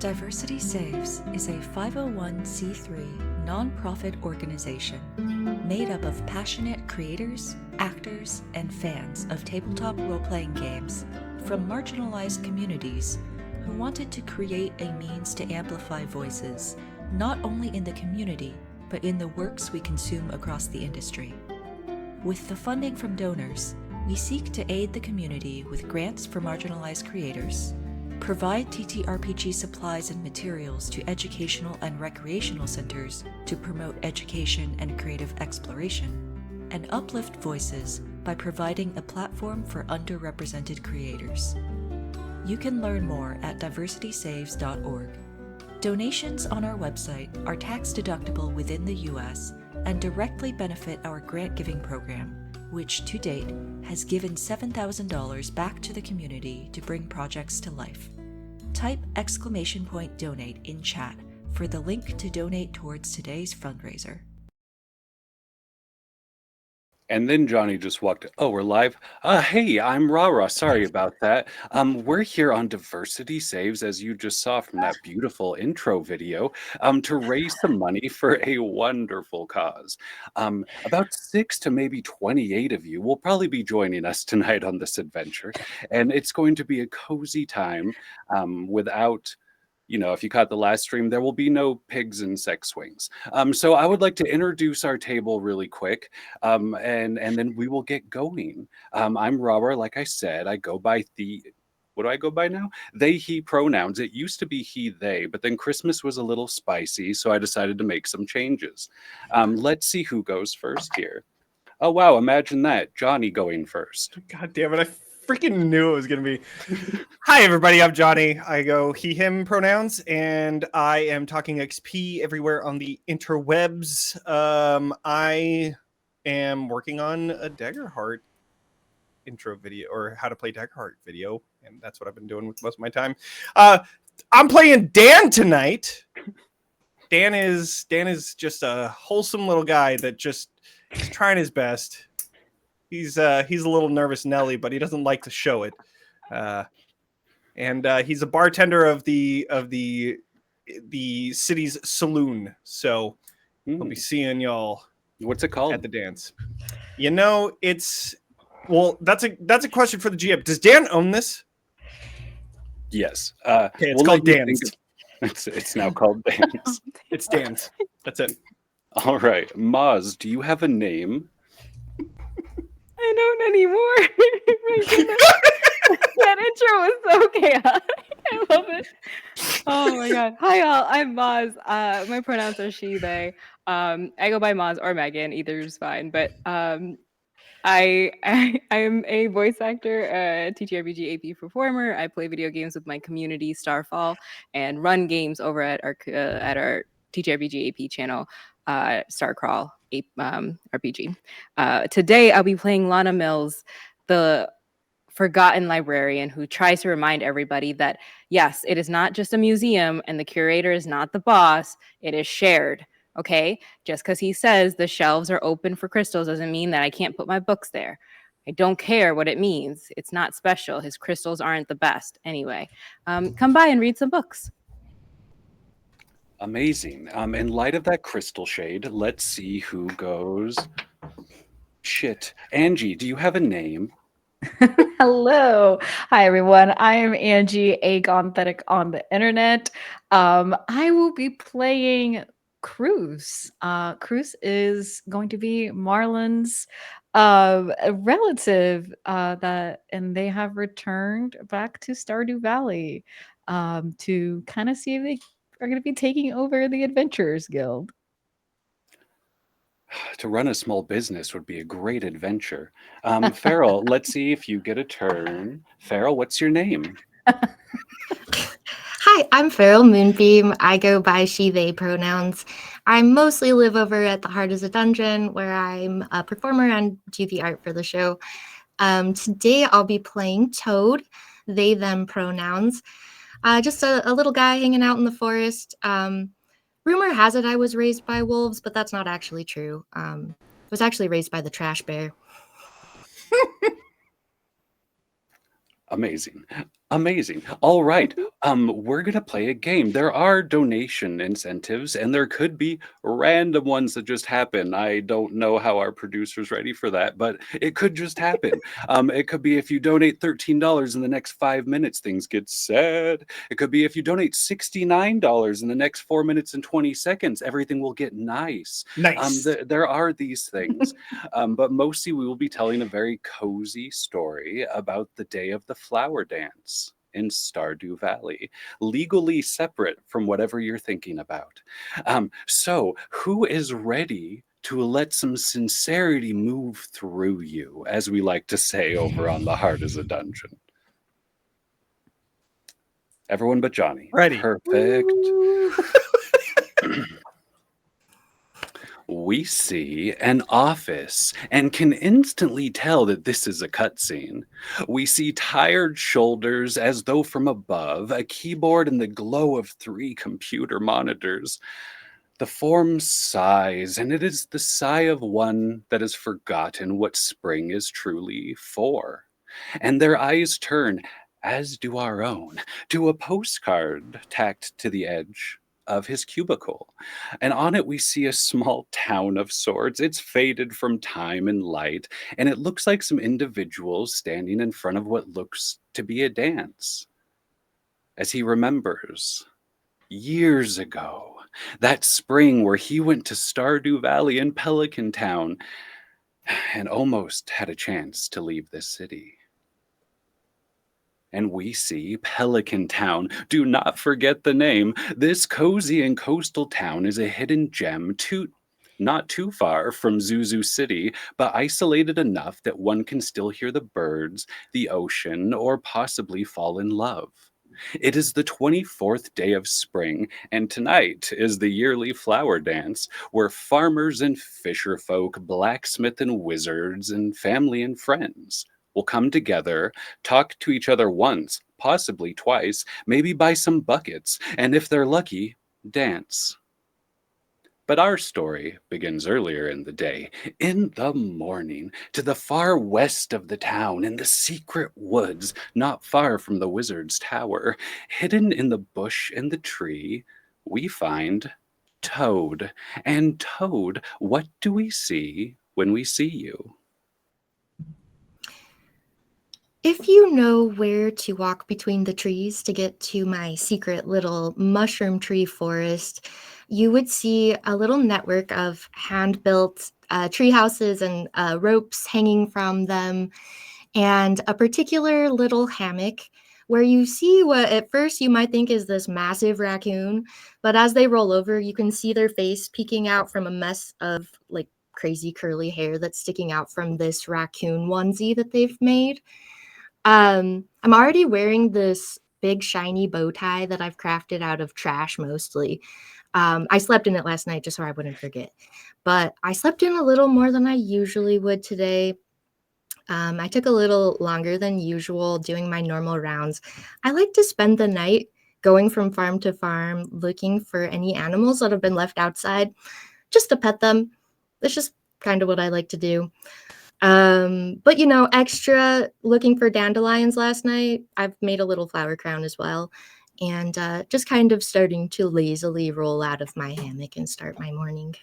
Diversity Saves is a 501c3 nonprofit organization made up of passionate creators, actors, and fans of tabletop role-playing games from marginalized communities who wanted to create a means to amplify voices, not only in the community, but in the works we consume across the industry. With the funding from donors, we seek to aid the community with grants for marginalized creators, provide TTRPG supplies and materials to educational and recreational centers to promote education and creative exploration, and uplift voices by providing a platform for underrepresented creators. You can learn more at diversitysaves.org. Donations on our website are tax-deductible within the U.S. and directly benefit our grant-giving program, which to date has given $7,000 back to the community to bring projects to life. Type !donate in chat for the link to donate towards today's fundraiser. And then Jonny just walked. Oh, we're live. Hey, I'm Rahrah. Sorry about that. We're here on Diversity Saves, as you just saw from that beautiful intro video, to raise some money for a wonderful cause. About 6 to maybe 28 of you will probably be joining us tonight on this adventure, and it's going to be a cozy time without. If you caught the last stream, there will be no pigs and sex swings. So I would like to introduce our table really quick, and then we will get going. I'm Rahrah, like I said. I go by what do I go by now? They, he pronouns. It used to be he, they, but then Christmas was a little spicy, so I decided to make some changes. Let's see who goes first here. Oh, wow, imagine that. Jonny going first. God damn it, I freaking knew it was going to be. Hi, everybody, I'm Jonny. I go he, him pronouns, and I am talking XP everywhere on the interwebs. I am working on a Daggerheart intro video, or how to play Daggerheart video, and that's what I've been doing with most of my time. I'm playing Dan tonight. Dan is just a wholesome little guy that just is trying his best. He's a little nervous Nelly, but he doesn't like to show it. And he's a bartender of the city's saloon. So we'll be seeing y'all. What's it called? At the dance. That's a question for the GM. Does Dan own this? Yes. Okay, it's called Dan's. It's now called Dan's. It's Dan's. That's it. All right. Mozz, do you have a name? I don't anymore. That intro was so chaotic. I love it. Oh my god. Hi all, I'm Mozz. My pronouns are she, they. I go by Mozz or Megan, either is fine. But I am a voice actor, a TTRPG AP performer. I play video games with my community, Starfall, and run games over at our TTRPG AP channel, Starcrawl RPG. Today I'll be playing Lana Mills, the forgotten librarian who tries to remind everybody that yes, it is not just a museum and the curator is not the boss, it is shared. Okay, just because he says the shelves are open for crystals doesn't mean that I can't put my books there. I don't care what it means. It's not special. His crystals aren't the best. Anyway, come by and read some books. Amazing. In light of that crystal shade, let's see who goes. Shit. Angie, do you have a name? Hello. Hi, everyone. I am Angie, a gonthetic on the internet. I will be playing Cruz. Cruz is going to be Marlon's a relative and they have returned back to Stardew Valley to kind of see if they are going to be taking over the Adventurers Guild. To run a small business would be a great adventure. Farrell, let's see if you get a turn. Farrell, what's your name? Hi, I'm Farrell Moonbeam. I go by she, they pronouns. I mostly live over at the Heart is a Dungeon, where I'm a performer and do the art for the show. Today I'll be playing Toad, they, them pronouns. Just a little guy hanging out in the forest. Rumor has it I was raised by wolves, but that's not actually true. I was actually raised by the trash bear. Amazing. Amazing. All right. We're going to play a game. There are donation incentives, and there could be random ones that just happen. I don't know how our producer's ready for that, but it could just happen. It could be if you donate $13 in the next 5 minutes, things get sad. It could be if you donate $69 in the next 4 minutes and 20 seconds, everything will get nice. Nice. There are these things, but mostly we will be telling a very cozy story about the day of the flower dance in Stardew Valley, legally separate from whatever you're thinking about. So who is ready to let some sincerity move through you, as we like to say over on the Heart is a Dungeon? Everyone but Jonny. Ready. Perfect. We see an office and can instantly tell that this is a cutscene. We see tired shoulders as though from above, a keyboard and the glow of 3 computer monitors. The form sighs, and it is the sigh of one that has forgotten what spring is truly for. And their eyes turn, as do our own, to a postcard tacked to the edge of his cubicle. And on it, we see a small town of sorts. It's faded from time and light, and it looks like some individuals standing in front of what looks to be a dance. As he remembers, years ago, that spring where he went to Stardew Valley in Pelican Town and almost had a chance to leave this city. And we see Pelican Town. Do not forget the name. This cozy and coastal town is a hidden gem not too far from Zuzu City, but isolated enough that one can still hear the birds, the ocean, or possibly fall in love. It is the 24th day of spring, and tonight is the yearly flower dance, where farmers and fisher folk, blacksmith and wizards, and family and friends will come together, talk to each other once, possibly twice, maybe buy some buckets, and if they're lucky, dance. But our story begins earlier in the day, in the morning, to the far west of the town, in the secret woods, not far from the wizard's tower. Hidden in the bush and the tree, we find Toad. And Toad, what do we see when we see you? If you know where to walk between the trees to get to my secret little mushroom tree forest, you would see a little network of hand-built tree houses and ropes hanging from them, and a particular little hammock where you see what at first you might think is this massive raccoon, but as they roll over, you can see their face peeking out from a mess of like crazy curly hair that's sticking out from this raccoon onesie that they've made. I'm already wearing this big shiny bow tie that I've crafted out of trash mostly. I slept in it last night just so I wouldn't forget. But I slept in a little more than I usually would today. I took a little longer than usual doing my normal rounds. I like to spend the night going from farm to farm, looking for any animals that have been left outside, just to pet them. That's just kind of what I like to do. But extra looking for dandelions last night. I've made a little flower crown as well. And just kind of starting to lazily roll out of my hammock and start my morning.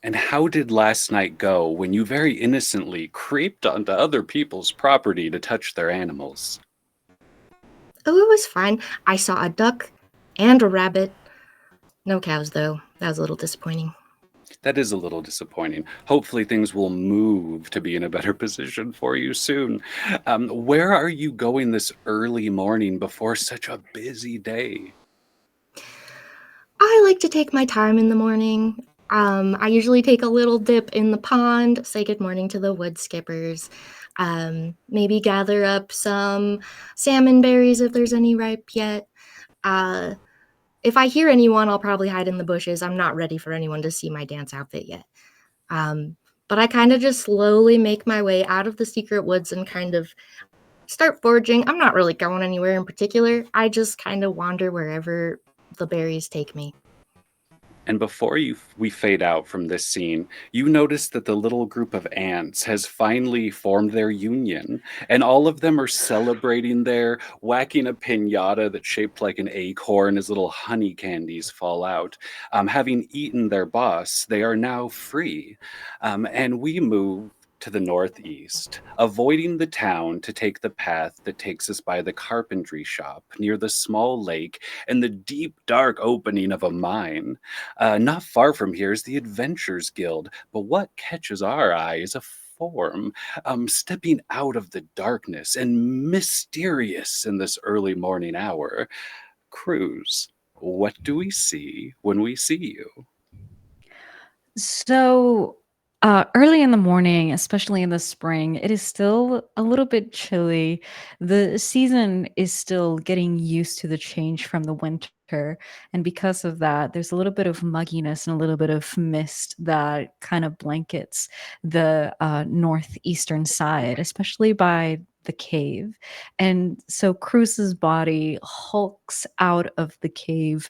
And how did last night go when you very innocently creeped onto other people's property to touch their animals? Oh, it was fine. I saw a duck and a rabbit. No cows, though. That was a little disappointing. That is a little disappointing. Hopefully things will move to be in a better position for you soon. Where are you going this early morning before such a busy day? I like to take my time in the morning. I usually take a little dip in the pond, say good morning to the wood skippers, maybe gather up some salmon berries if there's any ripe yet. If I hear anyone, I'll probably hide in the bushes. I'm not ready for anyone to see my dance outfit yet. But I kind of just slowly make my way out of the secret woods and kind of start foraging. I'm not really going anywhere in particular. I just kind of wander wherever the berries take me. And before we fade out from this scene, you notice that the little group of ants has finally formed their union, and all of them are celebrating there, whacking a piñata that's shaped like an acorn as little honey candies fall out. Having eaten their boss, they are now free. And we move to the northeast, avoiding the town to take the path that takes us by the carpentry shop near the small lake and the deep, dark opening of a mine. Not far from here is the Adventurers Guild, but what catches our eye is a form stepping out of the darkness and mysterious in this early morning hour. Cruz, what do we see when we see you? So, early in the morning, especially in the spring, it is still a little bit chilly. The season is still getting used to the change from the winter And because of that, there's a little bit of mugginess and a little bit of mist that kind of blankets the northeastern side, especially by the cave. And so Cruz's body hulks out of the cave,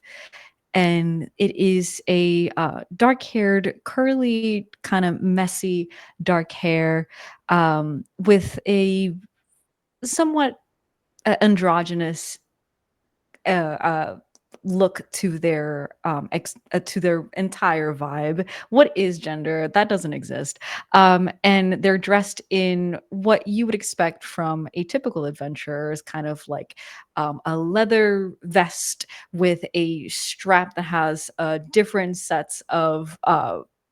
and it is a dark-haired, curly, kind of messy dark hair, with a somewhat androgynous uh, uh, look to their entire vibe. What is gender? That doesn't exist. And they're dressed in what you would expect from a typical adventurer, is kind of like a leather vest with a strap that has different sets of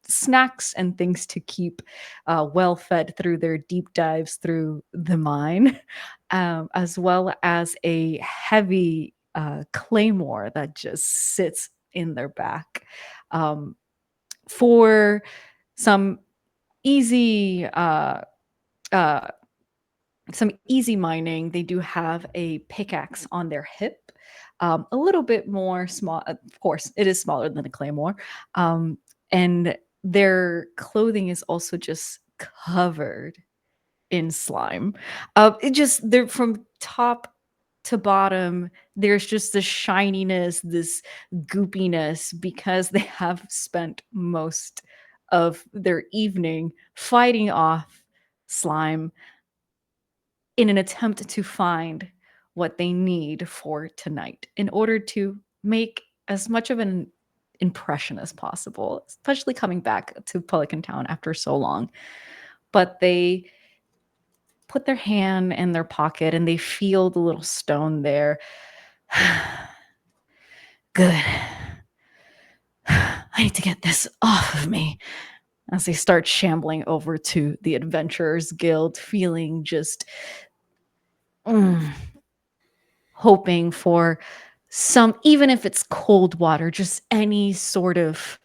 snacks and things to keep well fed through their deep dives through the mine, as well as a heavy claymore that just sits in their back. For some easy uh, mining, they do have a pickaxe on their hip, a little bit more small. Of course, it is smaller than a claymore, and their clothing is also just covered in slime. They're from top to bottom. There's just this shininess, this goopiness, because they have spent most of their evening fighting off slime in an attempt to find what they need for tonight in order to make as much of an impression as possible, especially coming back to Pelican Town after so long. But they put their hand in their pocket and they feel the little stone there. Good. I need to get this off of me. As they start shambling over to the Adventurers Guild, feeling just hoping for some, even if it's cold water, just any sort of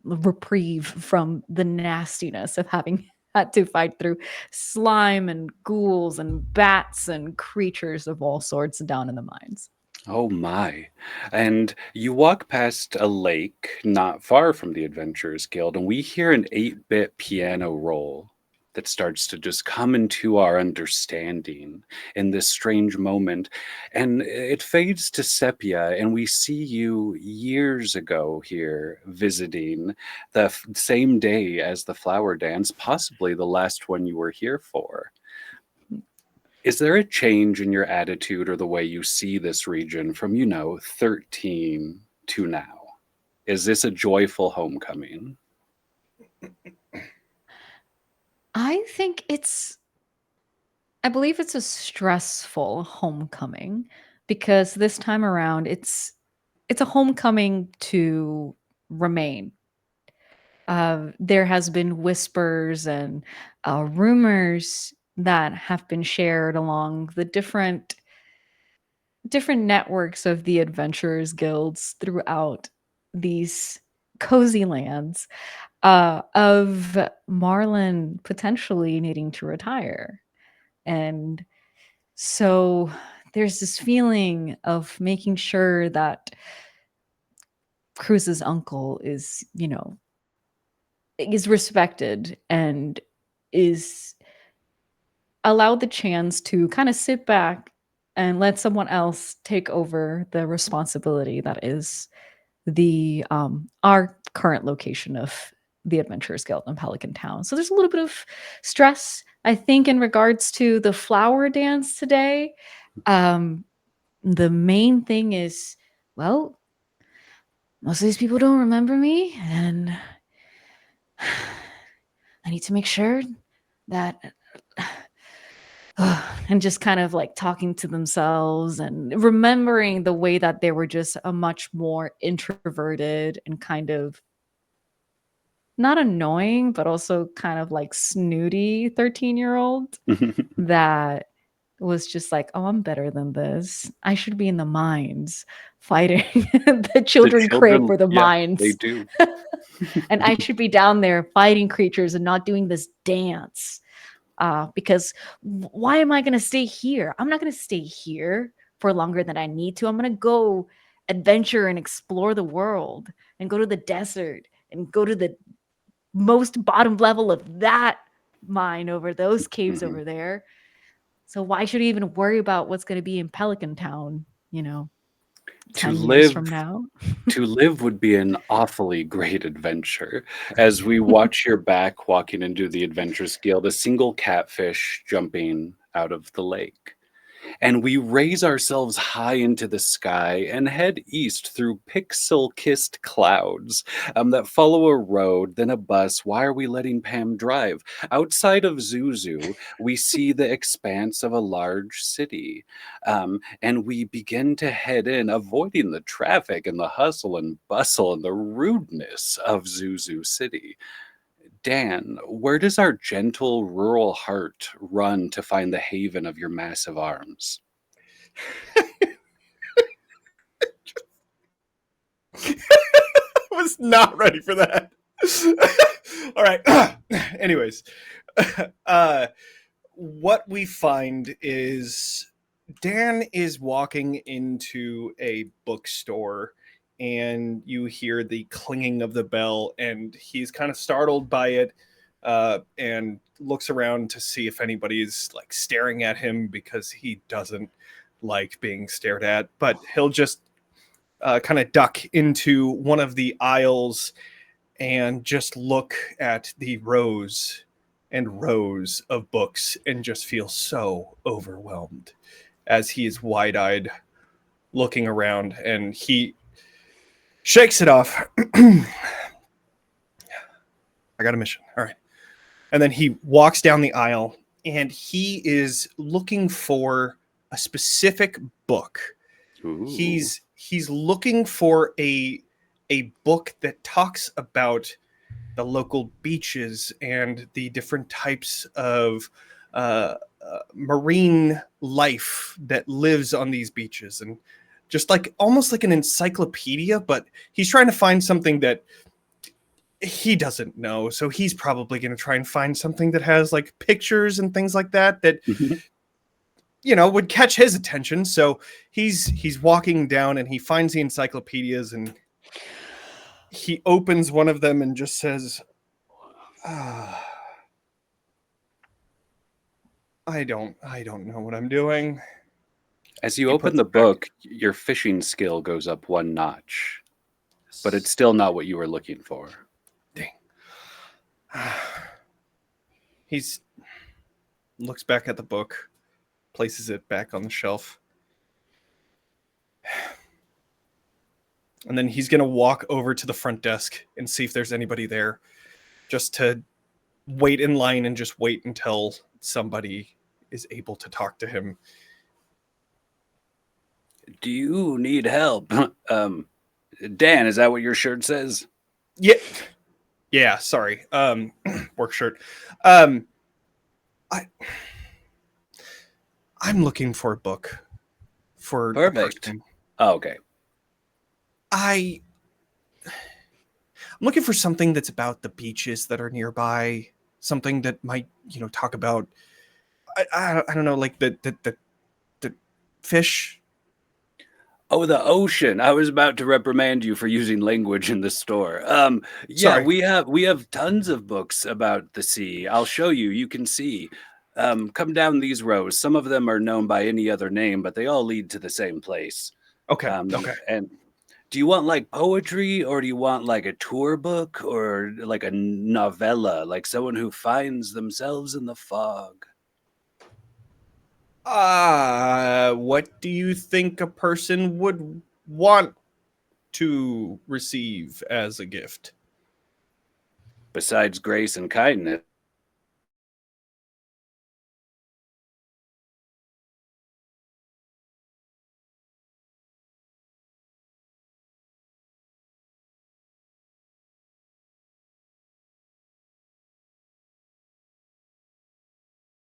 reprieve from the nastiness of having had to fight through slime and ghouls and bats and creatures of all sorts down in the mines. Oh my. And you walk past a lake not far from the Adventurers Guild, and we hear an 8-bit piano roll that starts to just come into our understanding in this strange moment. And it fades to sepia, and we see you years ago here visiting the same day as the flower dance, possibly the last one you were here for. Is there a change in your attitude or the way you see this region from, 13 to now? Is this a joyful homecoming? I believe it's a stressful homecoming, because this time around it's a homecoming to remain. There has been whispers and rumors that have been shared along the different networks of the Adventurers Guilds throughout these cozy lands, of Marlon potentially needing to retire. And so there's this feeling of making sure that Cruz's uncle is respected and is allowed the chance to kind of sit back and let someone else take over the responsibility that is the our current location of the Adventurers Guild in Pelican Town. So there's a little bit of stress, I think, in regards to the flower dance today. The main thing is, well, most of these people don't remember me, and I need to make sure that and just kind of like talking to themselves and remembering the way that they were just a much more introverted and kind of not annoying, but also kind of like snooty 13-year-old that was just like, oh, I'm better than this. I should be in the mines fighting the children crave for the mines. They do. And I should be down there fighting creatures and not doing this dance. Because why am I going to stay here? I'm not going to stay here for longer than I need to. I'm going to go adventure and explore the world and go to the desert and go to the most bottom level of that mine over those caves over there. So why should we even worry about what's going to be in Pelican Town, 10 years from now? To live would be an awfully great adventure. As we watch your back walking into the Adventurers Guild, a single catfish jumping out of the lake. And we raise ourselves high into the sky and head east through pixel-kissed clouds that follow a road, then a bus. Why are we letting Pam drive? Outside of Zuzu, we see the expanse of a large city. And we begin to head in, avoiding the traffic and the hustle and bustle and the rudeness of Zuzu City. Dan, where does our gentle rural heart run to find the haven of your massive arms? I was not ready for that. All right. Anyways, what we find is Dan is walking into a bookstore, and you hear the clanging of the bell, and he's kind of startled by it, and looks around to see if anybody's like staring at him, because he doesn't like being stared at, but he'll just kind of duck into one of the aisles and just look at the rows and rows of books and just feel so overwhelmed as he is wide-eyed looking around, and he shakes it off. I got a mission. All right. And then he walks down the aisle, and he is looking for a specific book. Ooh. He's looking for a book that talks about the local beaches and the different types of marine life that lives on these beaches, and just like almost like an encyclopedia, but he's trying to find something that he doesn't know. So he's probably going to try and find something that has like pictures and things like that would catch his attention. So he's walking down, and he finds the encyclopedias, and he opens one of them and just says, I don't know what I'm doing. As you open the book, your fishing skill goes up one notch, but it's still not what you were looking for. Dang. He's looks back at the book, places it back on the shelf. And then he's going to walk over to the front desk and see if there's anybody there, just to wait in line and just wait until somebody is able to talk to him. Do you need help? Dan, is that what your shirt says? Yeah, sorry. Work shirt. I'm looking for a book for Perfect. Oh, okay. I'm looking for something that's about the beaches that are nearby, something that might, talk about I don't know, like the fish. Oh, the ocean. I was about to reprimand you for using language in the store. Sorry. we have tons of books about the sea. I'll show you. You can see. Come down these rows. Some of them are known by any other name, but they all lead to the same place. Okay. And do you want like poetry, or do you want like a tour book, or like a novella, like someone who finds themselves in the fog? What do you think a person would want to receive as a gift? Besides grace and kindness.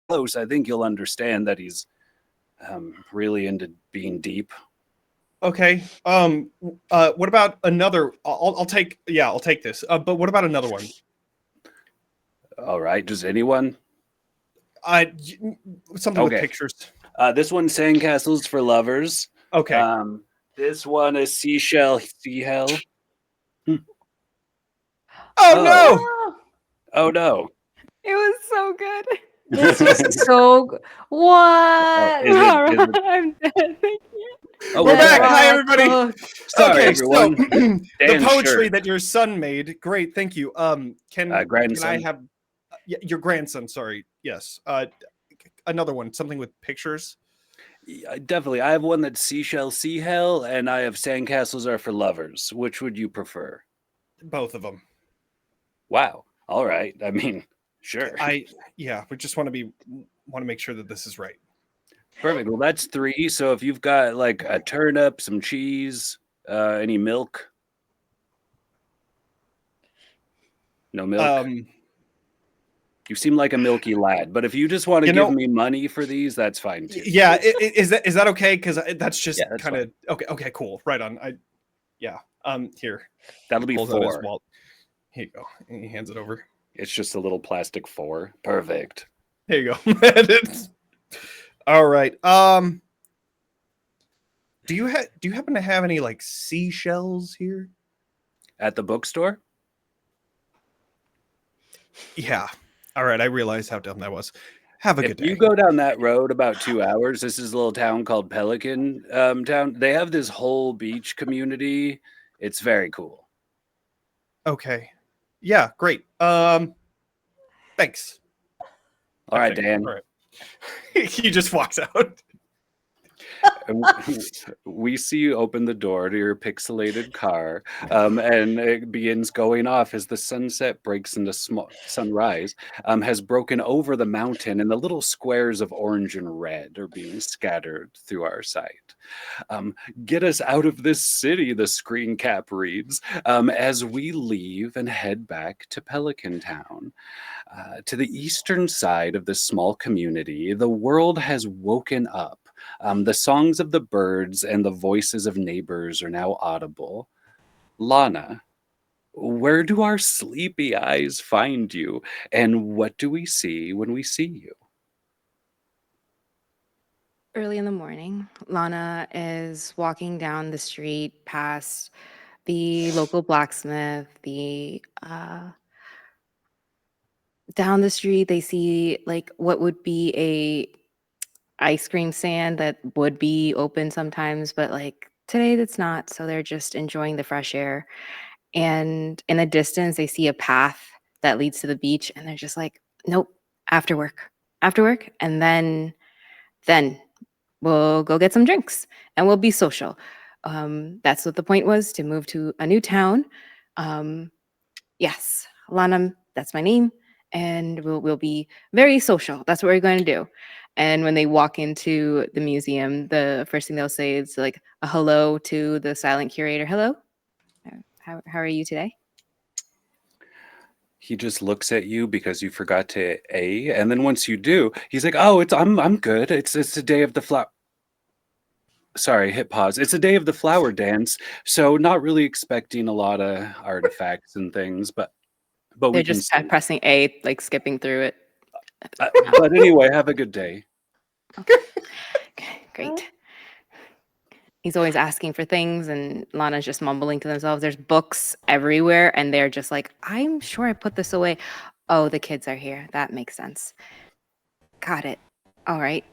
Close, I think you'll understand that he's really into being deep. Okay. What about another? I'll take this. But what about another one? All right. Does anyone? Something with pictures. This one's sandcastles for lovers. Okay. This one is seashell. Oh no! Oh no! It was so good. This was so good. What? Is it- I'm dead. Thank you. Oh, We're back. back. Hi, everybody. Sorry, Okay, everyone. so the Dan's poetry shirt. that your son made, great, thank you. Can I grandson. have your grandson? Sorry, yes. Another one, something with pictures. Yeah, definitely. I have one that's seashell, sea hell, and I have sandcastles are for lovers. Which would you prefer? Both of them. Wow. All right. I mean, sure. We just want to make sure that this is right. Perfect. Well, that's 3. So if you've got like a turnip, some cheese, any milk. No milk. You seem like a milky lad, but if you just want to give me money for these, that's fine too. Yeah, is that okay? Because that's just that's kind of okay. Okay, cool. Right on. Here. That'll be Pulls out his 4. wallet. Here you go. And he hands it over. It's just a little plastic 4. Perfect. There you go. All right. Do you happen to have any like seashells here at the bookstore? Yeah. All right. I realized how dumb that was. Have a good day. If you go down that road about 2 hours, this is a little town called Pelican Town. They have this whole beach community. It's very cool. Okay. Yeah. Great. Thanks. All right, Dan. All right. He just walks out. We see you open the door to your pixelated car, and it begins going off as the sunset breaks into sunrise, has broken over the mountain, and the little squares of orange and red are being scattered through our sight. Get us out of this city, the screen cap reads, as we leave and head back to Pelican Town. To the eastern side of this small community, the world has woken up. The songs of the birds and the voices of neighbors are now audible. Lana, where do our sleepy eyes find you? And what do we see when we see you? Early in the morning, Lana is walking down the street past the local blacksmith. Down the street, they see like what would be a ice cream stand that would be open sometimes, but like today that's not. So they're just enjoying the fresh air. And in the distance, they see a path that leads to the beach, and they're just like, nope, after work. And then we'll go get some drinks and we'll be social. That's what the point was, to move to a new town. Yes, Lana, that's my name. And we'll be very social. That's what we're going to do. And when they walk into the museum, the first thing they'll say is like a hello to the silent curator. Hello, how are you today? He just looks at you because you forgot to A, and then once you do, he's like, "Oh, I'm good. It's the day of the flower." Sorry, hit pause. It's a day of the flower dance, so not really expecting a lot of artifacts and things, but They're we can just see. pressing A, like skipping through it. But anyway, have a good day. Okay, great. He's always asking for things, and Lana's just mumbling to themselves. There's books everywhere, and they're just like, I'm sure I put this away. Oh, the kids are here. That makes sense. Got it. All right.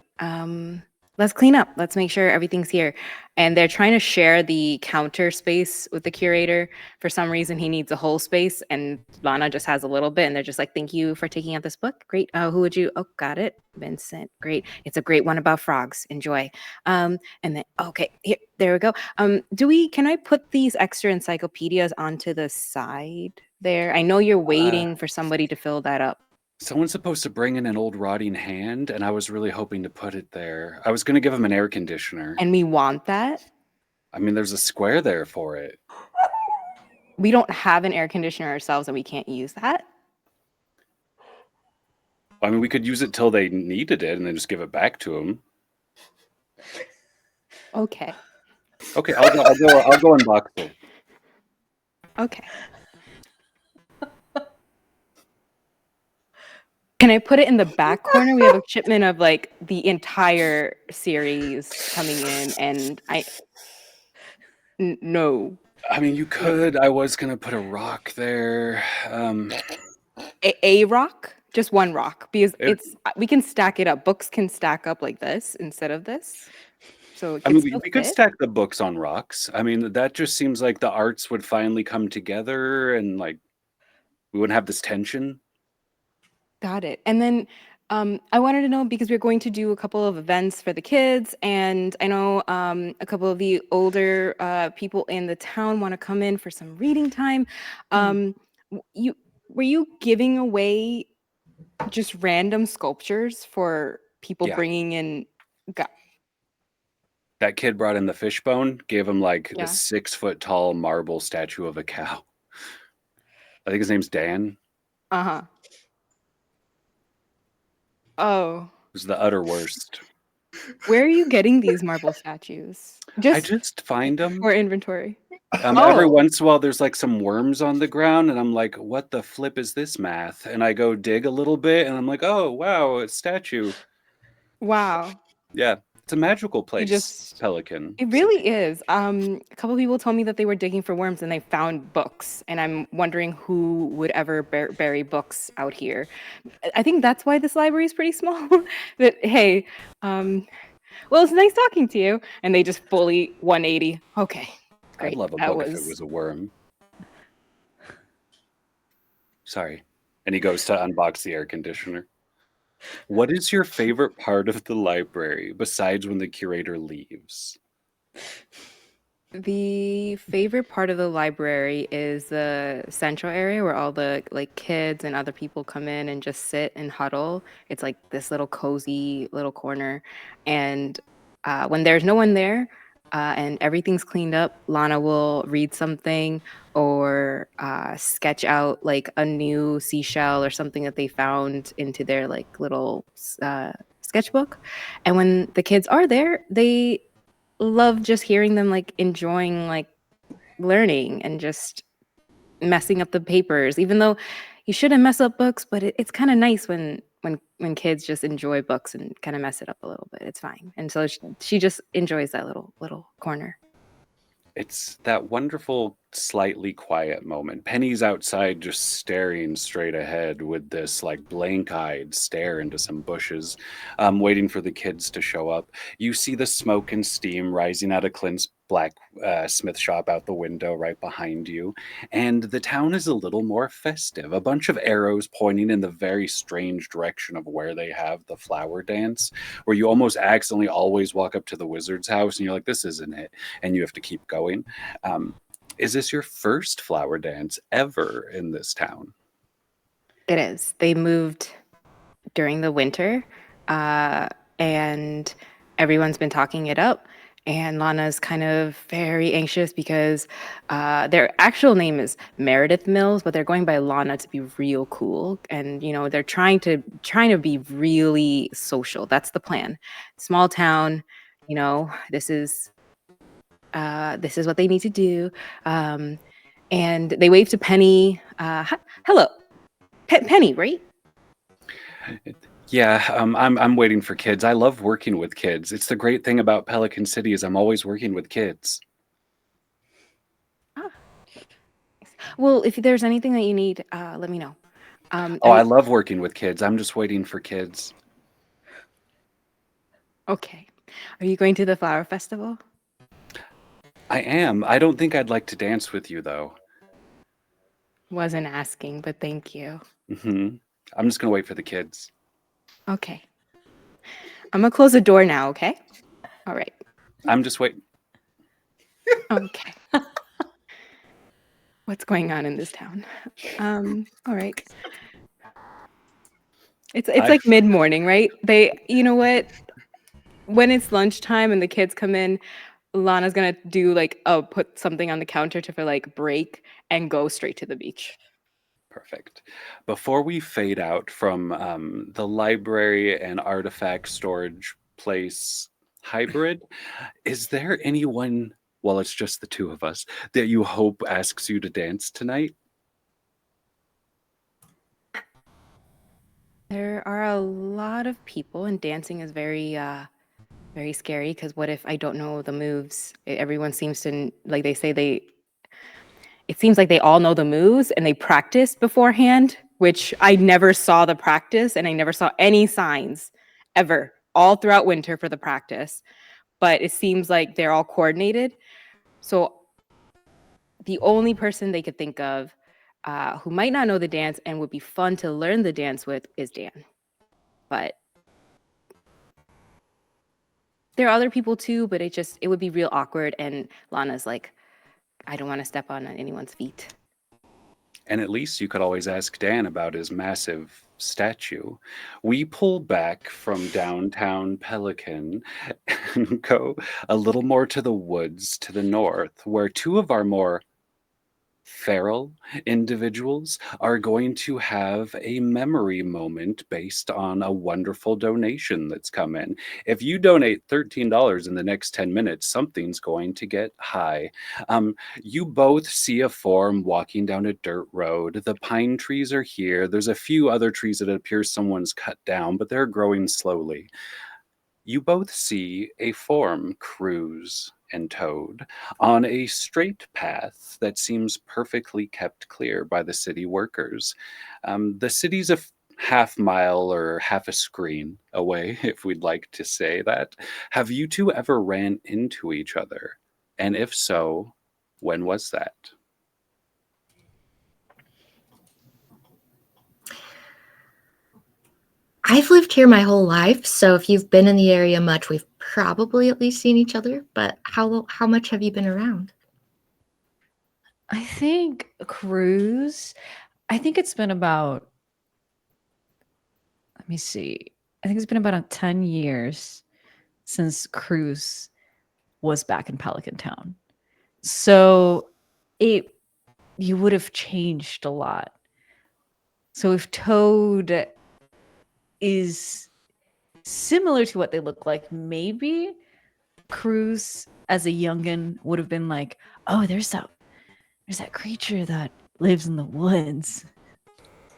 Let's clean up. Let's make sure everything's here. And they're trying to share the counter space with the curator. For some reason, he needs a whole space, and Lana just has a little bit. And they're just like, thank you for taking out this book. Great. Who would you? Oh, got it. Vincent. Great. It's a great one about frogs. Enjoy. And then, okay, here, there we go. Can I put these extra encyclopedias onto the side there? I know you're waiting for somebody to fill that up. Someone's supposed to bring in an old rotting hand, and I was really hoping to put it there. I was going to give him an air conditioner. And we want that? I mean, there's a square there for it. We don't have an air conditioner ourselves, and we can't use that? I mean, we could use it till they needed it and then just give it back to them. Okay. Okay, I'll go unbox it. Okay. Can I put it in the back corner? We have a shipment of like the entire series coming in, and no. I mean, you could. I was gonna put a rock there. A rock, just one rock, because It- we can stack it up. Books can stack up like this instead of this, so it I can mean, still we could fit. stack the books on rocks. I mean, that just seems like the arts would finally come together, and like we wouldn't have this tension. Got it. And then I wanted to know, because we're going to do a couple of events for the kids, and I know a couple of the older people in the town want to come in for some reading time. Were you giving away just random sculptures for people Yeah. bringing in? That kid brought in the fishbone, gave him like Yeah. the 6-foot tall marble statue of a cow. I think his name's Dan. Uh-huh. Oh. It was the utter worst. Where are you getting these marble statues? I just find them. For inventory. Every Oh. once in a while, there's like some worms on the ground, and I'm like, what the flip is this math? And I go dig a little bit, and I'm like, oh, wow, a statue. Wow. Yeah, it's a magical place, just- Pelican. It really is. A couple of people told me that they were digging for worms and they found books, and I'm wondering who would ever bury books out here. I think that's why this library is pretty small. That hey, well, it's nice talking to you, and they just fully 180. Okay, great. I'd love a book if it was a worm. Sorry. And he goes to unbox the air conditioner. What is your favorite part of the library besides when the curator leaves? The favorite part of the library is the central area where all the like kids and other people come in and just sit and huddle. It's like this little cozy little corner, and when there's no one there and everything's cleaned up, Lana will read something or sketch out like a new seashell or something that they found into their like little sketchbook. And when the kids are there, they love just hearing them like enjoying like learning and just messing up the papers, even though you shouldn't mess up books, but it's kind of nice when kids just enjoy books and kind of mess it up a little bit. It's fine. And so she just enjoys that little corner. It's that wonderful, slightly quiet moment. Penny's outside just staring straight ahead with this like blank-eyed stare into some bushes, waiting for the kids to show up. You see the smoke and steam rising out of Clint's blacksmith shop out the window right behind you. And the town is a little more festive. A bunch of arrows pointing in the very strange direction of where they have the flower dance, where you almost accidentally always walk up to the wizard's house and you're like, this isn't it. And you have to keep going. Is this your first flower dance ever in this town? It is. They moved during the winter, and everyone's been talking it up. And Lana's kind of very anxious because their actual name is Meredith Mills, but they're going by Lana to be real cool. And they're trying to be really social. That's the plan. Small town, this is what they need to do. And they wave to Penny. Hello, Penny, right? Yeah, I'm waiting for kids. I love working with kids. It's the great thing about Pelican City is I'm always working with kids. Well, if there's anything that you need, let me know. I love working with kids. I'm just waiting for kids. Okay. Are you going to the flower festival? I am. I don't think I'd like to dance with you, though. Wasn't asking, but thank you. I'm just going to wait for the kids. Okay. I'm going to close the door now, okay? All right. I'm just waiting. Okay. What's going on in this town? All right. It's like mid-morning, right? You know what? When it's lunchtime and the kids come in, Lana's gonna do like put something on the counter to like break and go straight to the beach. Perfect. Before we fade out from the library and artifact storage place hybrid, is there anyone, while it's just the two of us, that you hope asks you to dance tonight? There are a lot of people, and dancing is very, very scary. Because what if I don't know the moves? Everyone seems to like they say they. It seems like they all know the moves and they practice beforehand, which I never saw the practice, and I never saw any signs ever all throughout winter for the practice. But it seems like they're all coordinated. So the only person they could think of who might not know the dance and would be fun to learn the dance with is Dan. But there are other people too, but it would be real awkward. And Lana's like, I don't want to step on anyone's feet. And at least you could always ask Dan about his massive statue. We pull back from downtown Pelican and go a little more to the woods to the north, where two of our more feral individuals are going to have a memory moment based on a wonderful donation that's come in. If you donate $13 in the next 10 minutes, something's going to get high. You both see a form walking down a dirt road. The pine trees are here. There's a few other trees that it appears someone's cut down, but they're growing slowly. You both see a form cruise and Toad on a straight path that seems perfectly kept clear by the city workers. The city's a half mile or half a screen away, if we'd like to say that. Have you two ever ran into each other? And if so, when was that? I've lived here my whole life, so if you've been in the area much, we've probably at least seen each other. But how much have you been around? I think Cruise, I think it's been about, let me see. I think it's been about 10 years since Cruise was back in Pelican Town. So you would have changed a lot. So if Toad is similar to what they look like, maybe Cruz as a youngin would have been like, oh, there's that creature that lives in the woods.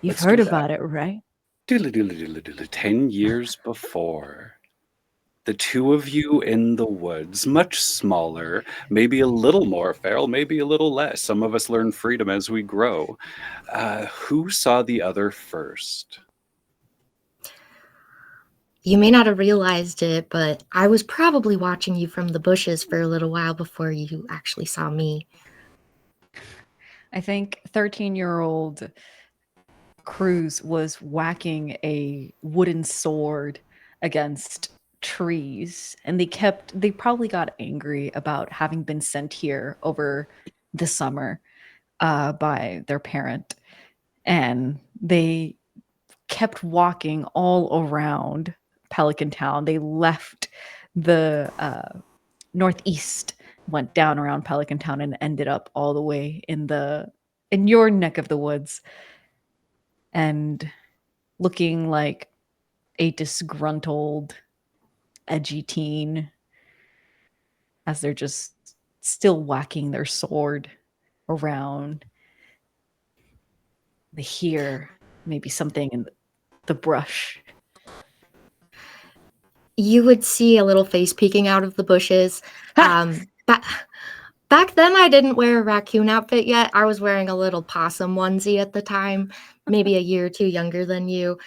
You've Let's heard do that. about it, right? 10 years before. The two of you in the woods, much smaller, maybe a little more feral, maybe a little less. Some of us learn freedom as we grow. Who saw the other first? You may not have realized it, but I was probably watching you from the bushes for a little while before you actually saw me. I think 13-year-old Cruz was whacking a wooden sword against trees, and they probably got angry about having been sent here over the summer by their parent, and they kept walking all around Pelican Town. They left the northeast, went down around Pelican Town, and ended up all the way in your neck of the woods, and looking like a disgruntled, edgy teen as they're just still whacking their sword around. They hear maybe something in the brush. You would see a little face peeking out of the bushes. Back then, I didn't wear a raccoon outfit yet. I was wearing a little possum onesie at the time, maybe a year or two younger than you.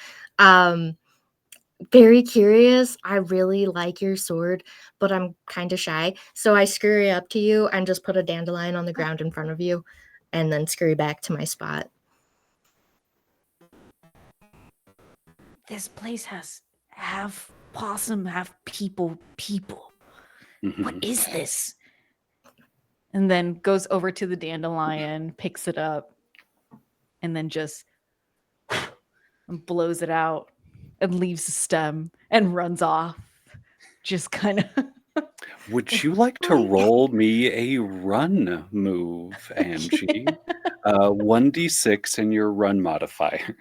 Very curious. I really like your sword, but I'm kind of shy. So I scurry up to you and just put a dandelion on the ground in front of you and then scurry back to my spot. This place has half possum, half people. Mhm. What is this? And then goes over to the dandelion, picks it up, and then just blows it out and leaves the stem and runs off. Just kind of. Would you like to roll me a run move, Angie? 1d6 and your run modifier.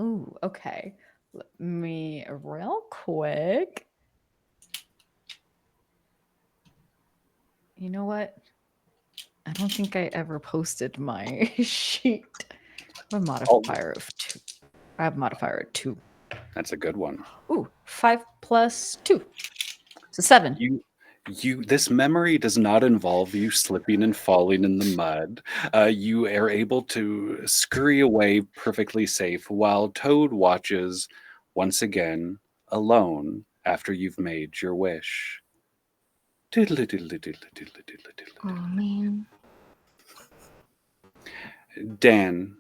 Ooh, okay. Let me real quick. You know what? I don't think I ever posted my sheet. A modifier of 2. I have modifier at 2. That's a good one. Ooh, 5 plus 2. So 7. This memory does not involve you slipping and falling in the mud. You are able to scurry away perfectly safe while Toad watches once again alone after you've made your wish. Oh man. Dan,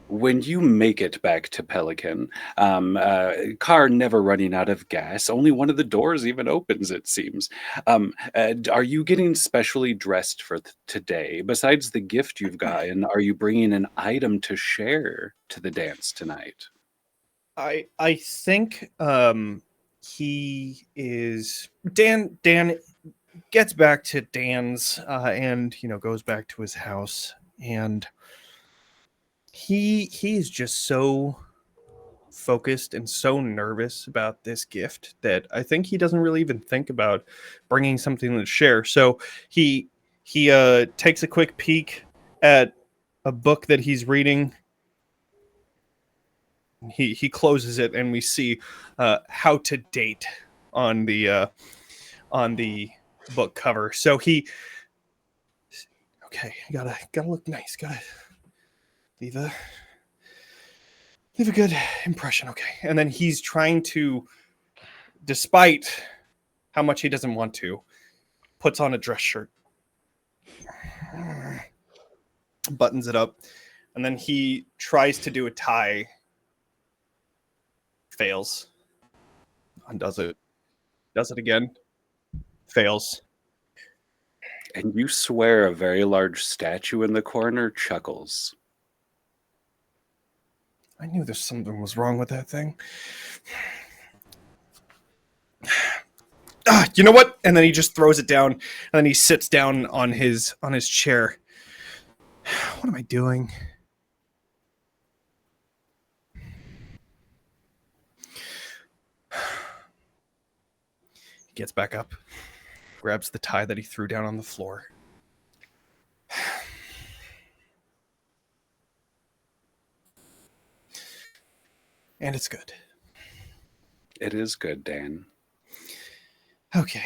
when you make it back to Pelican, car never running out of gas, only one of the doors even opens, it seems. Are you getting specially dressed for today? Besides the gift you've gotten, are you bringing an item to share to the dance tonight? I think he is Dan gets back to Dan's and goes back to his house, and he's just so focused and so nervous about this gift that I think he doesn't really even think about bringing something to share. So he takes a quick peek at a book that he's reading. He closes it, and we see how to date on the book cover. So gotta look nice, gotta leave a good impression. Okay, and then he's trying to, despite how much he doesn't want to, puts on a dress shirt, buttons it up, and then he tries to do a tie. Fails. Undoes it. Does it again. Fails. And you swear a very large statue in the corner chuckles. I knew there's something was wrong with that thing. You know what? And then he just throws it down, and then he sits down on his chair. What am I doing? He gets back up, grabs the tie that he threw down on the floor. And it's good. It is good, Dan. Okay.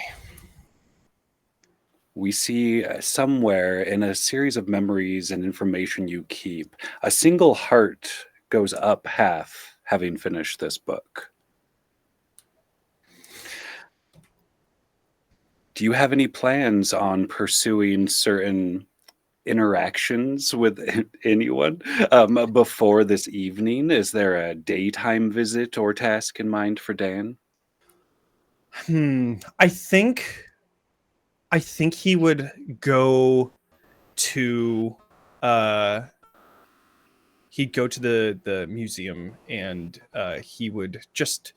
We see somewhere in a series of memories and information you keep, a single heart goes up half having finished this book. Do you have any plans on pursuing certain interactions with anyone before this evening? Is there a daytime visit or task in mind for Dan? I think he would go to he'd go to the museum, and he would just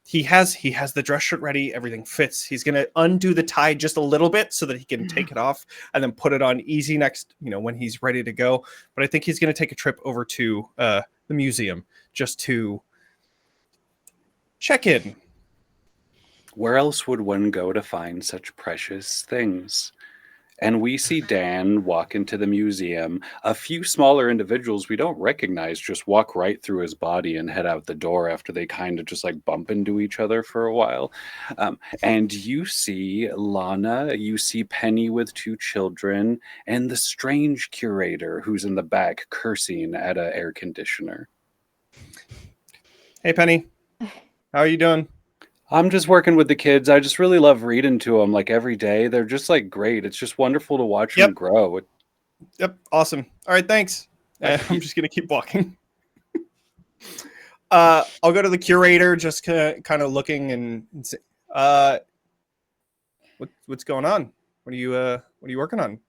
he has the dress shirt ready, everything fits. He's gonna undo the tie just a little bit so that he can take it off and then put it on easy next, when he's ready to go. But I think he's gonna take a trip over to the museum just to check in. Where else would one go to find such precious things? And we see Dan walk into the museum. A few smaller individuals we don't recognize just walk right through his body and head out the door after they kind of just like bump into each other for a while. And you see Lana, you see Penny with 2 children, and the strange curator who's in the back cursing at an air conditioner. Hey, Penny. How are you doing? I'm just working with the kids. I just really love reading to them like every day. They're just like great. It's just wonderful to watch them grow. Yep. Awesome. All right. Thanks. I'm just going to keep walking. I'll go to the curator, just kind of looking and see, what's going on? What are you working on?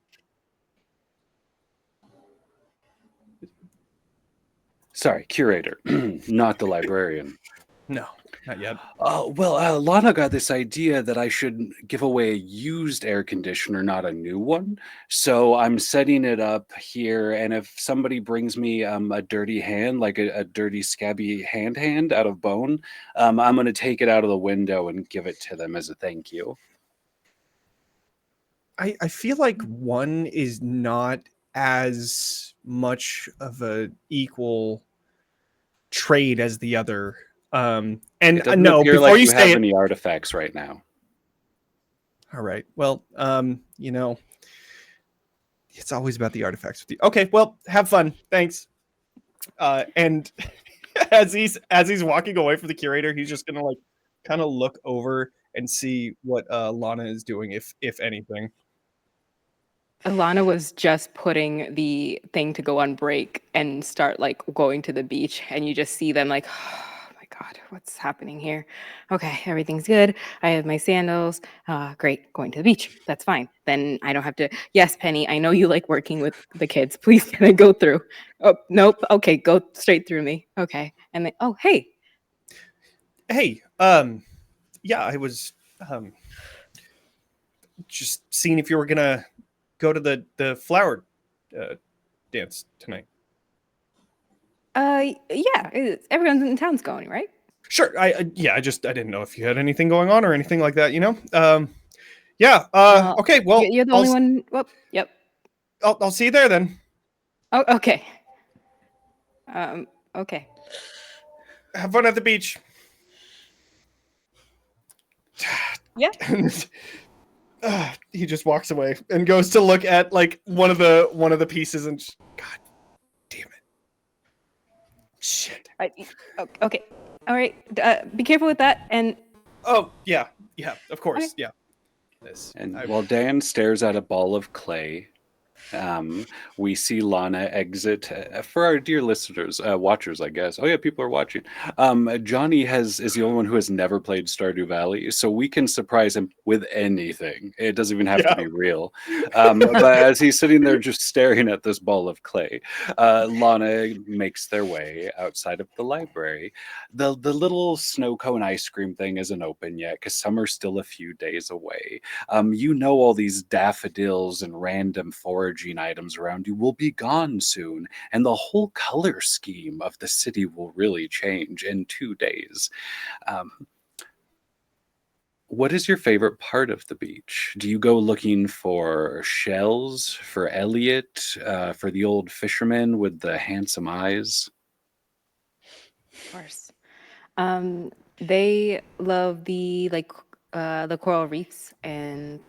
Sorry, curator, not the librarian. No, not yet. Well, Lana got this idea that I should give away a used air conditioner, not a new one. So I'm setting it up here, and if somebody brings me a dirty hand, like a dirty scabby hand out of bone, I'm going to take it out of the window and give it to them as a thank you. I feel like one is not as much of a equal trade as the other. And It doesn't no, appear before like you you say have it. any artifacts right now. All right. Well, it's always about the artifacts with you. Okay. Well, have fun. Thanks. And as he's walking away from the curator, he's just gonna like kind of look over and see what Lana is doing, if anything. Alana was just putting the thing to go on break and start like going to the beach, and you just see them like, oh my God, what's happening here? Okay, everything's good. I have my sandals. Great, going to the beach. That's fine. Then I don't have to. Yes, Penny, I know you like working with the kids. Please, can I go through? Oh, nope. Okay, go straight through me. Okay, and then oh hey, Yeah, I was just seeing if you were gonna go to the flower dance tonight. Yeah, everyone's in town's going, right? Sure. I didn't know if you had anything going on or anything like that. Yeah. Well, Okay. Well, you're the only one. Well, yep. I'll see you there then. Oh, okay. Okay. Have fun at the beach. Yeah. He just walks away and goes to look at like one of the pieces and God damn it. Shit. Okay. All right. Be careful with that. And Oh yeah, of course, Okay. yeah. This And while Dan stares at a ball of clay, we see Lana exit. For our dear listeners, watchers, I guess. Oh yeah, people are watching. Jonny is the only one who has never played Stardew Valley, so we can surprise him with anything. It doesn't even have to be real. But as he's sitting there just staring at this ball of clay, Lana makes their way outside of the library. The little snow cone ice cream thing isn't open yet because summer's still a few days away. All these daffodils and random foraging items around you will be gone soon, and the whole color scheme of the city will really change in 2 days. What is your favorite part of the beach? Do you go looking for shells, for Elliot, for the old fisherman with the handsome eyes? of course, they love the coral reefs and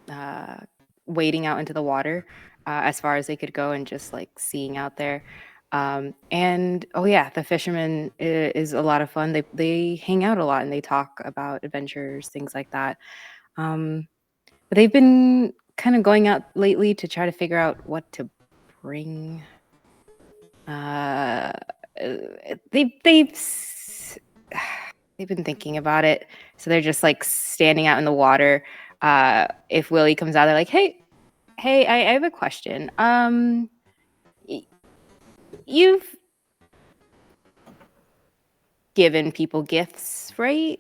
wading out into the water as far as they could go and just like seeing out there. And oh yeah, the fisherman is a lot of fun. They hang out a lot and they talk about adventures, things like that. But they've been kind of going out lately to try to figure out what to bring. Uh, they've been thinking about it, so they're just like standing out in the water. If Willie comes out, they're like, "Hey, I have a question. You've given people gifts, right?"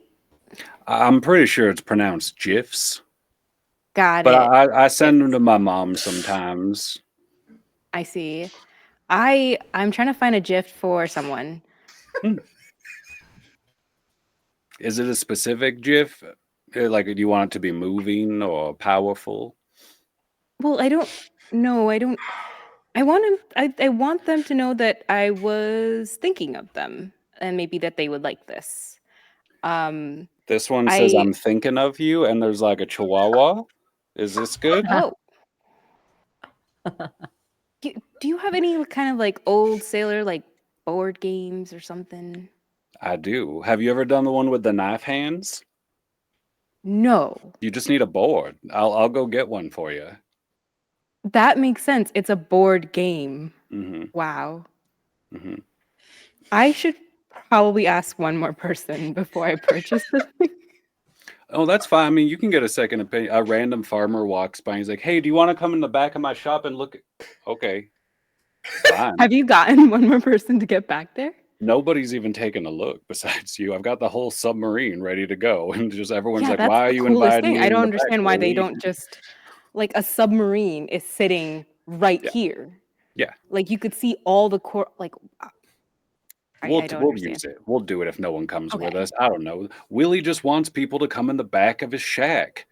I'm pretty sure it's pronounced GIFs, Got but it. I send them to my mom sometimes. I see. I'm trying to find a gift for someone. Is it a specific GIF? Like, do you want it to be moving or powerful? Well, I don't know. I want them to know that I was thinking of them and maybe that they would like this. This one says, I I'm thinking of you, and there's like a chihuahua. Is this good? oh. Do you have any kind of like old sailor like board games or something? I do. Have you ever done the one with the knife hands? No. You just need a board. I'll go get one for you. That makes sense. It's a board game. Mm-hmm. Wow. Mm-hmm. I should probably ask one more person before I purchase this thing. Oh, that's fine. I mean, you can get a second opinion. A random farmer walks by and he's like, hey, do you want to come in the back of my shop and look? Okay. Fine. Have you gotten one more person to get back there? Nobody's even taken a look besides you. I've got the whole submarine ready to go. And just everyone's Yeah, like, that's why are the you coolest inviting thing. me? I in don't the back, understand why they Willie?" don't just like a submarine is sitting right Yeah. here. Yeah. Like you could see all the like I We'll don't understand. use it. We'll do it if no one comes with Okay. us. I don't know. Willie just wants people to come in the back of his shack.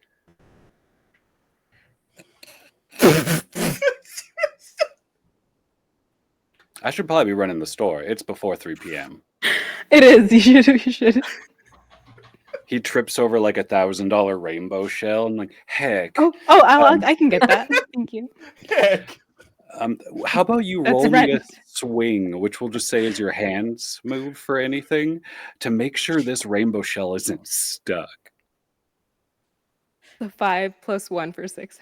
I should probably be running the store. It's before 3 p.m. It is. You should. He trips over like $1,000 rainbow shell and like, heck. I can get that. Thank you. Heck. How about you That's roll me a rent. swing, which we'll just say is your hands move for anything, to make sure this rainbow shell isn't stuck. The 5 + 1 for 6.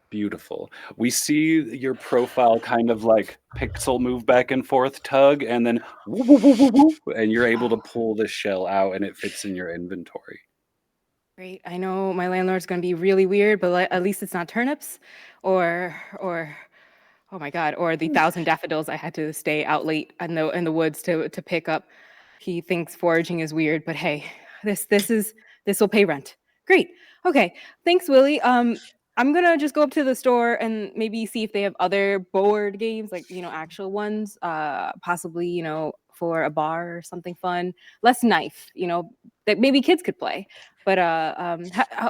Beautiful. We see your profile kind of like pixel move back and forth, tug, and then woo, woo, woo, woo, woo, and you're able to pull this shell out and it fits in your inventory. Great. I know my landlord's going to be really weird, but at least it's not turnips or oh my God, or the 1,000 daffodils I had to stay out late in the woods to pick up. He thinks foraging is weird, but hey, this will pay rent. Great. Okay. Thanks, Willie. I'm gonna just go up to the store and maybe see if they have other board games, like actual ones, possibly for a bar or something fun. Less knife, that maybe kids could play. But I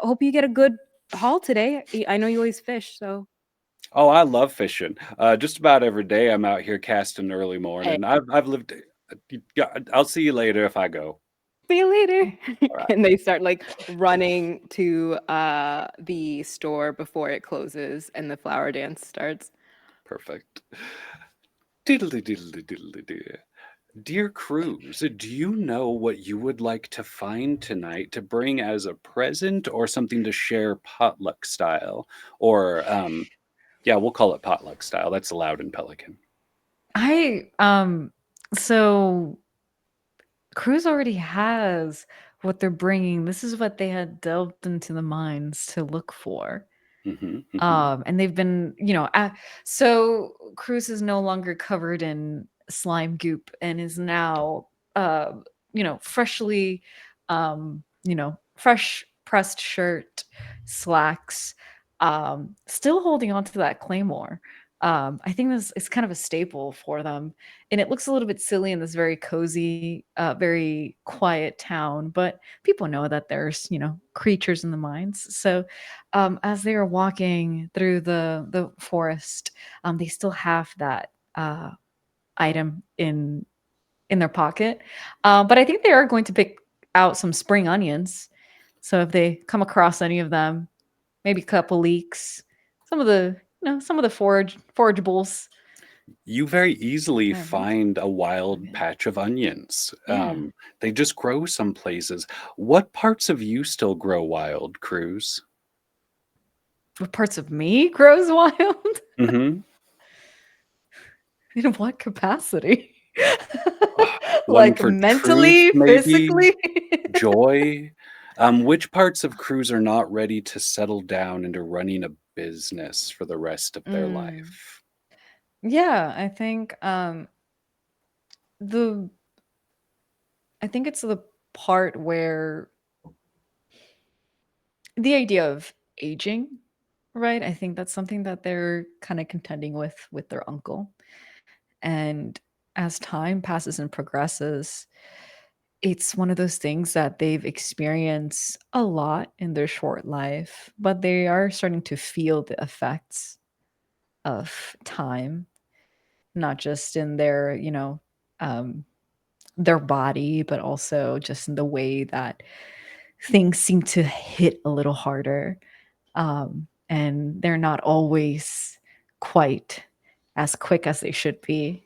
hope you get a good haul today. I know you always fish, so. Oh, I love fishing. Just about every day I'm out here casting early Hey. morning. I've lived. I'll see you later if I go. See you later. right. And they start like running to the store before it closes and the flower dance starts. Perfect. Diddly diddly diddly dear. Dear Cruz, do you know what you would like to find tonight to bring as a present or something to share potluck style? Or yeah, we'll call it potluck style. That's allowed in Pelican. So Cruz already has what they're bringing. This is what they had delved into the mines to look for. And they've been, so Cruz is no longer covered in slime goop and is now, freshly, fresh pressed shirt, slacks, still holding on to that claymore. I think this is kind of a staple for them, and it looks a little bit silly in this very cozy, very quiet town. But people know that there's creatures in the mines. So as they are walking through the forest, they still have that item in their pocket. But I think they are going to pick out some spring onions. So if they come across any of them, maybe a couple leeks, some of the forageables. You very easily Oh, find a wild patch of onions. Yeah. They just grow some places. What parts of you still grow wild, Cruz? What parts of me grows wild? Mm-hmm. In what capacity? One Like for mentally, truth, maybe physically? joy. Which parts of Cruz are not ready to settle down into running a business for the rest of their life? Yeah, I think it's the part where the idea of aging, right? I think that's something that they're kind of contending with their uncle. And as time passes and progresses, it's one of those things that they've experienced a lot in their short life, but they are starting to feel the effects of time, not just in their body, but also just in the way that things seem to hit a little harder. And they're not always quite as quick as they should be,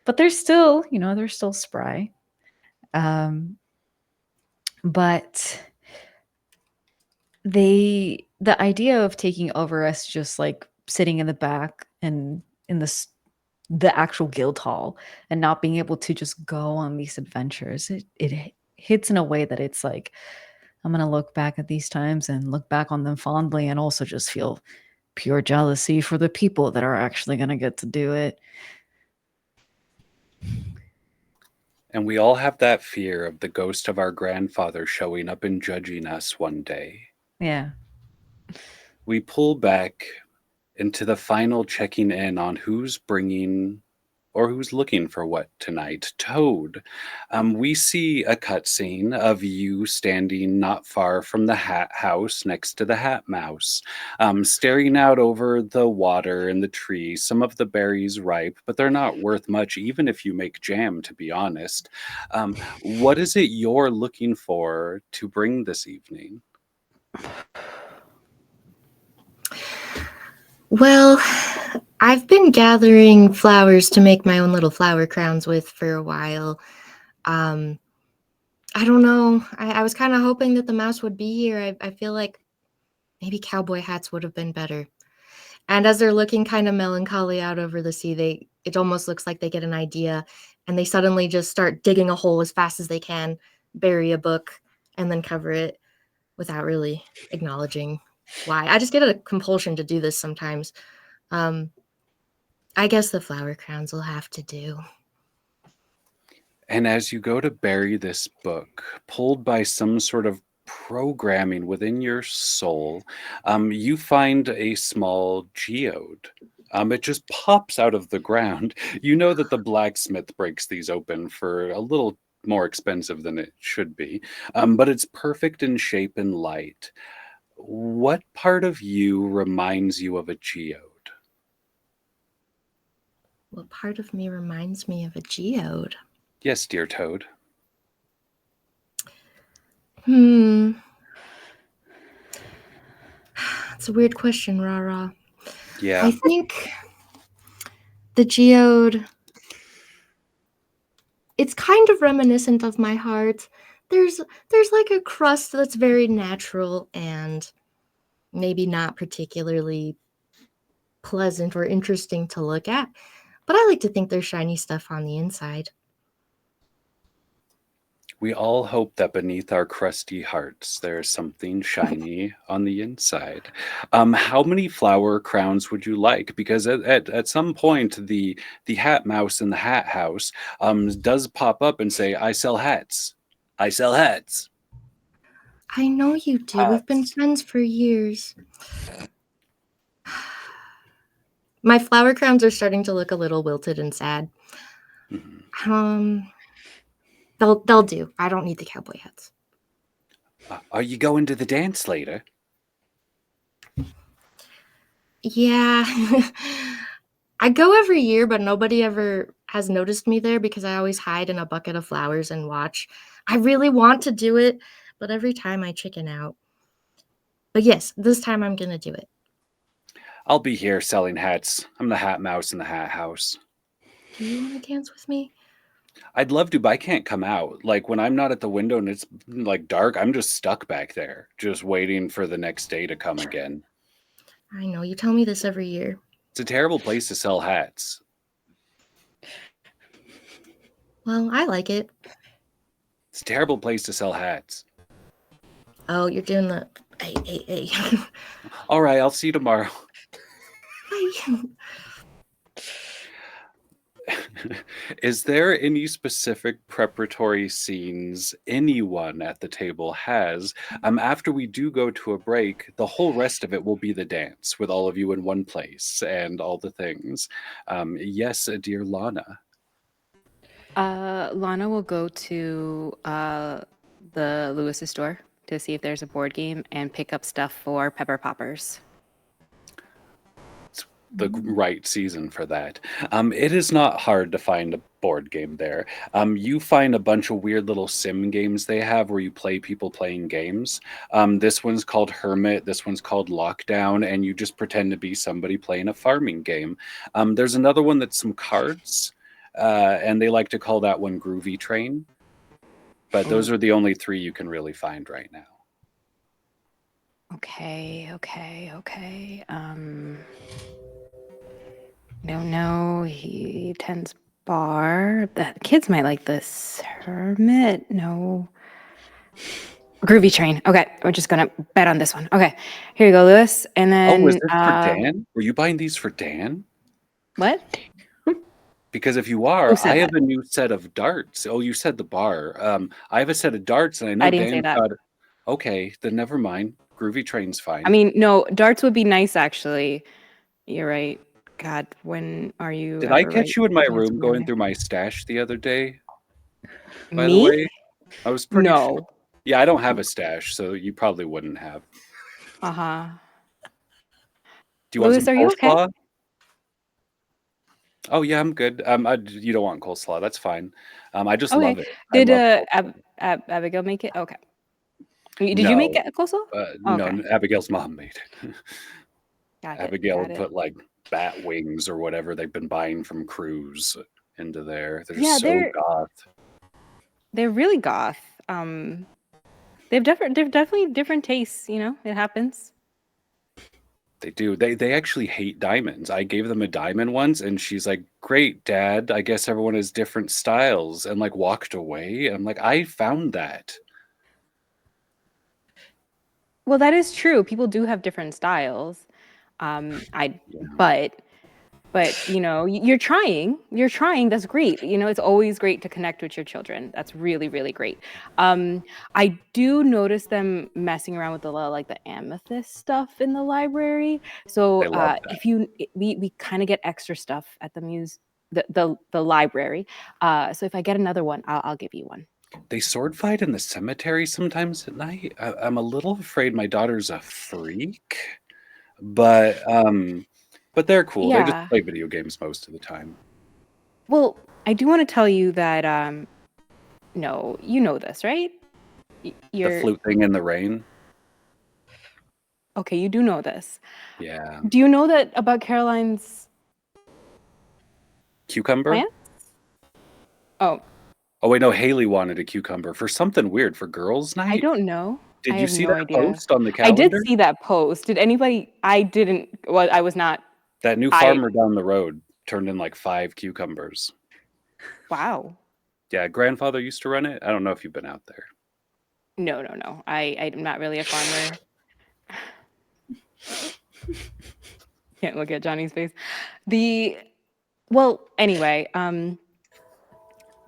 but they're still spry. But the idea of taking over us just like sitting in the back and in the actual guild hall and not being able to just go on these adventures, it hits in a way that it's like, I'm going to look back at these times and look back on them fondly and also just feel pure jealousy for the people that are actually going to get to do it. And we all have that fear of the ghost of our grandfather showing up and judging us one day. Yeah. We pull back into the final checking in on who's bringing or who's looking for what tonight? Toad. We see a cutscene of you standing not far from the hat house next to the hat mouse, staring out over the water and the trees. Some of the berries ripe, but they're not worth much, even if you make jam, to be honest. What is it you're looking for to bring this evening? Well, I've been gathering flowers to make my own little flower crowns with for a while. I don't know. I was kind of hoping that the mouse would be here. I feel like maybe cowboy hats would have been better. And as they're looking kind of melancholy out over the sea, it almost looks like they get an idea and they suddenly just start digging a hole as fast as they can, bury a book, and then cover it without really acknowledging why. I just get a compulsion to do this sometimes. I guess the flower crowns will have to do. And as you go to bury this book, pulled by some sort of programming within your soul, you find a small geode. It just pops out of the ground. You know that the blacksmith breaks these open for a little more expensive than it should be, but it's perfect in shape and light. What part of you reminds you of a geode? What part of me reminds me of a geode? Yes, dear Toad. It's a weird question, Rahrah. Yeah. I think the geode, it's kind of reminiscent of my heart. There's like a crust that's very natural and maybe not particularly pleasant or interesting to look at, but I like to think there's shiny stuff on the inside. We all hope that beneath our crusty hearts there is something shiny on the inside. How many flower crowns would you like? Because at some point the hat mouse in the hat house does pop up and say, "I sell hats. I sell hats." I know you do. We've been friends for years. My flower crowns are starting to look a little wilted and sad. Mhm. They'll do. I don't need the cowboy hats. Are you going to the dance later? Yeah. I go every year, but nobody ever has noticed me there because I always hide in a bucket of flowers and watch. I really want to do it, but every time I chicken out. But yes, this time I'm going to do it. I'll be here selling hats. I'm the hat mouse in the hat house. Do you want to dance with me? I'd love to, but I can't come out. Like when I'm not at the window and it's like dark, I'm just stuck back there, just waiting for the next day to come again. I know, you tell me this every year. It's a terrible place to sell hats. Well, I like it. It's a terrible place to sell hats. Oh, you're doing the hey. All right, I'll see you tomorrow. Bye. Is there any specific preparatory scenes anyone at the table has? After we do go to a break, the whole rest of it will be the dance with all of you in one place and all the things. Yes, dear Lana. Lana will go to the Lewis's store to see if there's a board game and pick up stuff for Pepper Poppers. The right season for that. It is not hard to find a board game there. You find a bunch of weird little sim games they have where you play people playing games. This one's called Hermit, this one's called Lockdown, and you just pretend to be somebody playing a farming game. There's another one that's some cards, and they like to call that one Groovy Train. But those are the only three you can really find right now. Okay. No, he attends bar. The kids might like this. Hermit, no. Groovy Train. Okay, we're just gonna bet on this one. Okay, here you go, Lewis. And then. Oh, is this for Dan? Were you buying these for Dan? What? Because if you are, I have a new set of darts. Oh, you said the bar. I have a set of darts, and I know I didn't say Dan that. got. Okay, then never mind. Groovy Train's fine. I mean, no, darts would be nice, actually. You're right. God, when are you Did I ever catch you in my answering room going there? through my stash the other day, by the Me? way? I was pretty sure. No. Yeah, I don't have a stash, so you probably wouldn't have. Uh-huh. Do you want Louis, some are you okay? coleslaw? Oh yeah, I'm good. You don't want coleslaw. That's fine. I just Okay. love it. I Did love coleslaw. Abigail make it? Okay. Did you make No, it, coleslaw? no, Okay. Abigail's mom made it. Got it. Abigail Got would it. put like bat wings or whatever they've been buying from Cruise into there. They're Yeah, so goth. they're really goth. They've definitely different tastes, you know? It happens. They do. They actually hate diamonds. I gave them a diamond once, and she's like, "Great, Dad. I guess everyone has different styles," and like walked away. I'm like, I found that. Well, that is true. People do have different styles. But you know, you're trying. That's great. You know, it's always great to connect with your children. That's really, really great. I do notice them messing around with the amethyst stuff in the library. So They love that. if you, we kind of get extra stuff at the library. So if I get another one, I'll give you one. They sword fight in the cemetery sometimes at night. I'm a little afraid my daughter's a freak, but they're cool. They just Yeah. play video games most of the time. Well, I do want to tell you that no, you know this, right? The flute thing in the rain. Okay, you do know this. Yeah. Do you know that about Caroline's Cucumber? plants? Oh, Oh wait, no, Haley wanted a cucumber for something weird for girls' night. I don't know. Did I you have see no that idea. post on the I did calendar? see that post. Did anybody? I didn't. Well, I was not. That new farmer down the road turned in like 5 cucumbers. Wow. Yeah, grandfather used to run it. I don't know if you've been out there. No. I'm not really a farmer. Can't look at Johnny's face. Well, anyway,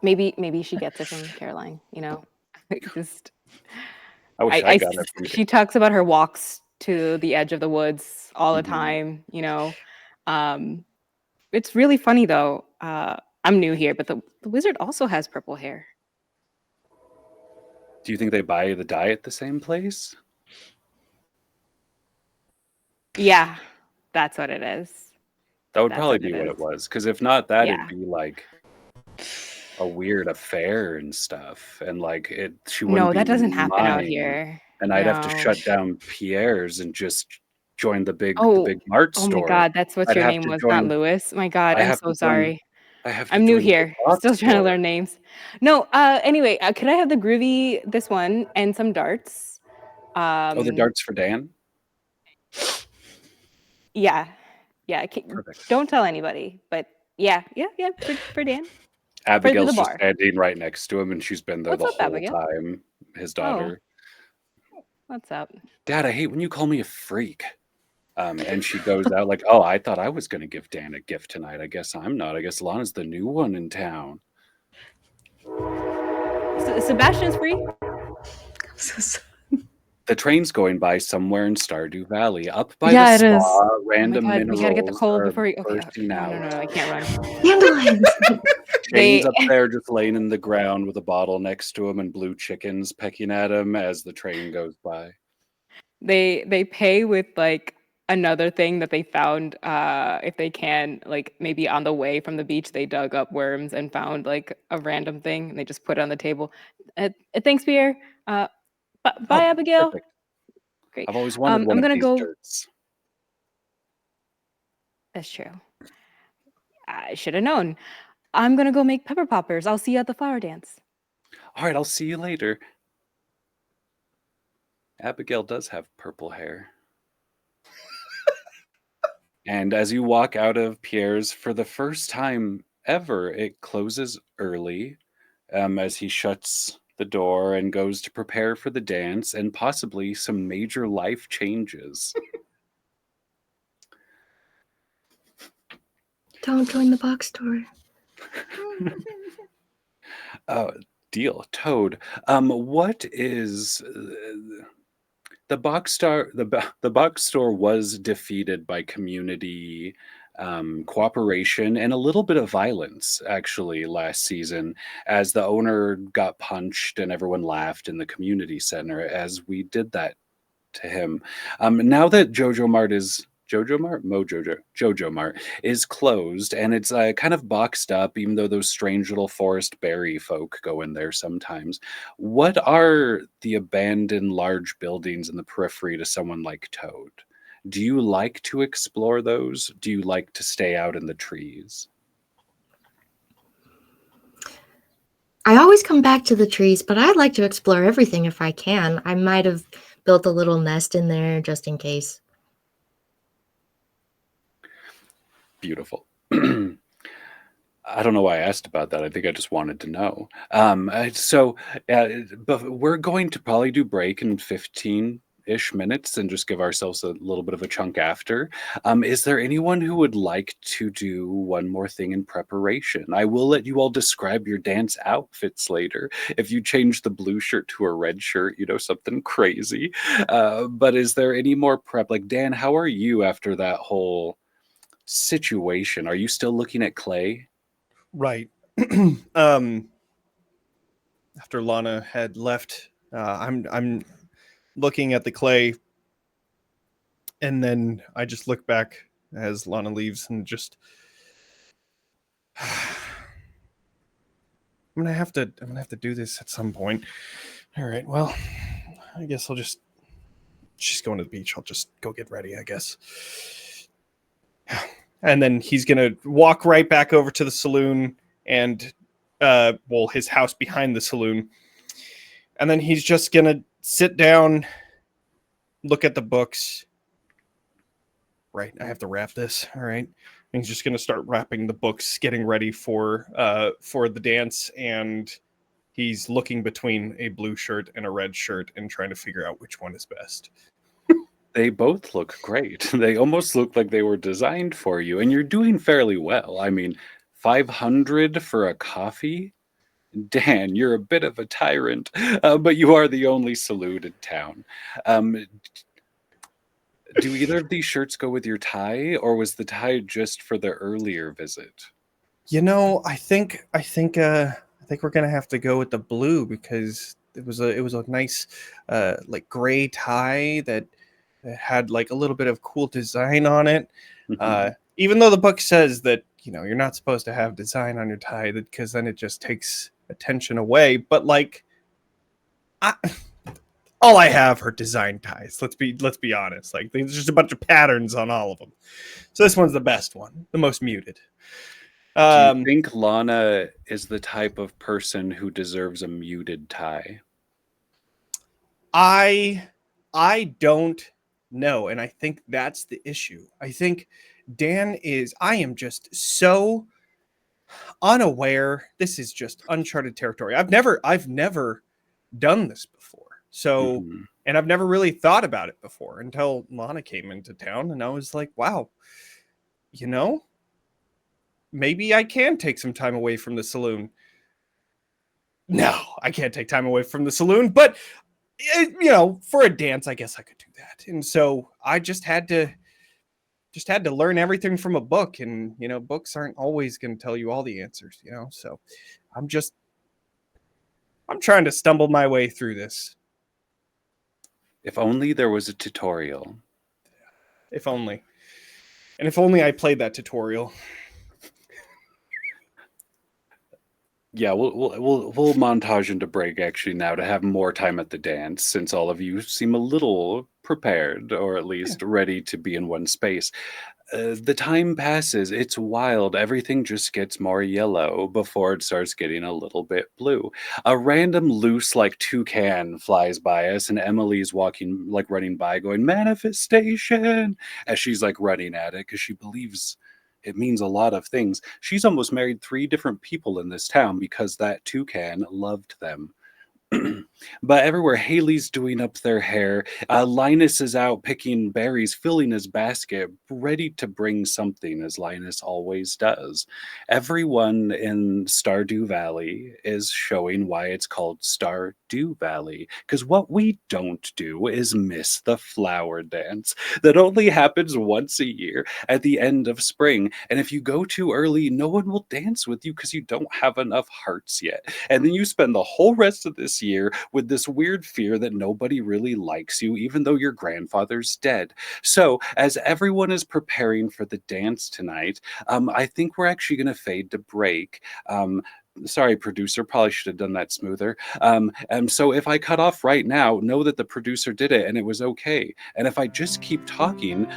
maybe she gets it from Caroline, you know. Just I wish I got it from she talks about her walks to the edge of the woods all the Mhm. time, you know. It's really funny though. I'm new here, but the wizard also has purple hair. Do you think they buy the dye at the same place? Yeah, that's what it is. That would That's probably what be it what it is. was. Because if not that, Yeah. it'd be like a weird affair and stuff. And like she wouldn't No, be that doesn't happen out mine. here. And I'd have to No. shut down Pierre's and just join the big mart Oh my store. God, that's what I'd your have name to was, not join. Lewis. My God, I I'm have so to join. sorry. I have to I'm new join the here. box Still trying to store. learn names. No, anyway, could I have the groovy, this one, and some darts? Oh, the darts for Dan? Yeah. Perfect. Don't tell anybody, but yeah, for Dan. Abigail's the just bar. standing right next to him, and she's been there What's the up, whole Abigail? time. His daughter. What's up? Dad, I hate when you call me a freak. And she goes out like, oh, I thought I was going to give Dan a gift tonight. I guess I'm not. I guess Lana's the new one in town. Sebastian's free? The train's going by somewhere in Stardew Valley, up by Yeah, the it is. spa. Random Oh my God, minerals we gotta get the coal are before we. Okay, bursting no, out. I can't run. Dandelions. Shane's up there just laying in the ground with a bottle next to him and blue chickens pecking at him as the train goes by. They pay with like another thing that they found if they can, like maybe on the way from the beach they dug up worms and found like a random thing and they just put it on the table. Thanks, Pierre. Bye, Abigail. Perfect. Great. I've always wanted one I'm of gonna these go. shirts. That's true. I should have known. I'm gonna go make pepper poppers. I'll see you at the flower dance. All right, I'll see you later. Abigail does have purple hair. And as you walk out of Pierre's for the first time ever, it closes early as he shuts the door and goes to prepare for the dance and possibly some major life changes. Don't join the box store. Deal. Toad. What is the box store? The box store was defeated by community cooperation and a little bit of violence actually last season, as the owner got punched and everyone laughed in the community center as we did that to him. Now that Jojo Mart is Jojo Mart is closed, and it's kind of boxed up, even though those strange little forest berry folk go in there sometimes. What are the abandoned large buildings in the periphery to someone like Toad? Do you like to explore those? Do you like to stay out in the trees? I always come back to the trees, but I'd like to explore everything if I can. I might have built a little nest in there just in case. Beautiful. I don't know why I asked about that. I think I just wanted to know. But we're going to probably do break in 15-ish minutes and just give ourselves a little bit of a chunk after. Is there anyone who would like to do one more thing in preparation? I will let you all describe your dance outfits later. If you change the blue shirt to a red shirt, something crazy. But is there any more prep? Like, Dan, how are you after that whole situation? Are you still looking at clay? Right. After Lana had left, I'm looking at the clay, and then I just look back as Lana leaves and just I'm gonna have to do this at some point. All right, well, I guess she's going to the beach. I'll just go get ready, I guess. And then he's gonna walk right back over to the saloon and his house behind the saloon. And then he's just gonna sit down, look at the books. Right, I have to wrap this. All right. And he's just gonna start wrapping the books, getting ready for the dance, and he's looking between a blue shirt and a red shirt and trying to figure out which one is best. They both look great. They almost look like they were designed for you, and you're doing fairly well. I mean, 500 for a coffee? Dan, you're a bit of a tyrant, but you are the only saloon in town. Do either of these shirts go with your tie, or was the tie just for the earlier visit? I think we're gonna have to go with the blue because it was a nice like gray tie that had like a little bit of cool design on it. Even though the book says that you're not supposed to have design on your tie, because then it just takes attention away. But like, all I have are design ties. Let's be honest. Like, there's just a bunch of patterns on all of them. So this one's the best one, the most muted. Do you think Lana is the type of person who deserves a muted tie? I don't know, and I think that's the issue. I think Dan is. I am just so unaware. This is just uncharted territory. I've never done this before. So, and I've never really thought about it before until Lana came into town, and I was like, wow, maybe I can take some time away from the saloon. No, I can't take time away from the saloon, but for a dance, I guess I could do that. And so I just had to learn everything from a book, and books aren't always going to tell you all the answers, so I'm trying to stumble my way through this. If only there was a tutorial. If only. And if only I played that tutorial. Yeah, we'll montage into break actually now to have more time at the dance, since all of you seem a little prepared, or at least ready to be in one space. The time passes. It's wild. Everything just gets more yellow before it starts getting a little bit blue. A random loose, like, toucan flies by us, and Emily's running by going, manifestation, as she's like running at it because she believes it means a lot of things. She's almost married 3 different people in this town because that toucan loved them. But everywhere, Haley's doing up their hair. Linus is out picking berries, filling his basket, ready to bring something, as Linus always does. Everyone in Stardew Valley is showing why it's called Stardew Valley. Because what we don't do is miss the flower dance that only happens once a year at the end of spring. And if you go too early, no one will dance with you because you don't have enough hearts yet. And then you spend the whole rest of this year with this weird fear that nobody really likes you, even though your grandfather's dead. So, as everyone is preparing for the dance tonight, I think we're actually going to fade to break. Sorry, producer, probably should have done that smoother. And so if I cut off right now, know that the producer did it and it was okay. And if I just keep talking,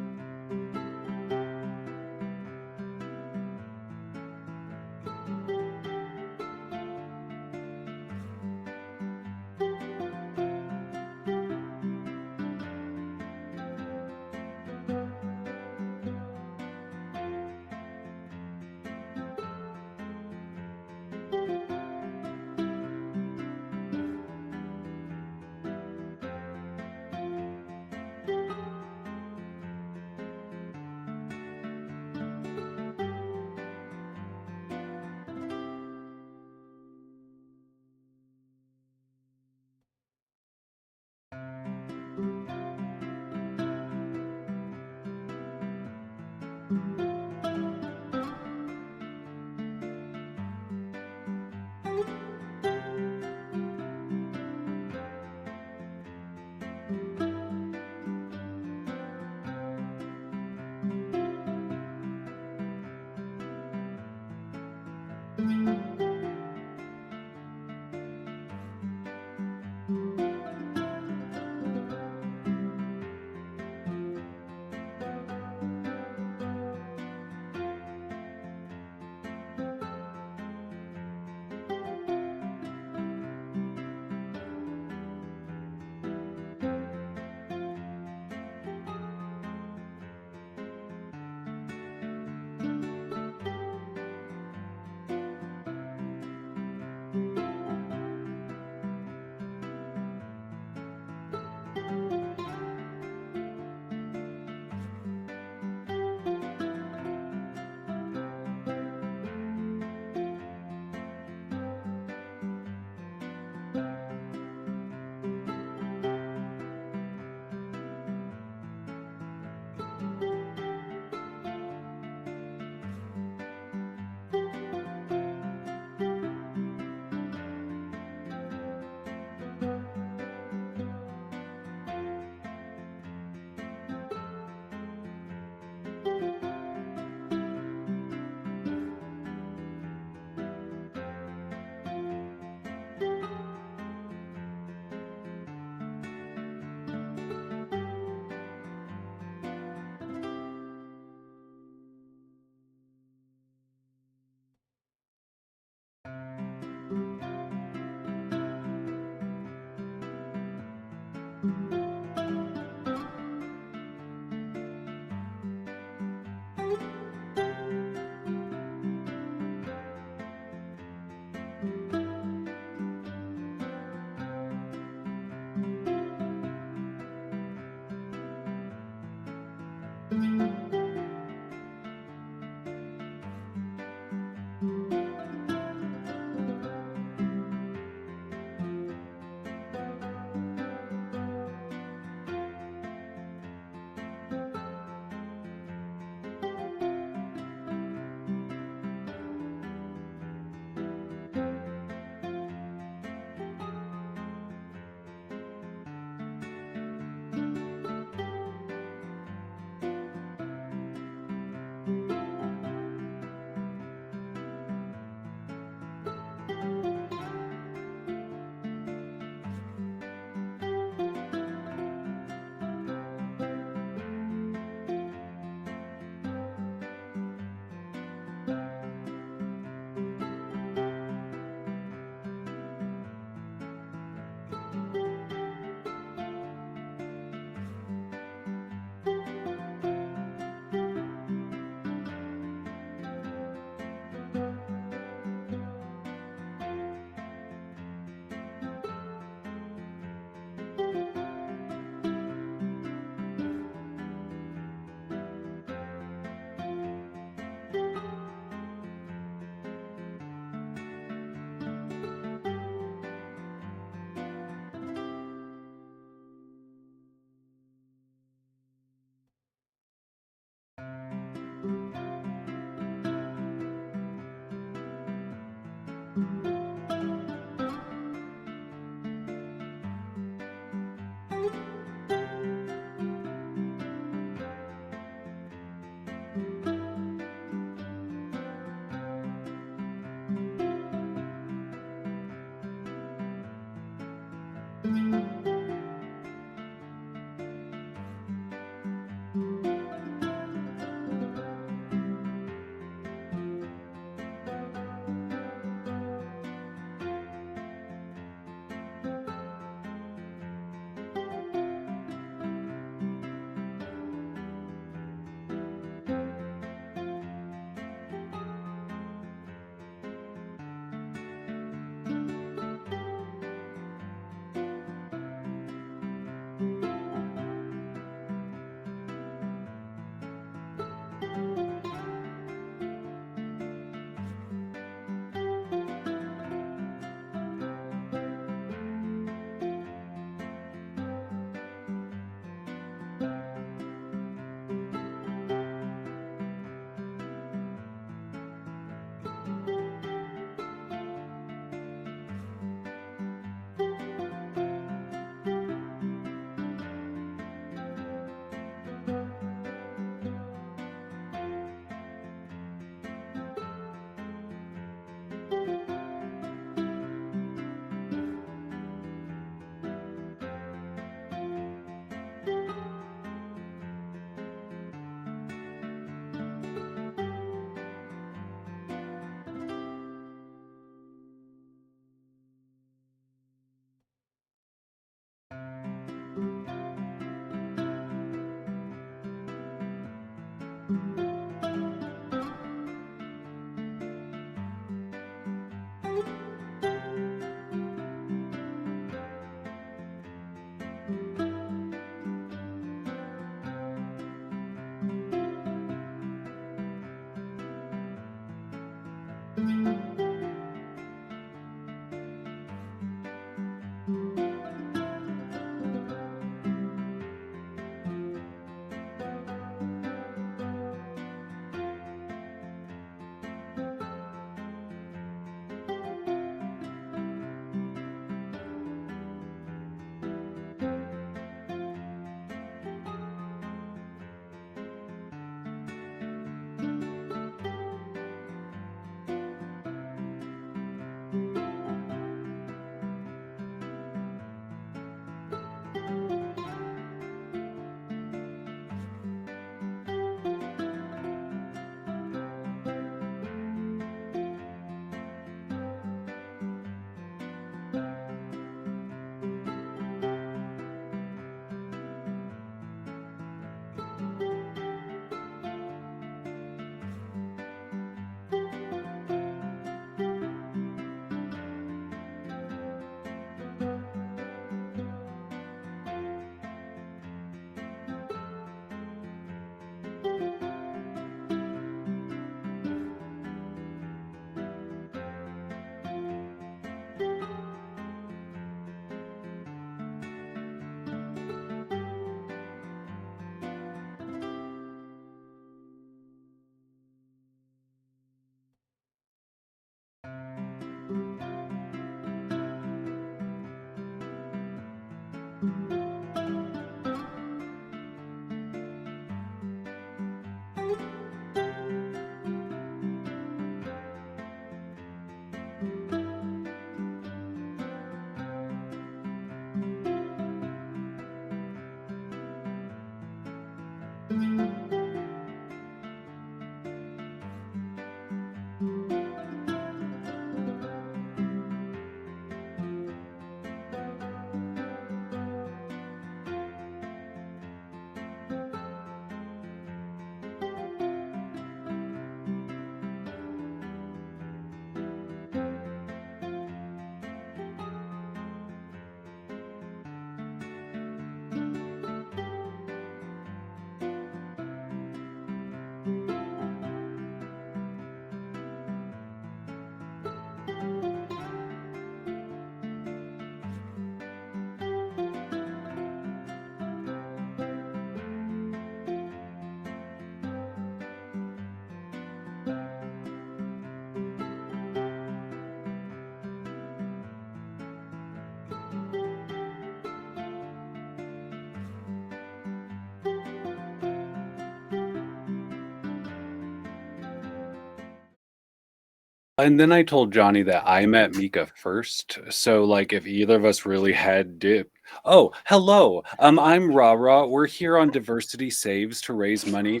And then I told Johnny that I met Mika first. So, like, if either of us really had dip. Oh, hello. I'm Rahrah. We're here on Diversity Saves to raise money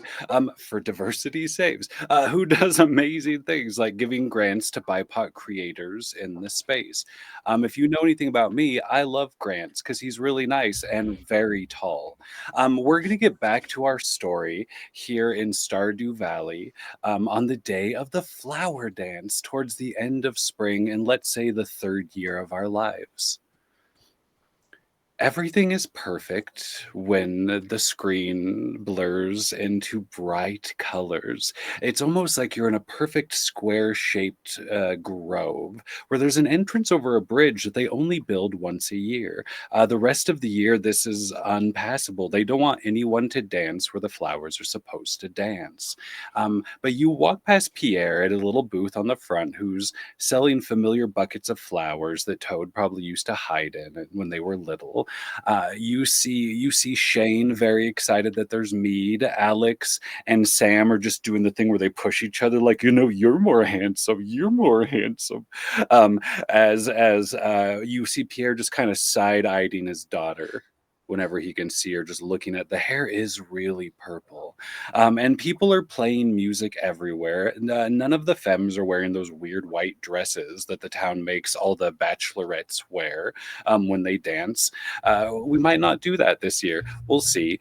for Diversity Saves, who does amazing things like giving grants to BIPOC creators in the space. If you know anything about me, I love Grants because he's really nice and very tall. We're going to get back to our story here in Stardew Valley on the day of the flower dance towards the end of spring and let's say the third year of our lives. Everything is perfect when the screen blurs into bright colors. It's almost like you're in a perfect square-shaped grove where there's an entrance over a bridge that they only build once a year. The rest of the year, this is unpassable. They don't want anyone to dance where the flowers are supposed to dance. But you walk past Pierre at a little booth on the front who's selling familiar buckets of flowers that Toad probably used to hide in when they were little. You see Shane very excited that there's mead. Alex and Sam are just doing the thing where they push each other, like, you're more handsome. You're more handsome. As you see Pierre just kind of side-eyeing his daughter whenever he can see her, just looking at the hair is really purple. And people are playing music everywhere. None of the femmes are wearing those weird white dresses that the town makes all the bachelorettes wear when they dance. We might not do that this year. We'll see.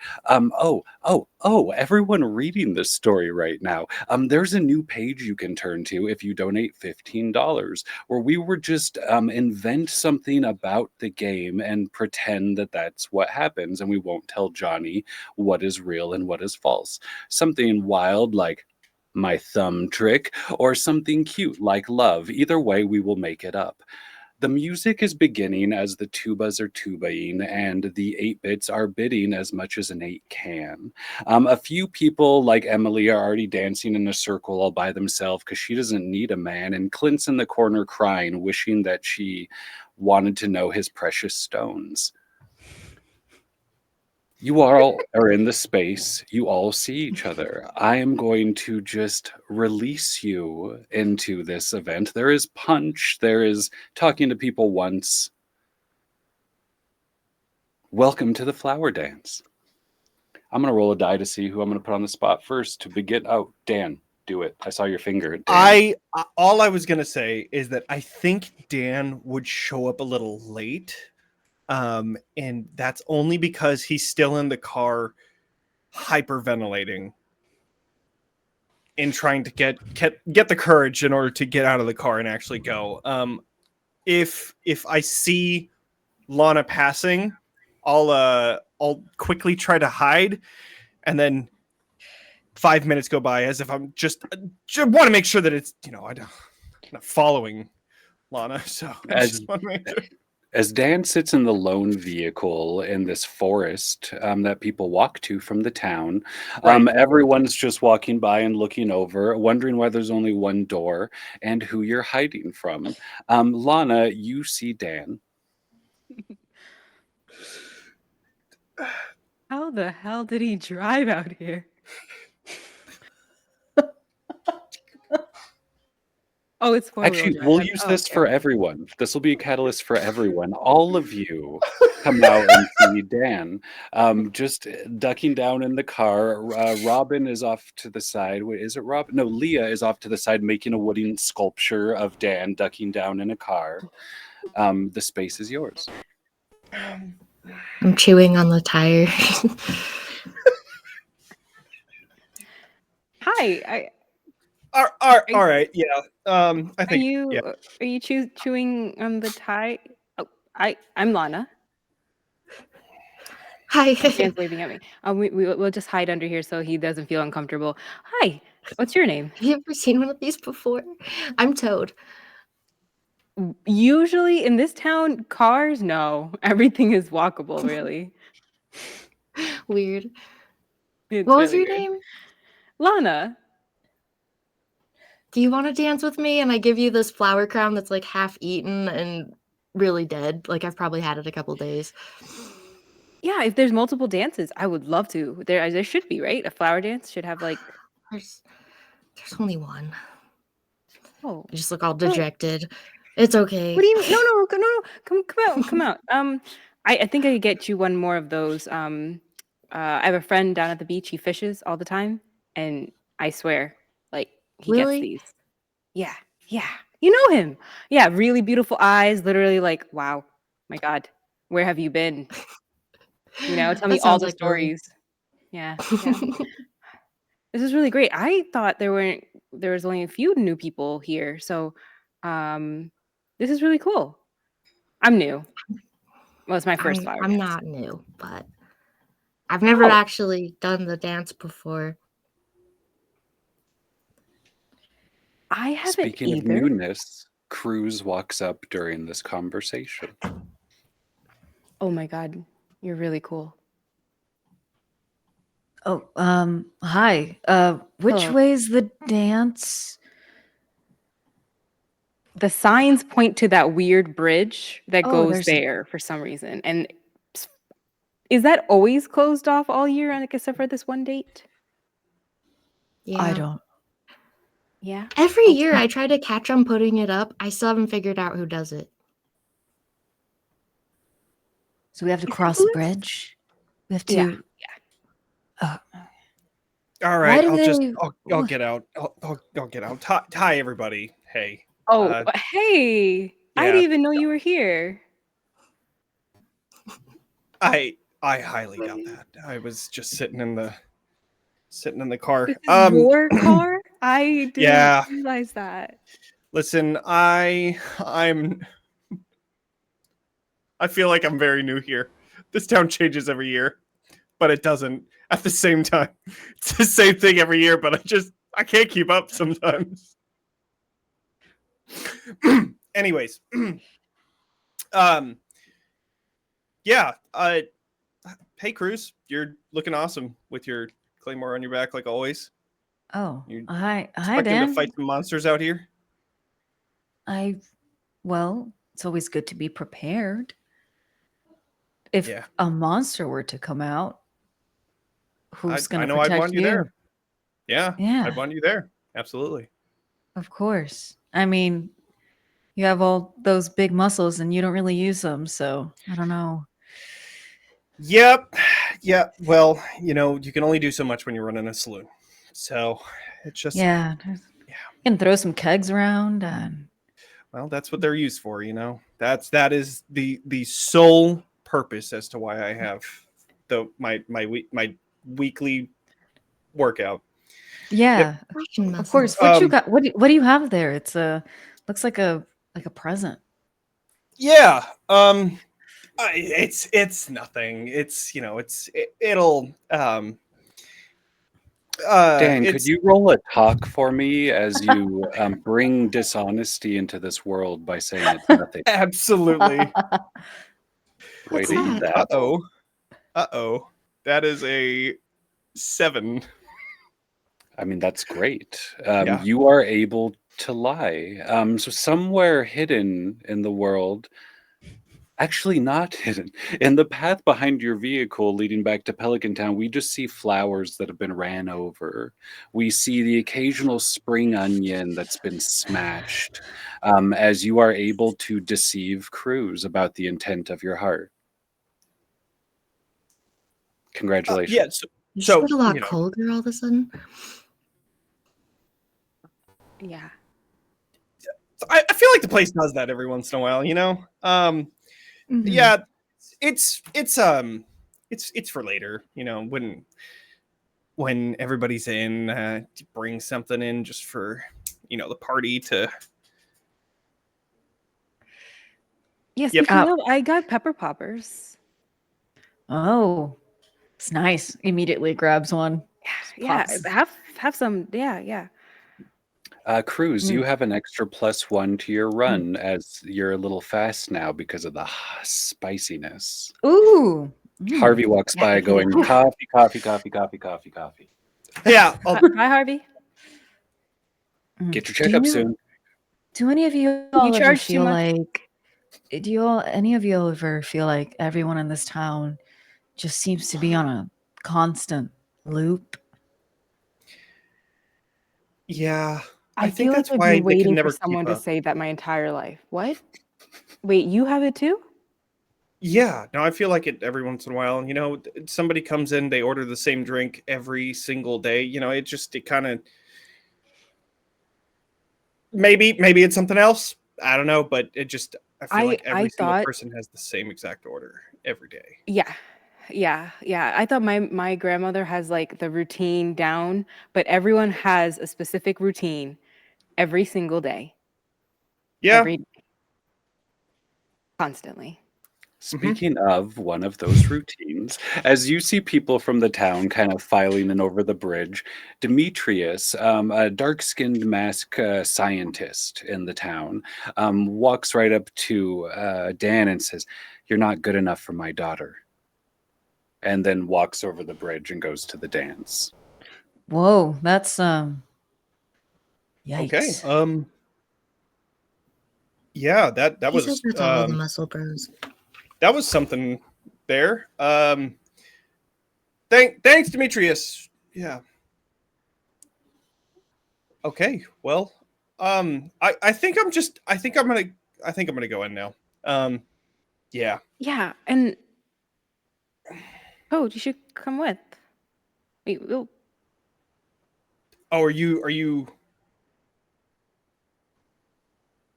Everyone reading this story right now. There's a new page you can turn to if you donate $15, where we were just invent something about the game and pretend that that's what happens, and we won't tell Jonny what is real and what is false. Something wild like my thumb trick, or something cute like love. Either way, we will make it up. The music is beginning as the tubas are tubaing and the 8-bits are bidding as much as an 8 can. A few people like Emily are already dancing in a circle all by themselves because she doesn't need a man, and Clint's in the corner crying, wishing that she wanted to know his precious stones. You all are in the space. You all see each other. I am going to just release you into this event. There is punch. There is talking to people once. Welcome to the flower dance. I'm going to roll a die to see who I'm going to put on the spot first to begin. Oh, Dan, do it. I saw your finger. Dan. All I was going to say is that I think Dan would show up a little late. And that's only because he's still in the car hyperventilating and trying to get the courage in order to get out of the car and actually go. If I see Lana passing, I'll quickly try to hide, and then 5 minutes go by as if I'm just want to make sure that it's, I'm not following Lana. So I just want to make sure. As Dan sits in the lone vehicle in this forest that people walk to from the town, everyone's just walking by and looking over, wondering why there's only one door and who you're hiding from. Lana, you see Dan. How the hell did he drive out here? Oh, it's Actually, we'll use this for everyone. This will be a catalyst for everyone. All of you come out and see Dan. Just ducking down in the car. Robin is off to the side. Wait, is it Robin? No, Leah is off to the side making a wooden sculpture of Dan ducking down in a car. The space is yours. I'm chewing on the tire. Hi. All right. Yeah. I think. Are you chewing on the tie? Oh, I'm Lana. Hi. Dan's waving at me. We'll just hide under here so he doesn't feel uncomfortable. Hi. What's your name? Have you ever seen one of these before? I'm Toad. Usually in this town, cars, no. Everything is walkable, really. Weird. It's What was really your weird. name? Lana. Do you want to dance with me? And I give you this flower crown that's like half eaten and really dead. Like I've probably had it a couple days. Yeah, if there's multiple dances, I would love to. There should be, right? A flower dance should have like. There's only one. Oh, I just look all dejected. It's okay. What do you? No. Come out. I think I could get you one more of those. I have a friend down at the beach. He fishes all the time, and I swear, like he Really? gets these. Yeah. You know him. Yeah, really beautiful eyes. Literally, like, wow, my God, where have you been? Tell me all the stories. Yeah. This is really great. I thought there was only a few new people here, so this is really cool. I'm new. Well, it's my first flower I'm dance. not new, but I've never actually done the dance before. I haven't Speaking either. of newness, Cruz walks up during this conversation. Oh my God, you're really cool. Oh, hi. Which Hello. way's the dance? The signs point to that weird bridge that goes there's- there for some reason. And is that always closed off all year, except for this one date? Yeah. I don't. Yeah. Every year I try to catch them putting it up. I still haven't figured out who does it. So we have to cross the bridge? We have Yeah. to. Uh, All Why right, do I'll get out. I'll get out. Hi, everybody. Hey. Oh, hey! I yeah. didn't even know you were here. I highly doubt that. I was just sitting in the car. This is your car? I didn't Yeah. realize that. Listen, I feel like I'm very new here. This town changes every year, but it doesn't at the same time. It's the same thing every year, but I can't keep up sometimes. Anyways, yeah, hey Cruz, you're looking awesome with your claymore on your back like always. Oh, You hi, expecting Dan. to fight some monsters out here? Well, it's always good to be prepared. If a monster were to come out, who's going to I know I'd protect want you there. Yeah, I'd want you there. Absolutely. Of course. I mean, you have all those big muscles and you don't really use them, so I don't know. Yep. Yeah. Well, you can only do so much when you're running a saloon. So it's just you can throw some kegs around and well, that's what they're used for, that is the sole purpose as to why I have my weekly workout. Yeah. Yep. Of course. What you got? What do you have there? It's looks like a present. Yeah. It's nothing. It'll Dan, could you roll a talk for me as you bring dishonesty into this world by saying it's nothing? Absolutely. Way to eat that. Uh-oh. That is a 7. I mean, that's great. Yeah. You are able to lie. So somewhere hidden in the world, actually not hidden, in the path behind your vehicle leading back to Pelican Town, we just see flowers that have been ran over. We see the occasional spring onion that's been smashed, as you are able to deceive Cruz about the intent of your heart. Congratulations. It's a lot colder all of a sudden. Yeah. I feel like the place does that every once in a while, Yeah, it's for later, when everybody's in, to bring something in just for the party to. Yeah, speaking of, I got pepper poppers. Oh, it's nice. Immediately grabs one. Yeah, have some. Yeah. Cruz, you have an extra +1 to your run as you're a little fast now because of the spiciness. Ooh. Harvey walks by going, coffee, coffee, coffee, coffee, coffee, coffee. Yeah. Bye, Harvey. Get your checkup soon. Do any of you all ever feel like, any of you ever feel like everyone in this town just seems to be on a constant loop? Yeah. I think feel that's like I've why been waiting for keep someone to up. say that my entire life. What? Wait, you have it too? Yeah, no, I feel like it every once in a while. Somebody comes in, they order the same drink every single day. It kind of maybe it's something else. I don't know, but I feel like every single person has the same exact order every day. Yeah. I thought my grandmother has like the routine down, but everyone has a specific routine every single day. Yeah. Constantly. Speaking of one of those routines, as you see people from the town kind of filing in over the bridge, Demetrius, a dark-skinned mask scientist in the town, walks right up to Dan and says, "You're not good enough for my daughter." And then walks over the bridge and goes to the dance. Whoa, that's yikes. Okay. Yeah, that was that's all the muscle bros. That was something there. Thanks, Demetrius. Yeah. Okay. Well, I think I'm gonna go in now. Yeah. Yeah, and Toad, you should come with. Wait, oh, Oh, are you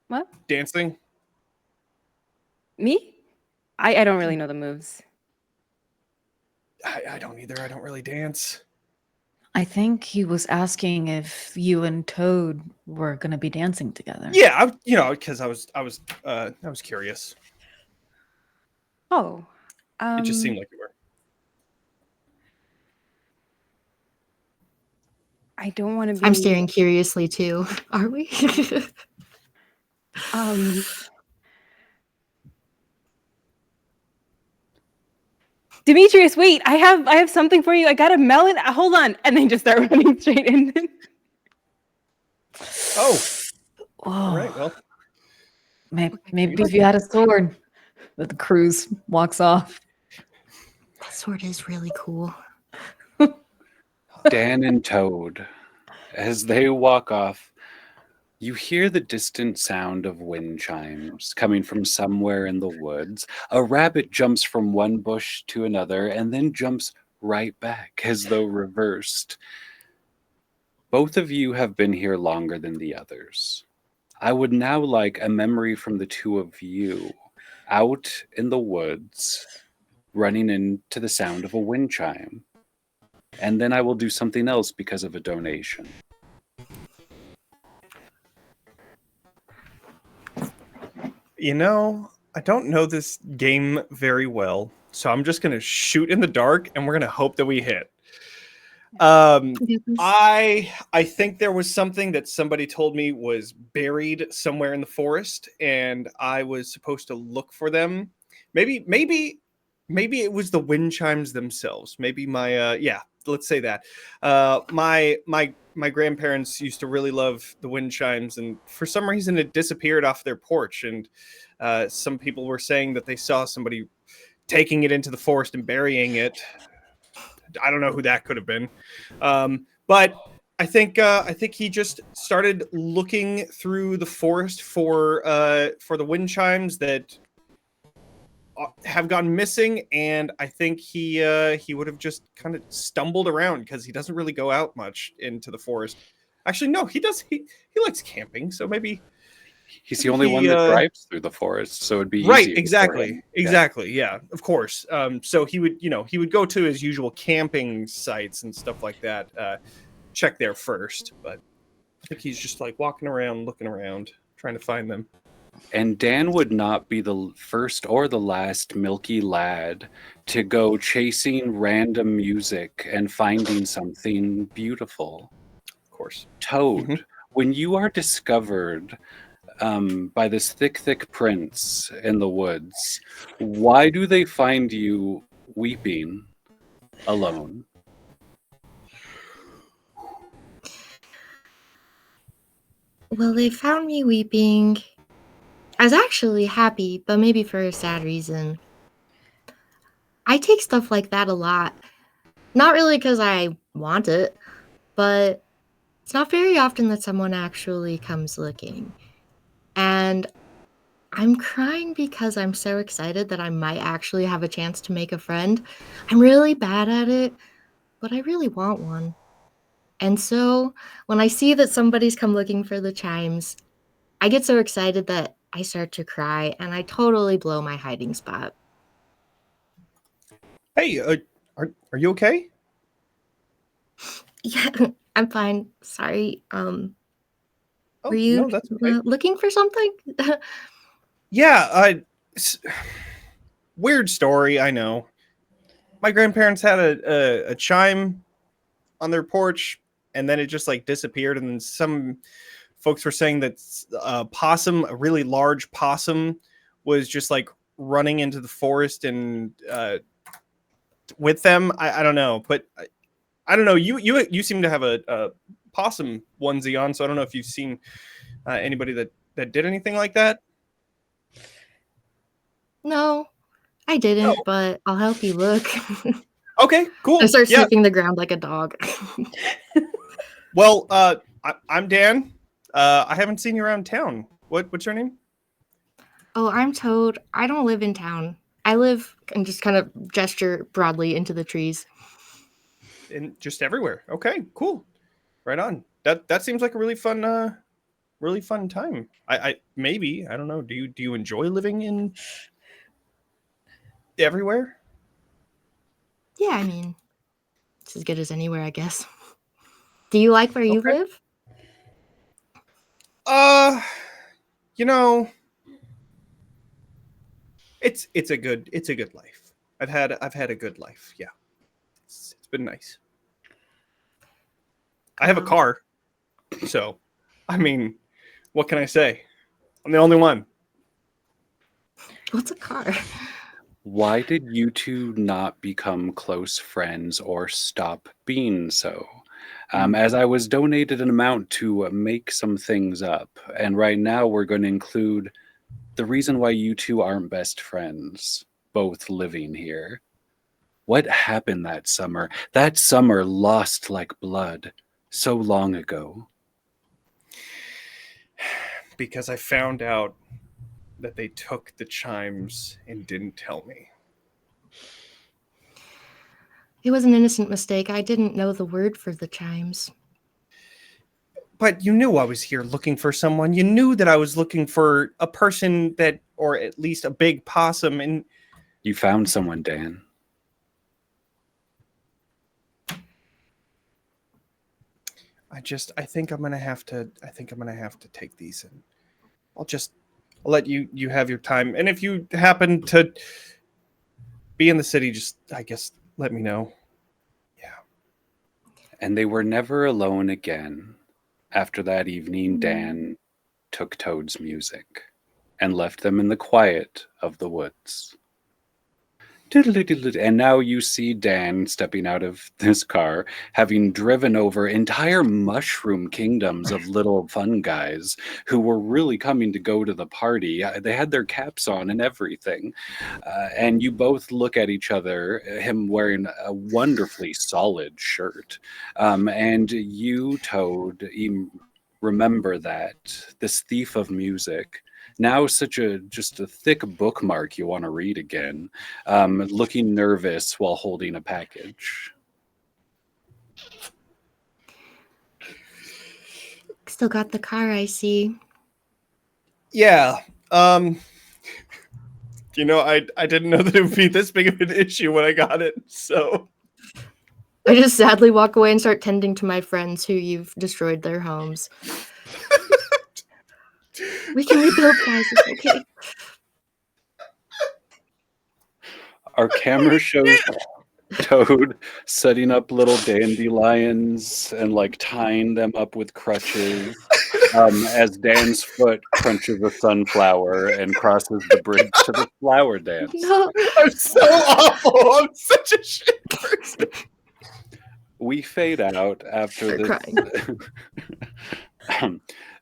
what? dancing? Me? I don't really know the moves. I don't either. I don't really dance. I think he was asking if you and Toad were going to be dancing together. Yeah, because I was curious. Oh, It just seemed like you were. I don't want to be. I'm staring curiously too. Are we? Demetrius, wait! I have something for you. I got a melon. Hold on, and then just start running straight in. Oh, Oh, all right. Well, maybe if you had a sword. But the cruise walks off. That sword is really cool. Dan and Toad, as they walk off, you hear the distant sound of wind chimes coming from somewhere in the woods. A rabbit jumps from one bush to another and then jumps right back as though reversed. Both of you have been here longer than the others. I would now like a memory from the two of you out in the woods, running into the sound of a wind chime. And then I will do something else because of a donation. I don't know this game very well, so I'm just gonna shoot in the dark, and we're gonna hope that we hit. I think there was something that somebody told me was buried somewhere in the forest, and I was supposed to look for them. Maybe it was the wind chimes themselves. Maybe let's say that. My grandparents used to really love the wind chimes, and for some reason it disappeared off their porch. And some people were saying that they saw somebody taking it into the forest and burying it. I don't know who that could have been, but I think he just started looking through the forest for the wind chimes that have gone missing, and I think he would have just kind of stumbled around because he doesn't really go out much into the forest. Actually, no, he does. He likes camping, so maybe he's the only one that drives through the forest, so it'd be right. easier Exactly. Yeah, of course. So he would go to his usual camping sites and stuff like that. Check there first, but I think he's just like walking around, looking around, trying to find them. And Dan would not be the first or the last milky lad to go chasing random music and finding something beautiful. Of course. Toad, when you are discovered by this thick prince in the woods, why do they find you weeping alone? Well, they found me weeping. I was actually happy, but maybe for a sad reason. I take stuff like that a lot. Not really because I want it, but it's not very often that someone actually comes looking. And I'm crying because I'm so excited that I might actually have a chance to make a friend. I'm really bad at it, but I really want one. And so when I see that somebody's come looking for the chimes, I get so excited that I start to cry, and I totally blow my hiding spot. Hey, are you okay? Yeah, I'm fine. Sorry. Oh, Were you no, that's okay. looking for something? Yeah, weird story, I know. My grandparents had a chime on their porch, and then it just like disappeared. And then some folks were saying that a really large possum, was just like running into the forest and with them. I don't know, but I don't know. You seem to have a possum onesie on, so I don't know if you've seen anybody that did anything like that. No, I didn't, but I'll help you look. Okay, cool. I start Yeah. sniffing the ground like a dog. Well, I'm Dan. I haven't seen you around town. What's your name? Oh, I'm Toad. I don't live in town. I live and just kind of gesture broadly into the trees. And just everywhere. Okay, cool. Right on. That seems like a really fun time. I maybe, I don't know. Do you enjoy living in everywhere? Yeah, I mean, it's as good as anywhere, I guess. Do you like where you Okay. live? You know, it's a good life. I've had a good life. Yeah. It's been nice. I have a car. So, I mean, what can I say? I'm the only one. What's a car? Why did you two not become close friends or stop being so? As I was donated an amount to make some things up, and right now we're going to include the reason why you two aren't best friends, both living here. What happened that summer? That summer lost like blood so long ago. Because I found out that they took the chimes and didn't tell me. It was an innocent mistake. I didn't know the word for the chimes. But you knew I was here looking for someone. You knew that I was looking for a person that, or at least a big possum. And You found someone, Dan. I think I'm gonna have to take these, and I'll let you have your time. And if you happen to be in the city, just, I guess, let me know. Yeah. And they were never alone again. After that evening, Dan took Toad's music and left them in the quiet of the woods. And now you see Dan stepping out of this car, having driven over entire mushroom kingdoms of little fun guys who were really coming to go to the party. They had their caps on and everything. And you both look at each other, him wearing a wonderfully solid shirt. And you, Toad, remember that, this thief of music, now just a thick bookmark you want to read again, looking nervous while holding a package. Still got the car, I see. Yeah. You know, I didn't know that it would be this big of an issue when I got it. So I just sadly walk away and start tending to my friends who you've destroyed their homes. We can rebuild, guys. It's okay. Our camera shows Toad setting up little dandelions and like tying them up with crutches, as Dan's foot crunches a sunflower and crosses the bridge to the flower dance. No. I'm so awful. I'm such a shit person. We fade out after Start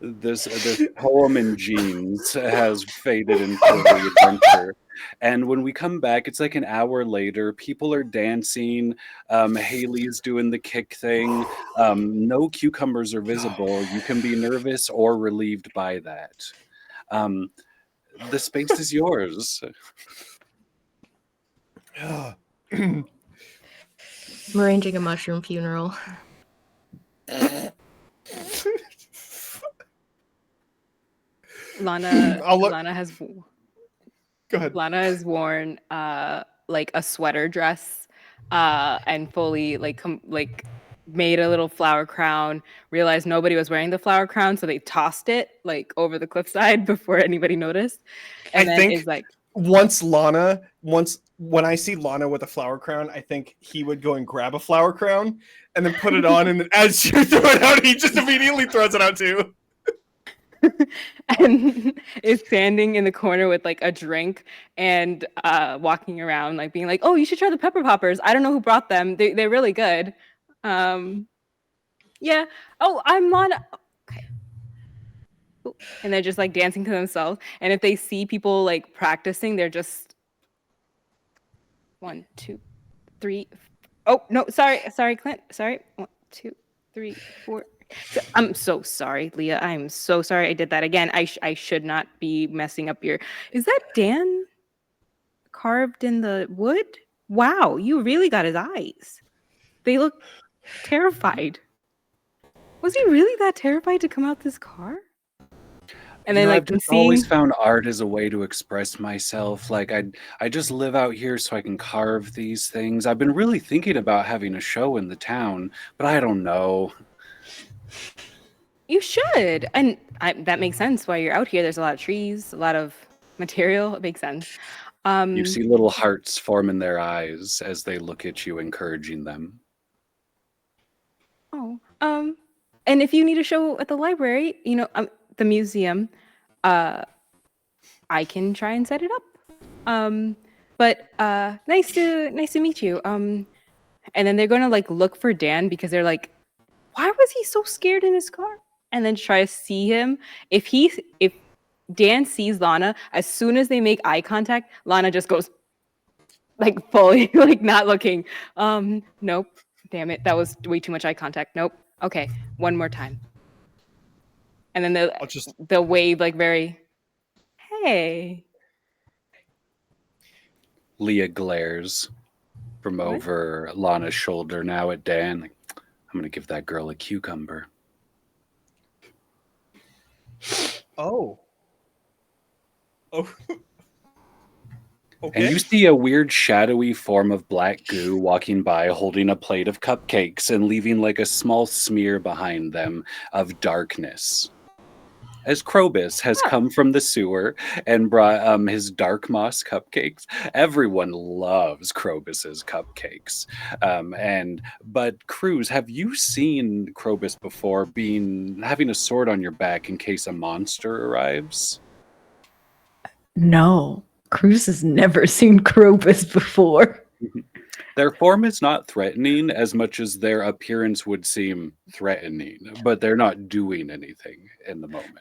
this. This poem in jeans has faded into the adventure. And when we come back, it's like an hour later. People are dancing. Haley's doing the kick thing. No cucumbers are visible. You can be nervous or relieved by that. The space is yours. I'm arranging a mushroom funeral. Lana has Go ahead. Lana has worn like a sweater dress and fully made a little flower crown, realized nobody was wearing the flower crown, so they tossed it like over the cliffside before anybody noticed. And I then think is like when I see Lana with a flower crown, I think he would go and grab a flower crown and then put it on, and then as you throw it out, he just immediately throws it out too. and is standing in the corner with like a drink and walking around like being like, oh, you should try the pepper poppers. I don't know who brought them. They're really good. Yeah. Oh, I'm Lana. Okay. Ooh. And they're just like dancing to themselves. And if they see people like practicing, they're just 1, 2, 3. Oh no, sorry, Clint. Sorry. 1, 2, 3, 4. I'm so sorry, Leah. I'm so sorry I did that again. I should not be messing up your... Is that Dan carved in the wood? Wow, you really got his eyes. They look terrified. Was he really that terrified to come out this car? And then, I've like, just always found art as a way to express myself. Like I just live out here so I can carve these things. I've been really thinking about having a show in the town, but I don't know. You should. And that makes sense why you're out here. There's a lot of trees, a lot of material. It makes sense. You see little hearts form in their eyes as they look at you, encouraging them. Oh. And if you need a show at the library, the museum, I can try and set it up. But nice to meet you. And then they're gonna like look for Dan because they're like, why was he so scared in his car? And then try to see him. If Dan sees Lana, as soon as they make eye contact, Lana just goes like fully like not looking. Nope. Damn it, that was way too much eye contact. Nope. Okay, one more time. And then they'll wave like very, hey. Leah glares from over Lana's shoulder now at Dan. Like, I'm gonna give that girl a cucumber. Oh. Okay. And you see a weird shadowy form of black goo walking by holding a plate of cupcakes and leaving like a small smear behind them of darkness. As Krobus has come from the sewer and brought his dark moss cupcakes. Everyone loves Krobus's cupcakes. But Cruz, have you seen Krobus before having a sword on your back in case a monster arrives? No, Cruz has never seen Krobus before. Their form is not threatening as much as their appearance would seem threatening, but they're not doing anything in the moment.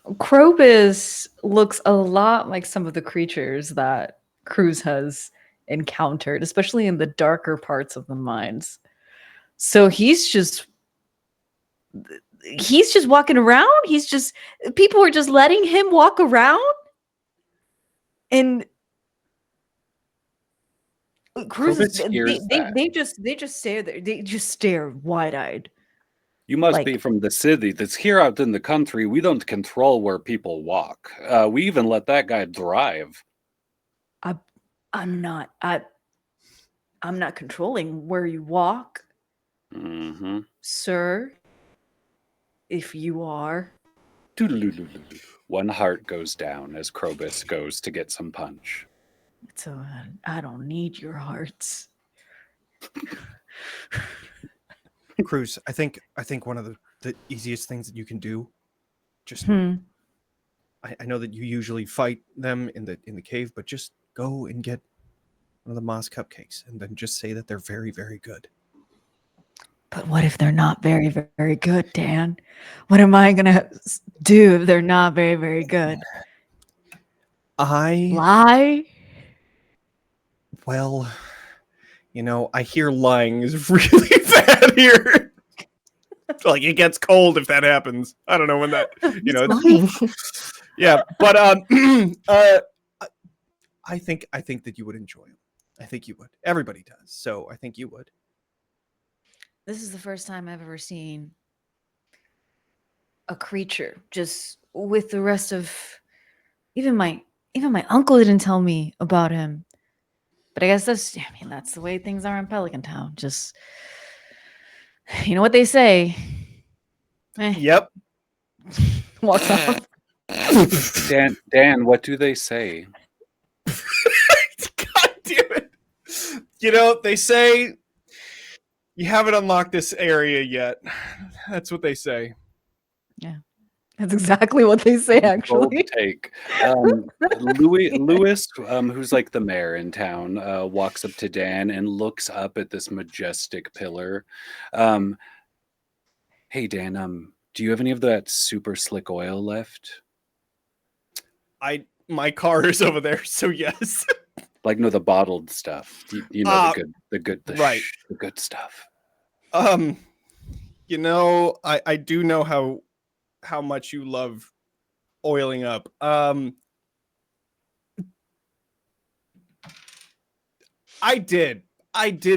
Krobus looks a lot like some of the creatures that Cruz has encountered, especially in the darker parts of the mines. So he's just walking around. People are just letting him walk around. And Cruz, they just stare there. They just stare wide-eyed. You must be from the city. That's here out in the country. We don't control where people walk. We even let that guy drive. I'm not controlling where you walk, sir. If you are. One heart goes down as Krobus goes to get some punch. So I don't need your hearts. Cruz, I think one of the easiest things that you can do, just I know that you usually fight them in the cave, but just go and get one of the Mozz cupcakes and then just say that they're very, very good. But what if they're not very, very good, Dan? What am I gonna do if they're not very, very good? Lie? Well, I hear lying is really bad here. Like it gets cold if that happens. I don't know when that, yeah, but I think that you would enjoy them. I think you would. Everybody does. So I think you would. This is the first time I've ever seen a creature just with the rest of even my uncle didn't tell me about him. But I guess that's the way things are in Pelican Town. Just you know what they say. Yep. Walks off. Dan, what do they say? God damn it. They say you haven't unlocked this area yet. That's what they say. Yeah. That's exactly what they say, actually. Take. Lewis, who's like the mayor in town, walks up to Dan and looks up at this majestic pillar. Hey, Dan, do you have any of that super slick oil left? My car is over there, so yes. Like, no, the bottled stuff. The good stuff. I do know how much you love I did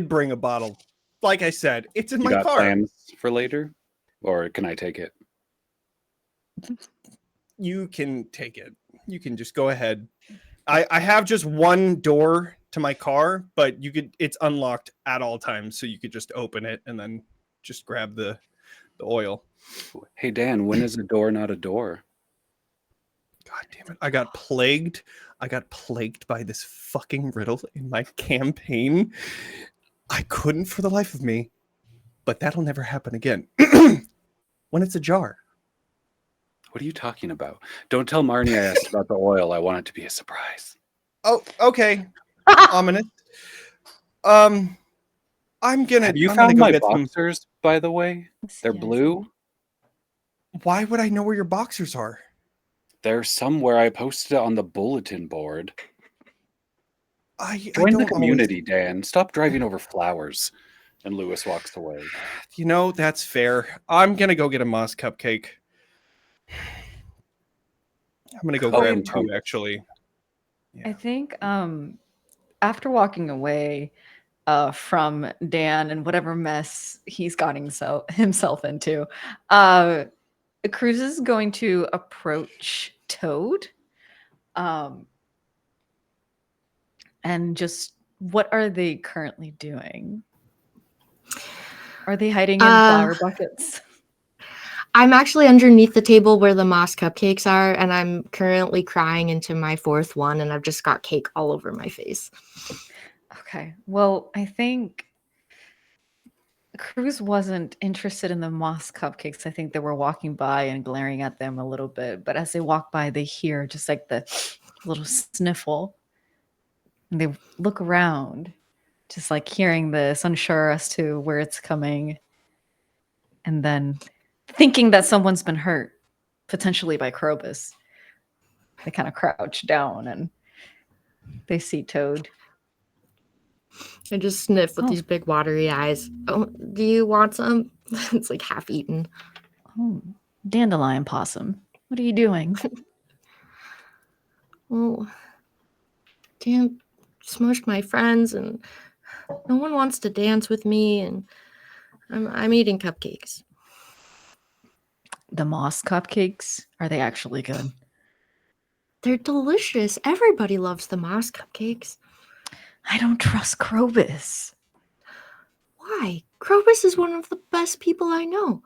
bring a bottle. Like I said, it's in You my got car. plans for later? Or can I take it? You can take it. You can just go ahead. I have just one door to my car, but it's unlocked at all times, so you could just open it and then just grab the oil. Hey, Dan, when is a door not a door? God damn it. I got plagued by this fucking riddle in my campaign. I couldn't for the life of me, but that'll never happen again. When it's a jar. What are you talking about? Don't tell Marnie I asked about the oil. I want it to be a surprise. Oh, okay. Ominous. I'm gonna Have you I'm found gonna go my get some. boxers, by the way? They're Yes. blue. Why would I know where your boxers are? They're somewhere. I posted it on the bulletin board. I Join the don't community, Dan. Stop driving over flowers. And Lewis walks away. That's fair. I'm gonna go get a Mozz cupcake. I'm gonna go Oh, grab and two, Trump. actually. I think after walking away from Dan and whatever mess he's gotten himself into, Cruz is going to approach Toad. And just what are they currently doing? Are they hiding in flower buckets? I'm actually underneath the table where the Mozz cupcakes are, and I'm currently crying into my fourth one, and I've just got cake all over my face. Okay. Well, I think Cruz wasn't interested in the Mozz cupcakes. I think they were walking by and glaring at them a little bit. But as they walk by, they hear just like the little sniffle. And they look around, just like hearing this, unsure as to where it's coming. And then thinking that someone's been hurt, potentially by Krobus, they kind of crouch down and they see Toad. I just sniff with Oh. these big watery eyes. Oh, do you want some? It's like half eaten. Oh, dandelion possum. What are you doing? Well, Dan smushed my friends, and no one wants to dance with me, and I'm eating cupcakes. The Mozz cupcakes, are they actually good? They're delicious. Everybody loves the Mozz cupcakes. I don't trust Krobus. Why? Krobus is one of the best people I know.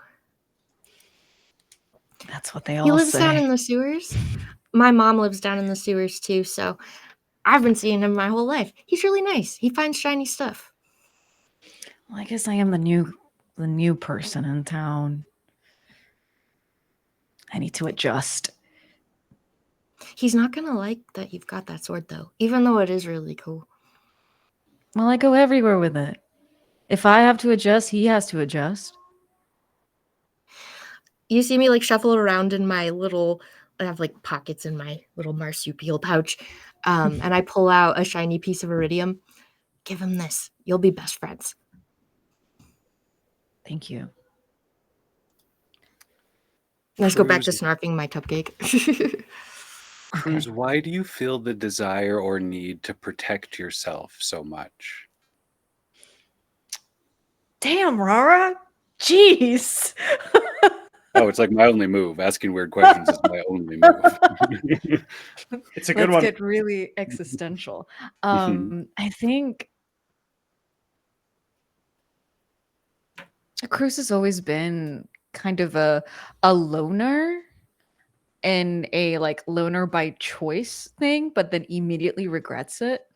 That's what they He all lives down say. in the sewers. My mom lives down in the sewers too, so I've been seeing him my whole life. He's really nice. He finds shiny stuff. Well, I guess I am the new person in town. I need to adjust. He's not gonna like that you've got that sword, though, even though it is really cool. Well, I go everywhere with it. If I have to adjust, he has to adjust. You see me like shuffle around in my little, I have like pockets in my little marsupial pouch, and I pull out a shiny piece of iridium. Give him this. You'll be best friends. Thank you. Let's go back to Cruz- snarfing my cupcake. Cruz, why do you feel the desire or need to protect yourself so much? Damn, Rahrah. Jeez. Oh, it's like my only move. Asking weird questions is my only move. It's a good Let's one. get really existential. Mhm. I think Cruz has always been kind of a loner and a like loner by choice thing, but then immediately regrets it.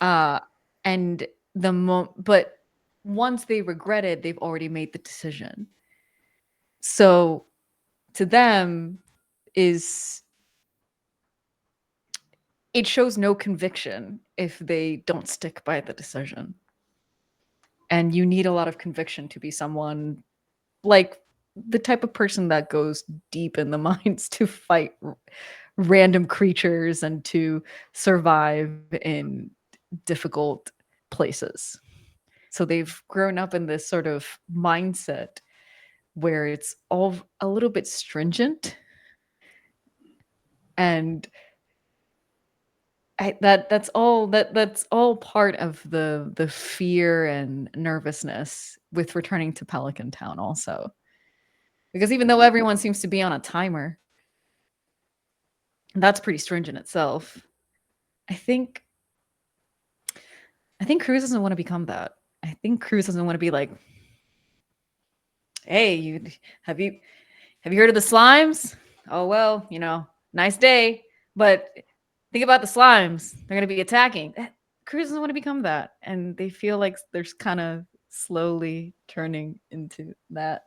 And but once they regret it, they've already made the decision. So to them is it shows no conviction if they don't stick by the decision. And you need a lot of conviction to be someone like the type of person that goes deep in the mines to fight random creatures and to survive in difficult places. So they've grown up in this sort of mindset where it's all a little bit stringent and that's all part of the fear and nervousness with returning to Pelican Town also. Because even though everyone seems to be on a timer, that's pretty stringent itself. I think Cruz doesn't want to become that. I think Cruz doesn't want to be like, hey, have you heard of the slimes? Oh well, nice day, but think about the slimes. They're gonna be attacking. Cruz doesn't want to become that, and they feel like there's kind of slowly turning into that.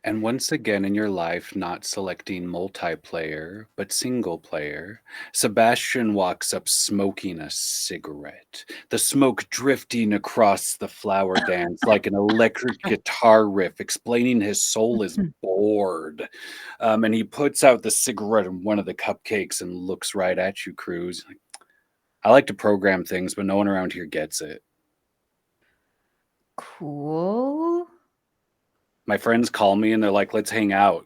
And once again in your life, not selecting multiplayer, but single player, Sebastian walks up smoking a cigarette, the smoke drifting across the flower dance like an electric guitar riff, explaining his soul is bored. And he puts out the cigarette in one of the cupcakes and looks right at you, Cruz. I like to program things, but no one around here gets it. Cool. My friends call me and they're like, let's hang out.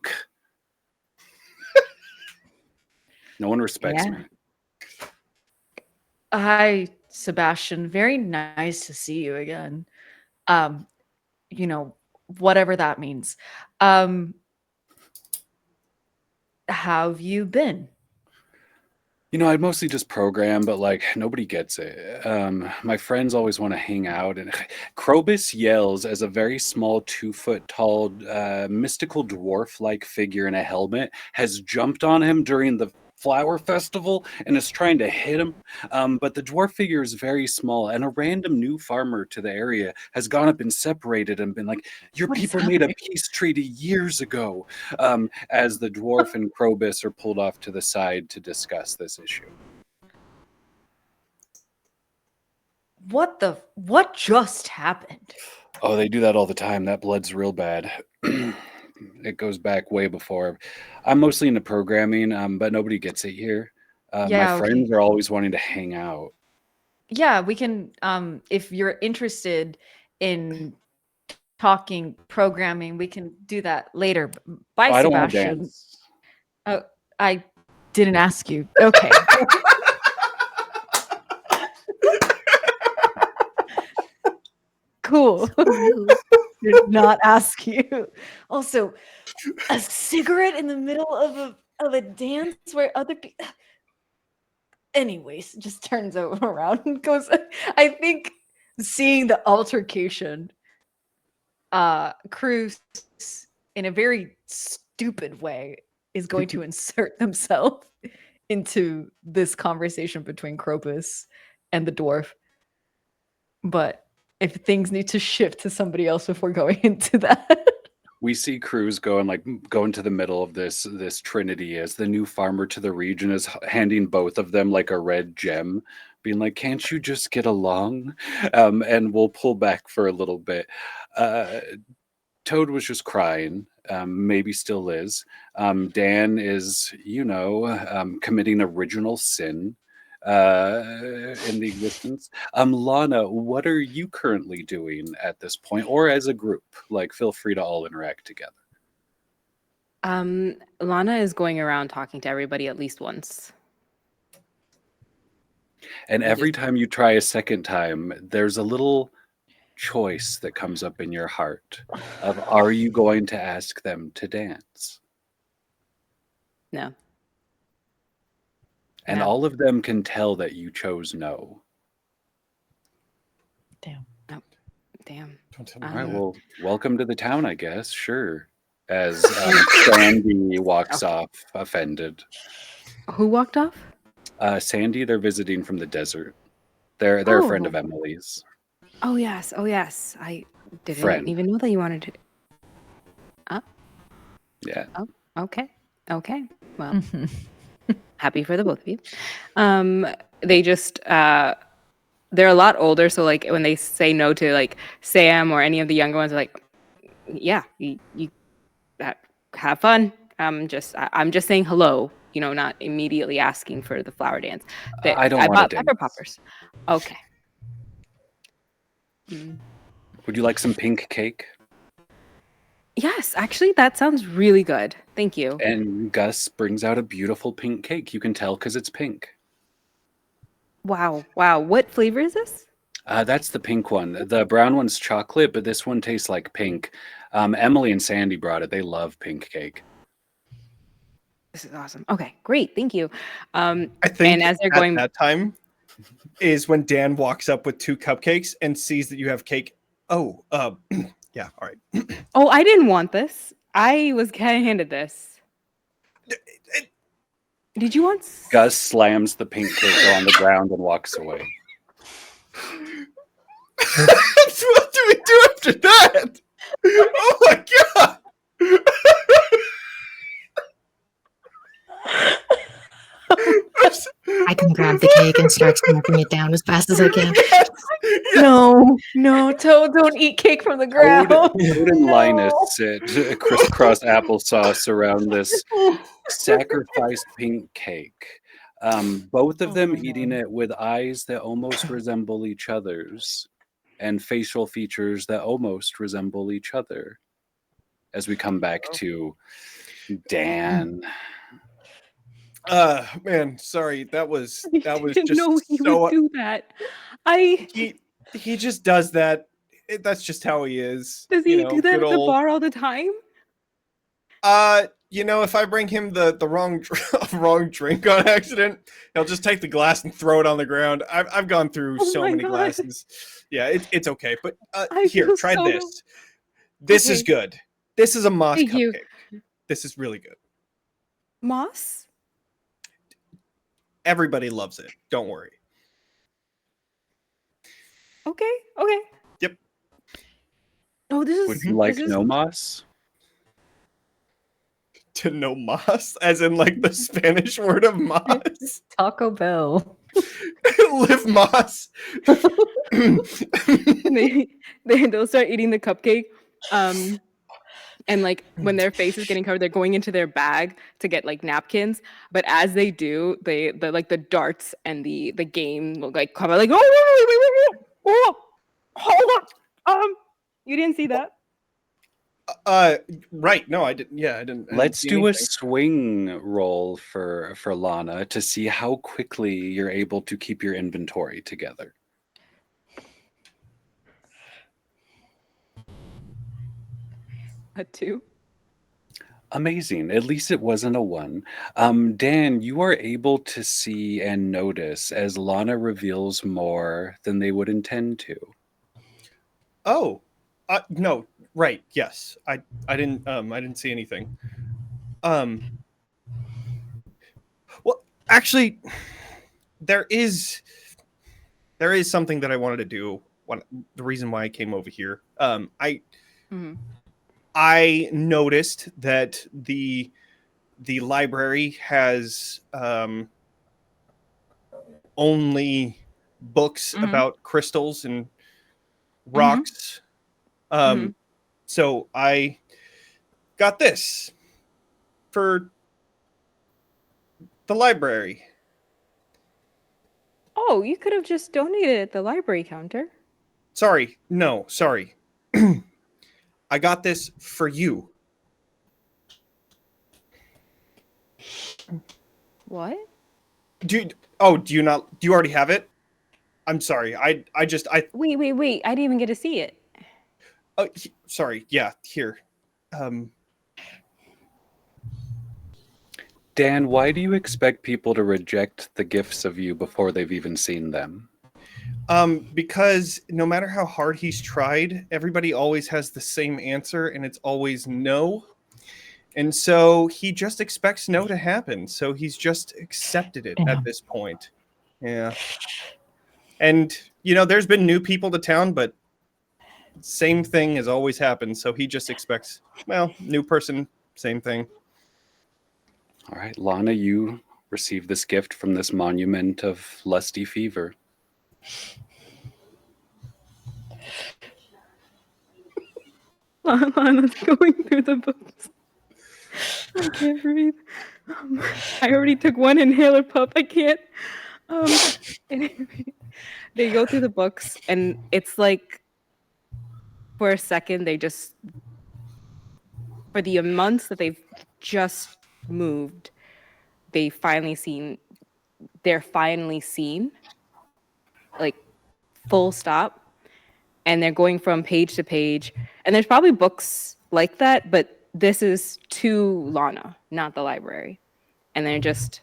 No one respects me. Hi, Sebastian. Very nice to see you again. Whatever that means. How have you been? I mostly just program, but like nobody gets it. My friends always want to hang out, and Krobus yells as a very small 2-foot tall mystical dwarf-like figure in a helmet has jumped on him during the flower festival and is trying to hit him. But the dwarf figure is very small, and a random new farmer to the area has gone up and separated and been like, your people made a peace treaty years ago, as the dwarf and Krobus are pulled off to the side to discuss this issue. What just happened? Oh, they do that all the time. That blood's real bad. It goes back way before. I'm mostly into programming, but nobody gets it here. My friends are always wanting to hang out. Yeah, we can, if you're interested in talking programming, we can do that later. Bye, I don't want to Sebastian. dance. Oh, I didn't ask you. Okay. Cool. Did not ask you. Also, a cigarette in the middle of a dance where other people. Anyways, just turns around and goes. I think seeing the altercation, Cruz, in a very stupid way, is going to insert themselves into this conversation between Krobus and the dwarf. But if things need to shift to somebody else before going into that. We see Cruz go into the middle of this trinity as the new farmer to the region is handing both of them like a red gem, being like, can't you just get along? And we'll pull back for a little bit. Toad was just crying, maybe still is. Dan is, committing original sin in the existence. Lana, what are you currently doing at this point, or as a group? Like, feel free to all interact together. Lana is going around talking to everybody at least once. And every time you try a second time, there's a little choice that comes up in your heart of, are you going to ask them to dance? No. And all of them can tell that you chose no. Damn. Oh, damn. All right, well, welcome to the town, I guess. Sure. As Sandy walks off, offended. Who walked off? Sandy, they're visiting from the desert. They're a friend of Emily's. Oh, yes. I didn't even know that you wanted to. Yeah. Oh, okay. Well, happy for the both of you. They just, they're a lot older. So like when they say no to like Sam or any of the younger ones, they're like, yeah, you have fun. I'm just saying hello, not immediately asking for the flower dance. I don't want bought to pepper dance. poppers. Okay. Would you like some pink cake? Yes, actually, that sounds really good. Thank you. And Gus brings out a beautiful pink cake. You can tell because it's pink. Wow. What flavor is this? That's the pink one. The brown one's chocolate, but this one tastes like pink. Emily and Sandy brought it. They love pink cake. This is awesome. Okay, great. Thank you. I think and as they're going, that time is when Dan walks up with 2 cupcakes and sees that you have cake. Oh, yeah, all right. oh, I didn't want this. I was handed this. Did you want? Gus slams the pink cake on the ground and walks away. What do we do after that? Oh my god! I can grab the cake and start snapping it down as fast as I can. No, don't eat cake from the ground. Toad and Linus sit crisscross applesauce around this sacrificed pink cake. Both of them eating it with eyes that almost resemble each other's and facial features that almost resemble each other. As we come back to Dan. Man, sorry. That was I just didn't know he so. would do that. He just does that. That's just how he is. Does he do that at good the old- bar all the time? If I bring him the wrong drink on accident, he'll just take the glass and throw it on the ground. I've gone through Oh so my many God. glasses. Yeah, it's okay. But I here, feel try so- this. This is Okay. good. This is a Mozz Thank you. cupcake. This is really good. Moss? Everybody loves it. Don't worry. Okay. Yep. Oh, this is. Would you like this is- no moss? To know Mozz, as in like the Spanish word of Mozz. Taco Bell. Live Mozz. they'll start eating the cupcake. And like when their face is getting covered, they're going into their bag to get like napkins. But as they do, the like the darts and the game will like come out like, oh, wait, hold up. You didn't see that? Right. No, I didn't. Yeah, I didn't. Let's see do a anything. swing roll for Lana to see how quickly you're able to keep your inventory together. A 2. Amazing. At least it wasn't a 1. Dan, you are able to see and notice as Lana reveals more than they would intend to. Oh, no. Right. Yes. I didn't see anything. Well, actually, there is something that I wanted to do. The reason why I came over here. I noticed that the library has only books about crystals and rocks. So I got this for the library. Oh, you could have just donated at the library counter. Sorry. I got this for you. What? Do you already have it? I'm sorry. I Wait. I didn't even get to see it. Sorry. Yeah, here. Dan, why do you expect people to reject the gifts of you before they've even seen them? Because no matter how hard he's tried, everybody always has the same answer, and it's always no. And so he just expects no to happen. So he's just accepted it at this point. Yeah. And, there's been new people to town, but same thing has always happened. So he just expects, new person, same thing. All right, Lana, you receive this gift from this monument of lusty fever. Lana's going through the books. I can't breathe. I already took one inhaler puff. I can't. They go through the books, and it's like for a second they just, for the months that they've just moved, they're finally seen like full stop, and they're going from page to page. And there's probably books like that, but this is to Lana, not the library. And they're just,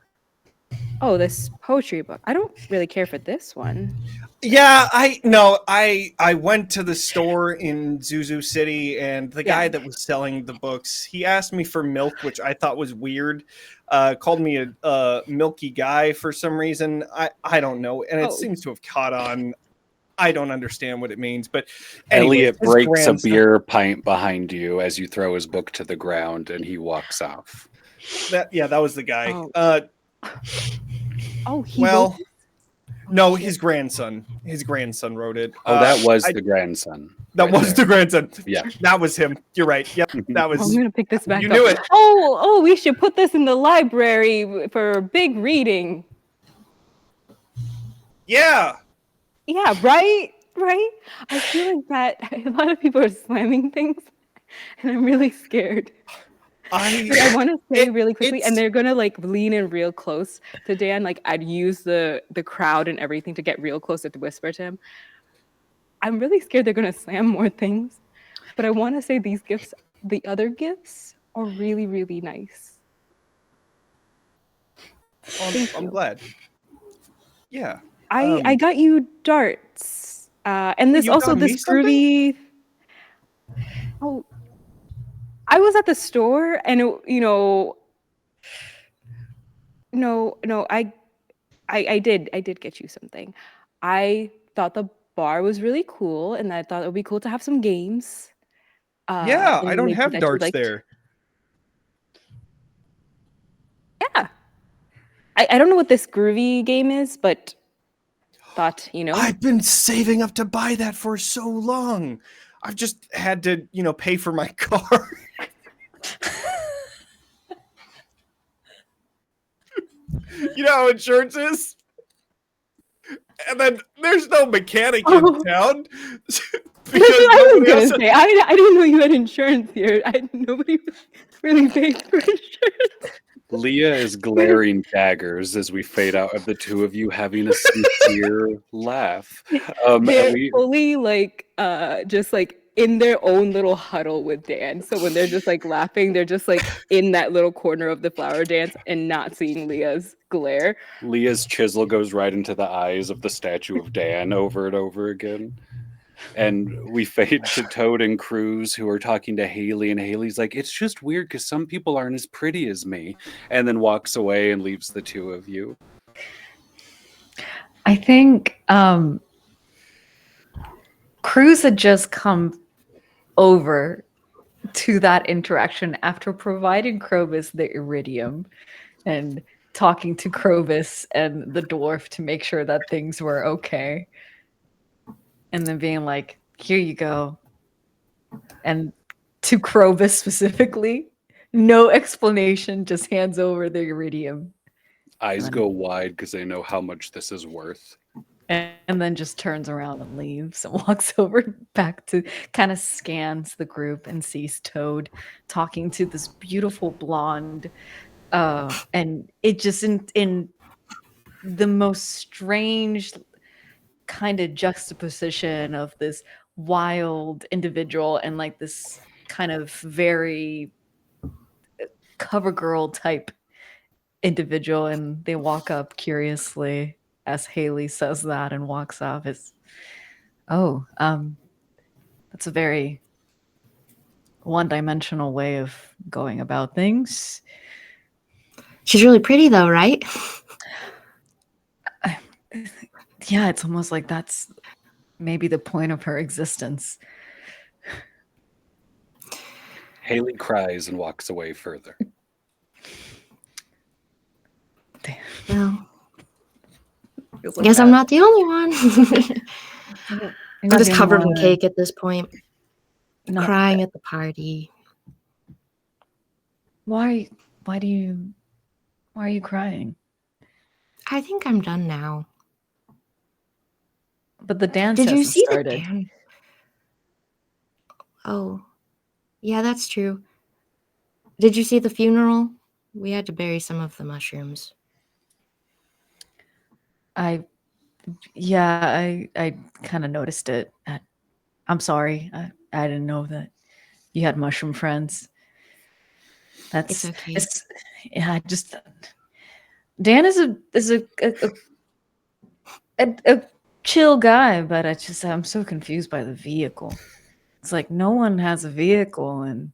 oh, this poetry book. I don't really care for this one. Yeah, I went to the store in Zuzu City, and the guy that was selling the books, he asked me for milk, which I thought was weird. Called me a milky guy for some reason. I don't know, and it seems to have caught on. I don't understand what it means, but anyway, Elliot breaks a beer pint behind you as you throw his book to the ground, and he walks off. That was the guy. No, his grandson. His grandson wrote it. Oh, that was the grandson. That was the grandson. Yeah, that was him. You're right. Yep, that was. I'm gonna pick this back up. You knew it. Oh, we should put this in the library for big reading. Yeah. Yeah, right. I feel like that a lot of people are slamming things, and I'm really scared. I want to say really quickly, and they're gonna like lean in real close to Dan. Like I'd use the crowd and everything to get real close to whisper to him. I'm really scared they're gonna slam more things, but I want to say these gifts, the other gifts, are really, really nice. I'm glad. Yeah. I got you darts, and this also this groovy. Oh. I was at the store, and I did get you something. I thought the bar was really cool, and I thought it would be cool to have some games. Yeah, I don't have darts there. Yeah, I don't know what this groovy game is, but thought I've been saving up to buy that for so long. I've just had to, pay for my car. You know how insurance is? And then there's no mechanic in town. I was going to say, I didn't know you had insurance here. Nobody really paid for insurance. Leah is glaring daggers as we fade out of the two of you having a sincere laugh. They're fully just like in their own little huddle with Dan. So when they're just like laughing, they're just like in that little corner of the flower dance and not seeing Leah's glare. Leah's chisel goes right into the eyes of the statue of Dan over and over again. And we fade to Toad and Cruz, who are talking to Haley, and Haley's like, it's just weird because some people aren't as pretty as me, and then walks away and leaves the two of you. I think Cruz had just come over to that interaction after providing Krobus the iridium and talking to Krobus and the dwarf to make sure that things were okay. And then being like, here you go. And to Krobus specifically, no explanation, just hands over the iridium. Eyes go wide because they know how much this is worth. And then just turns around and leaves and walks over back to, kind of scans the group and sees Toad talking to this beautiful blonde. And it just in the most strange kind of juxtaposition of this wild individual and like this kind of very cover girl type individual, and they walk up curiously as Haley says that and walks off. It's that's a very one-dimensional way of going about things. She's really pretty though, right? Yeah, it's almost like that's maybe the point of her existence. Haley cries and walks away further. Well, I guess I'm not the only one. I'm just covered in cake at this point. Crying at the party. Why are you crying? I think I'm done now. But the dance Did you hasn't see started. the dance? Oh, yeah, that's true. Did you see the funeral? We had to bury some of the mushrooms. I Yeah, I kind of noticed it. I'm sorry. I didn't know that you had mushroom friends. It's okay. Yeah, just Dan is a chill guy, but I'm so confused by the vehicle. It's like no one has a vehicle in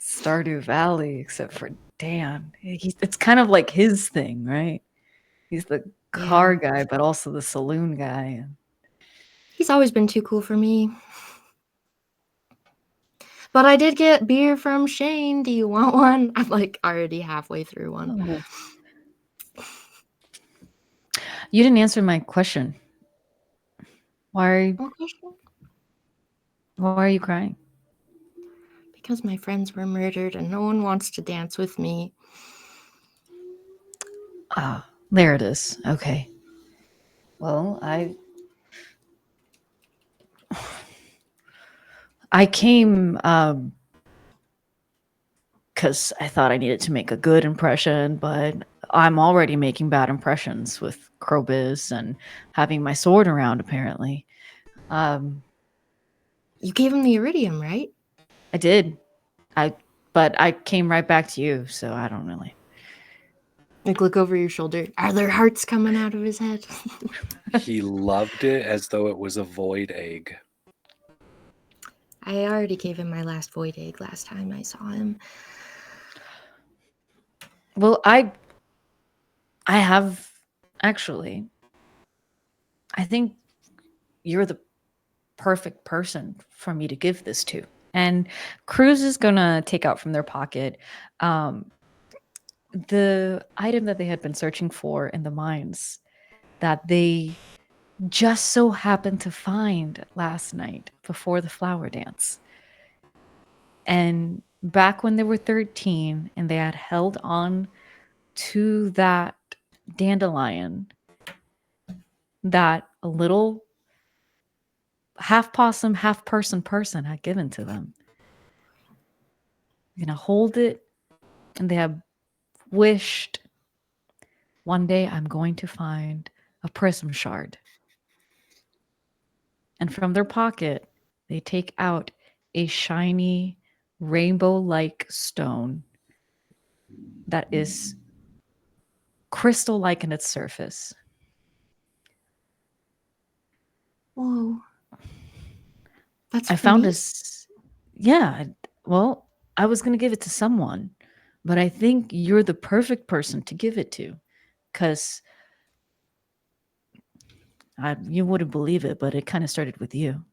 Stardew Valley except for Dan. It's kind of like his thing, right? He's the car guy, but also the saloon guy. He's always been too cool for me. But I did get beer from Shane. Do you want one? I'm like already halfway through one. Oh. You didn't answer my question. Why are you crying? Because my friends were murdered and no one wants to dance with me. Ah, there it is. Okay. Well, I came because I thought I needed to make a good impression, but I'm already making bad impressions with Crowbiz and having my sword around, apparently. You gave him the iridium, right? I did. But I came right back to you, so I don't really. Like, look over your shoulder. Are there hearts coming out of his head? He loved it as though it was a void egg. I already gave him my last void egg last time I saw him. Well, I have actually. I think you're the perfect person for me to give this to. And Cruz is gonna take out from their pocket the item that they had been searching for in the mines that they just so happened to find last night before the flower dance. And back when they were 13 and they had held on to that dandelion that a little half possum, half person had given to them. You're gonna hold it, and they have wished, one day I'm going to find a prism shard. And from their pocket, they take out a shiny rainbow-like stone that is crystal-like in its surface. Whoa. That's I for found me? this. Yeah, well, I was going to give it to someone, but I think you're the perfect person to give it to, because you wouldn't believe it, but it kind of started with you.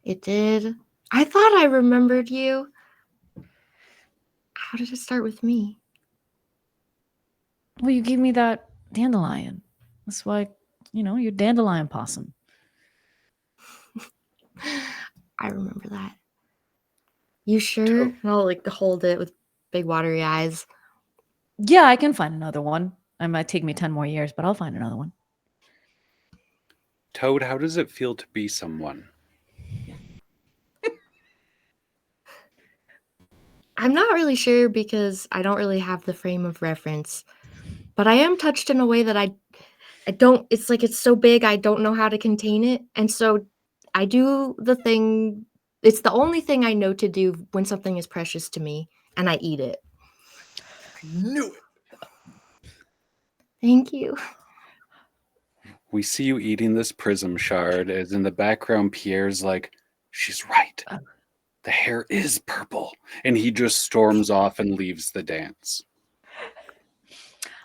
It did. I thought I remembered you. How did it start with me? Well, you gave me that dandelion. That's why, you're dandelion possum. I remember that. You sure? And I'll like hold it with big watery eyes. Yeah, I can find another one. It might take me 10 more years, but I'll find another one. Toad, how does it feel to be someone? I'm not really sure because I don't really have the frame of reference, but I am touched in a way that I don't, it's like it's so big I don't know how to contain it. And so I do the thing, it's the only thing I know to do when something is precious to me, and I eat it. I knew it. Thank you. We see you eating this prism shard, as in the background Pierre's like, she's right. The hair is purple. And he just storms off and leaves the dance.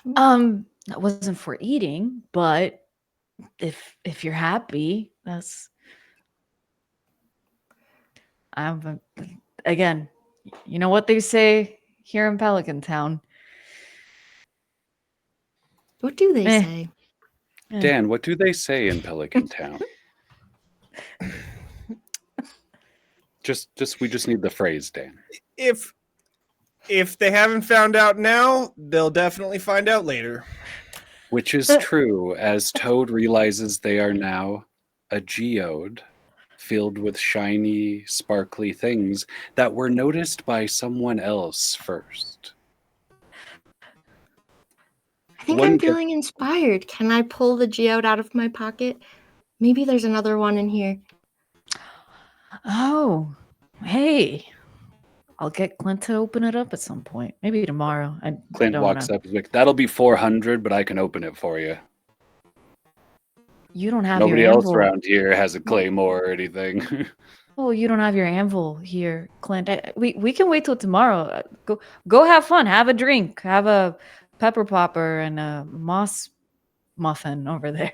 That wasn't for eating, but if you're happy, again, you know what they say here in Pelican Town. What do they say? Dan, what do they say in Pelican Town? We just need the phrase, Dan. If they haven't found out now, they'll definitely find out later. Which is true, as Toad realizes they are now a geode filled with shiny, sparkly things that were noticed by someone else first. I think think one I'm gets feeling inspired. Can I pull the geode out of my pocket? Maybe there's another one in here. Oh, hey. I'll get Clint to open it up at some point. Maybe tomorrow. I Clint don't walks know. up. He's like, "That'll be 400, but I can open it for you." You don't have Nobody your else anvil. around here has a claymore or anything. Oh, you don't have your anvil here, Clint. We can wait till tomorrow. Go have fun. Have a drink. Have a pepper popper and a moss muffin over there.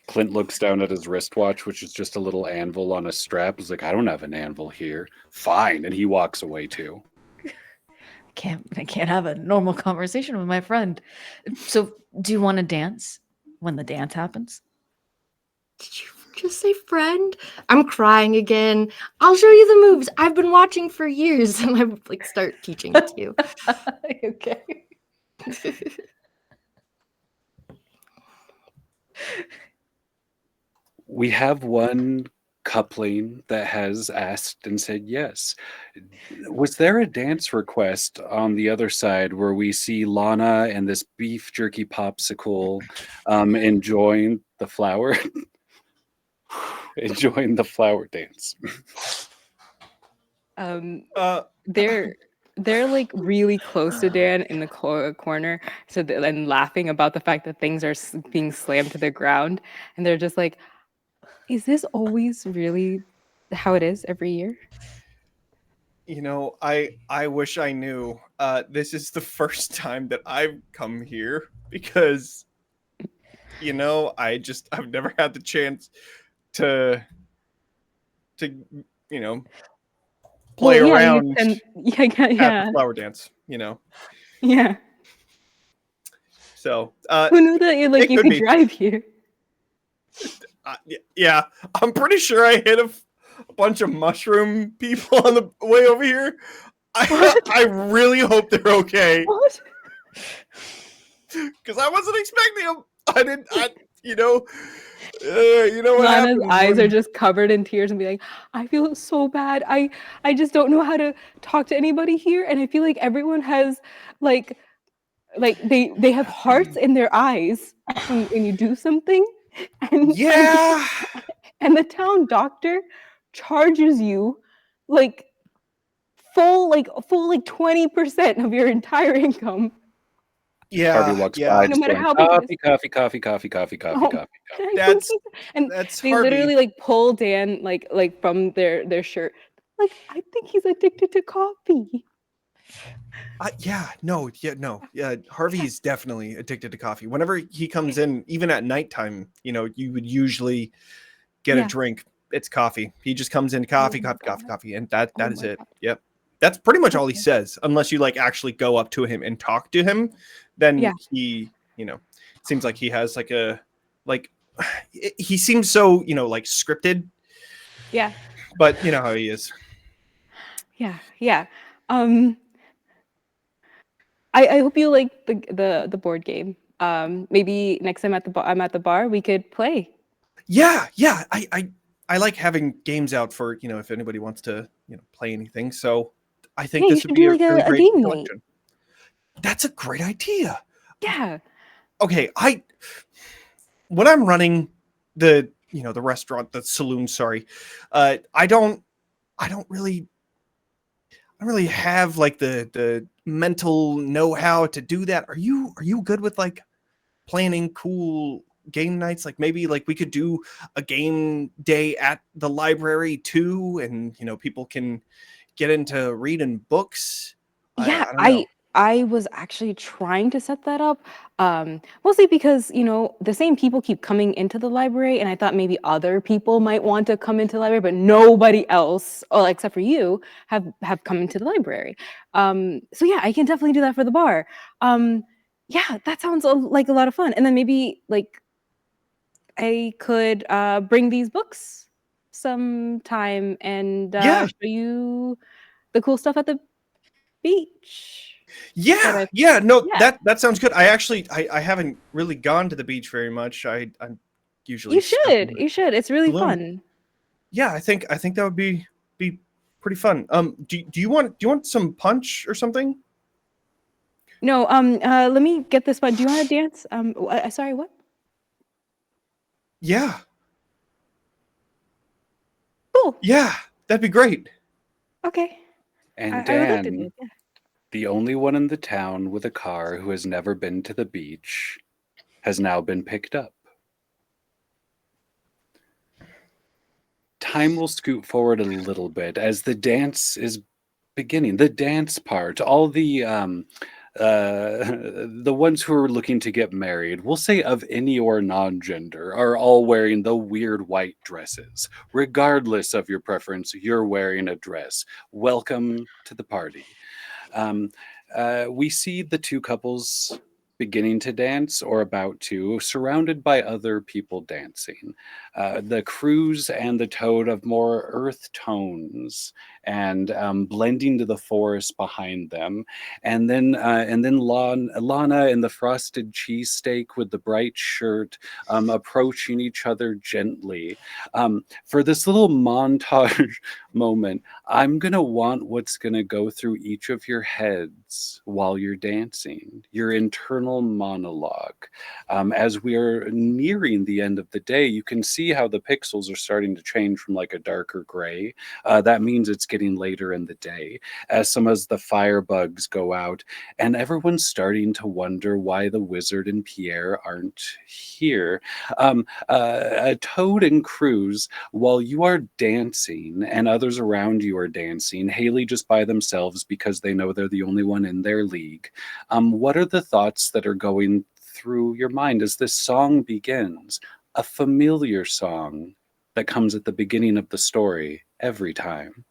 Clint looks down at his wristwatch, which is just a little anvil on a strap. He's like, "I don't have an anvil here." Fine, and he walks away too. I can't have a normal conversation with my friend. So, do you want to dance when the dance happens? Did you just say friend? I'm crying again. I'll show you the moves I've been watching for years, and I like start teaching it to you. Okay. We have one coupling that has asked and said yes. Was there a dance request on the other side where we see Lana and this beef jerky popsicle enjoying the flower? Enjoying the flower dance. They're like really close to Dan in the corner, so and laughing about the fact that things are being slammed to the ground, and they're just like, "Is this always really how it is every year?" You know, I wish I knew. This is the first time that I've come here because, you know, I've never had the chance to you know, play around at the flower dance, you know. Yeah. So who knew that you could drive here? Yeah, I'm pretty sure I hit a bunch of mushroom people on the way over here. I really hope they're okay. What? Because I wasn't expecting them. You know what Lana's happens eyes when... are just covered in tears and be like, I feel so bad. I just don't know how to talk to anybody here, and I feel like everyone has like they have hearts in their eyes when you do something, and yeah, and the town doctor charges you like full 20% of your entire income. Yeah, Harvey walks by, no matter going, how big coffee. That's they Harvey. literally like pull Dan like from their shirt. Like, I think he's addicted to coffee. Harvey's definitely addicted to coffee. Whenever he comes in, even at nighttime, you know, you would usually get a drink. It's coffee. He just comes in, coffee, and that is it. God. Yep. That's pretty much all he says, unless you like actually go up to him and talk to him. Then he, you know, seems like he has he seems so, you know, like scripted. Yeah. But you know how he is. Yeah. I hope you like the board game. Maybe next time I'm at the bar, we could play. Yeah. I like having games out for, you know, if anybody wants to, you know, play anything. So I think this would be a really great collection. That's a great idea. Yeah. Okay, when I'm running the restaurant, the saloon, sorry, I don't really have like the mental know-how to do that. Are you good with like planning cool game nights? Like maybe like we could do a game day at the library too, and you know, people can get into reading books. Yeah, I don't know. I was actually trying to set that up, mostly because, you know, the same people keep coming into the library, and I thought maybe other people might want to come into the library, but nobody else, except for you, have come into the library. So yeah, I can definitely do that for the bar. Yeah, that sounds like a lot of fun. And then maybe like I could bring these books sometime and show you the cool stuff at the beach. That sounds good. I haven't really gone to the beach very much. I'm usually you should it's really fun. Yeah, I think that would be pretty fun. Do you want some punch or something? No, let me get this one. Do you want to dance? Sorry, what? Yeah. Cool. Yeah, that'd be great. Okay. And I would like to Dan, dance. Yeah. the only one in the town with a car who has never been to the beach, has now been picked up. Time will scoot forward a little bit as the dance is beginning. The dance part, all the ones who are looking to get married, we'll say of any or non-gender, are all wearing the weird white dresses. Regardless of your preference, you're wearing a dress. Welcome to the party. We see the two couples beginning to dance or about to, surrounded by other people dancing. The Cruise and the Toad of more earth tones and blending to the forest behind them, and then Lana in the frosted cheesesteak with the bright shirt, approaching each other gently. For this little montage moment, I'm gonna want what's gonna go through each of your heads while you're dancing, your internal monologue. As we are nearing the end of the day, you can see how the pixels are starting to change from like a darker gray. That means it's getting later in the day as some of the firebugs go out, and everyone's starting to wonder why the wizard and Pierre aren't here. Toad and Cruz, while you are dancing and others around you are dancing, Haley just by themselves because they know they're the only one in their league. What are the thoughts that are going through your mind as this song begins? A familiar song that comes at the beginning of the story every time.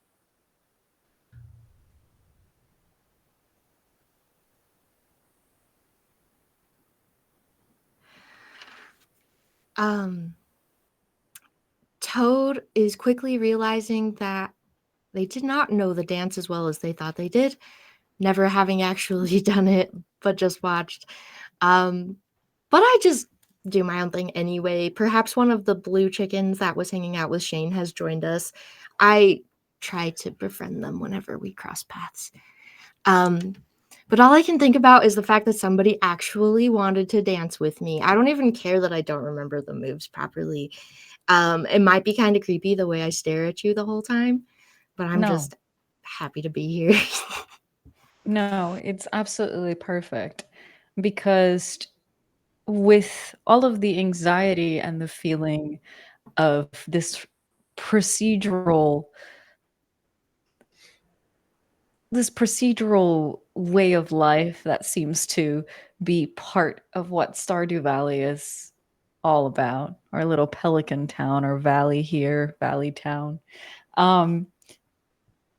Toad is quickly realizing that they did not know the dance as well as they thought they did, never having actually done it, but just watched. But I just do my own thing anyway. Perhaps one of the blue chickens that was hanging out with Shane has joined us. I try to befriend them whenever we cross paths. But all I can think about is the fact that somebody actually wanted to dance with me. I don't even care that I don't remember the moves properly. It might be kind of creepy the way I stare at you the whole time, but I'm No. just happy to be here. No, it's absolutely perfect because with all of the anxiety and the feeling of this procedural way of life that seems to be part of what Stardew Valley is all about, our little pelican town or valley here, valley town.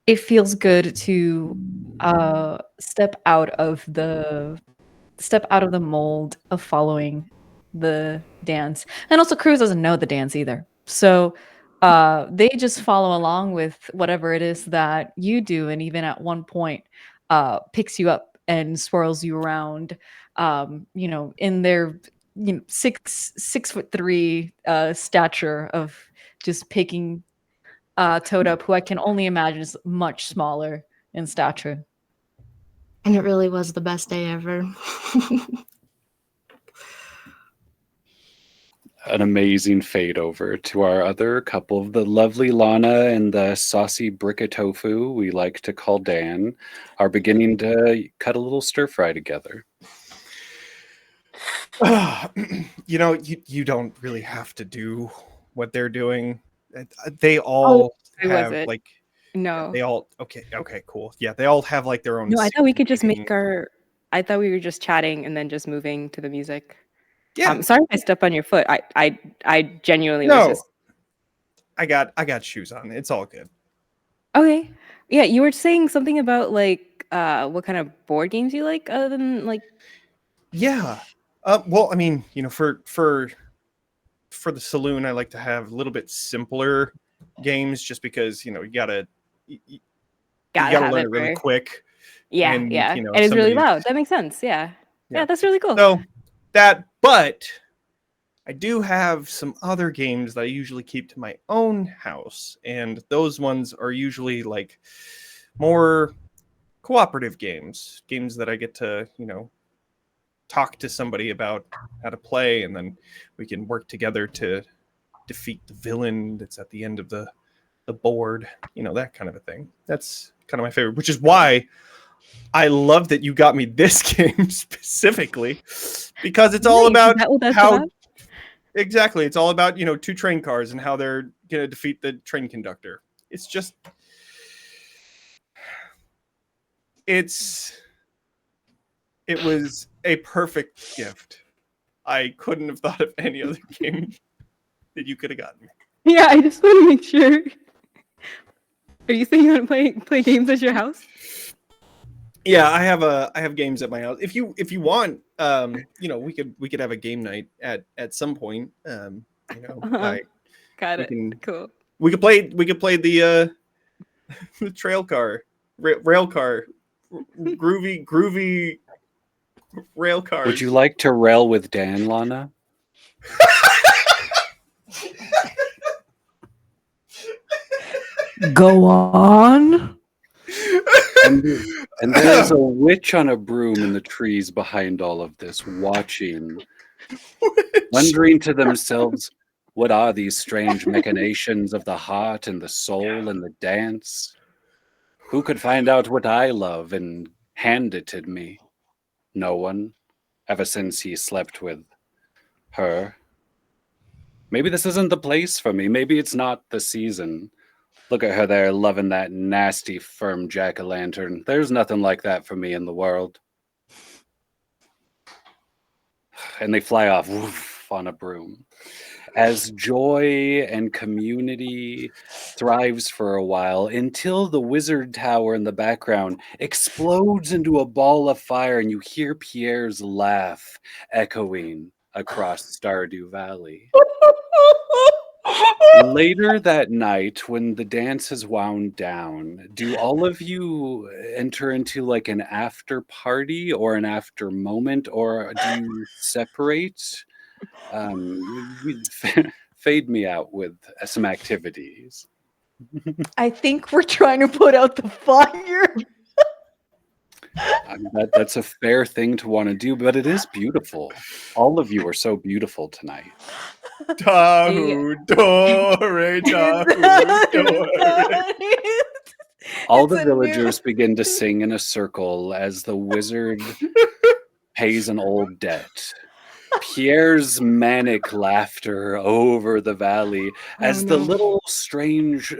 It feels good to step out of the mold of following the dance. And also Cruz doesn't know the dance either. So they just follow along with whatever it is that you do, and even at one point picks you up and swirls you around, in their 6'3" stature of just picking Toad up, who I can only imagine is much smaller in stature. And it really was the best day ever. An amazing fade over to our other couple, the lovely Lana and the saucy brick of tofu we like to call Dan, are beginning to cut a little stir fry together. You don't really have to do what they're doing. They all who was have it? like No. they all okay, cool. Yeah, they all have like their own. No, I thought we could just singing- make our. I thought we were just chatting and then just moving to the music. Yeah, Sorry if I stepped on your foot. I genuinely no, was just. I got shoes on. It's all good. Okay. Yeah, you were saying something about like what kind of board games you like other than like. Yeah. Well, I mean, for the saloon, I like to have a little bit simpler games, just because you gotta Gotta learn it really quick. Yeah, and, yeah. you know, And it's really somebody's- loud. That makes sense. Yeah. Yeah. Yeah, that's really cool. So but I do have some other games that I usually keep to my own house, and those ones are usually like more cooperative games that I get to, talk to somebody about how to play, and then we can work together to defeat the villain that's at the end of the board, that kind of a thing. That's kind of my favorite, which is why I love that you got me this game specifically, because it's all about how exactly it's all about, two train cars and how they're gonna defeat the train conductor. It's just it was a perfect gift. I couldn't have thought of any other game that you could have gotten. Yeah, I just want to make sure. Are you saying you want to play games at your house? Yeah, I have games at my house. If you want, we could have a game night at some point. Got it. Cool. We could play the the trail car, rail car, groovy rail cars. Would you like to rail with Dan, Lana? Go on. And there's a witch on a broom in the trees behind all of this, watching, wondering to themselves, what are these strange machinations of the heart and the soul and the dance? Who could find out what I love and hand it to me? No one, ever since he slept with her. Maybe this isn't the place for me. Maybe it's not the season. Look at her there, loving that nasty, firm jack-o'-lantern. There's nothing like that for me in the world. And they fly off woof, on a broom. As joy and community thrives for a while, until the wizard tower in the background explodes into a ball of fire, and you hear Pierre's laugh echoing across Stardo Valley. Later that night, when the dance has wound down, do all of you enter into like an after party or an after moment, or do you separate? Fade me out with some activities. I think we're trying to put out the fire. That's a fair thing to want to do, but it is beautiful. All of you are so beautiful tonight. Tahu, dore, tahu, dore. All the villagers begin to sing in a circle as the wizard pays an old debt. Pierre's manic laughter over the valley as the little strange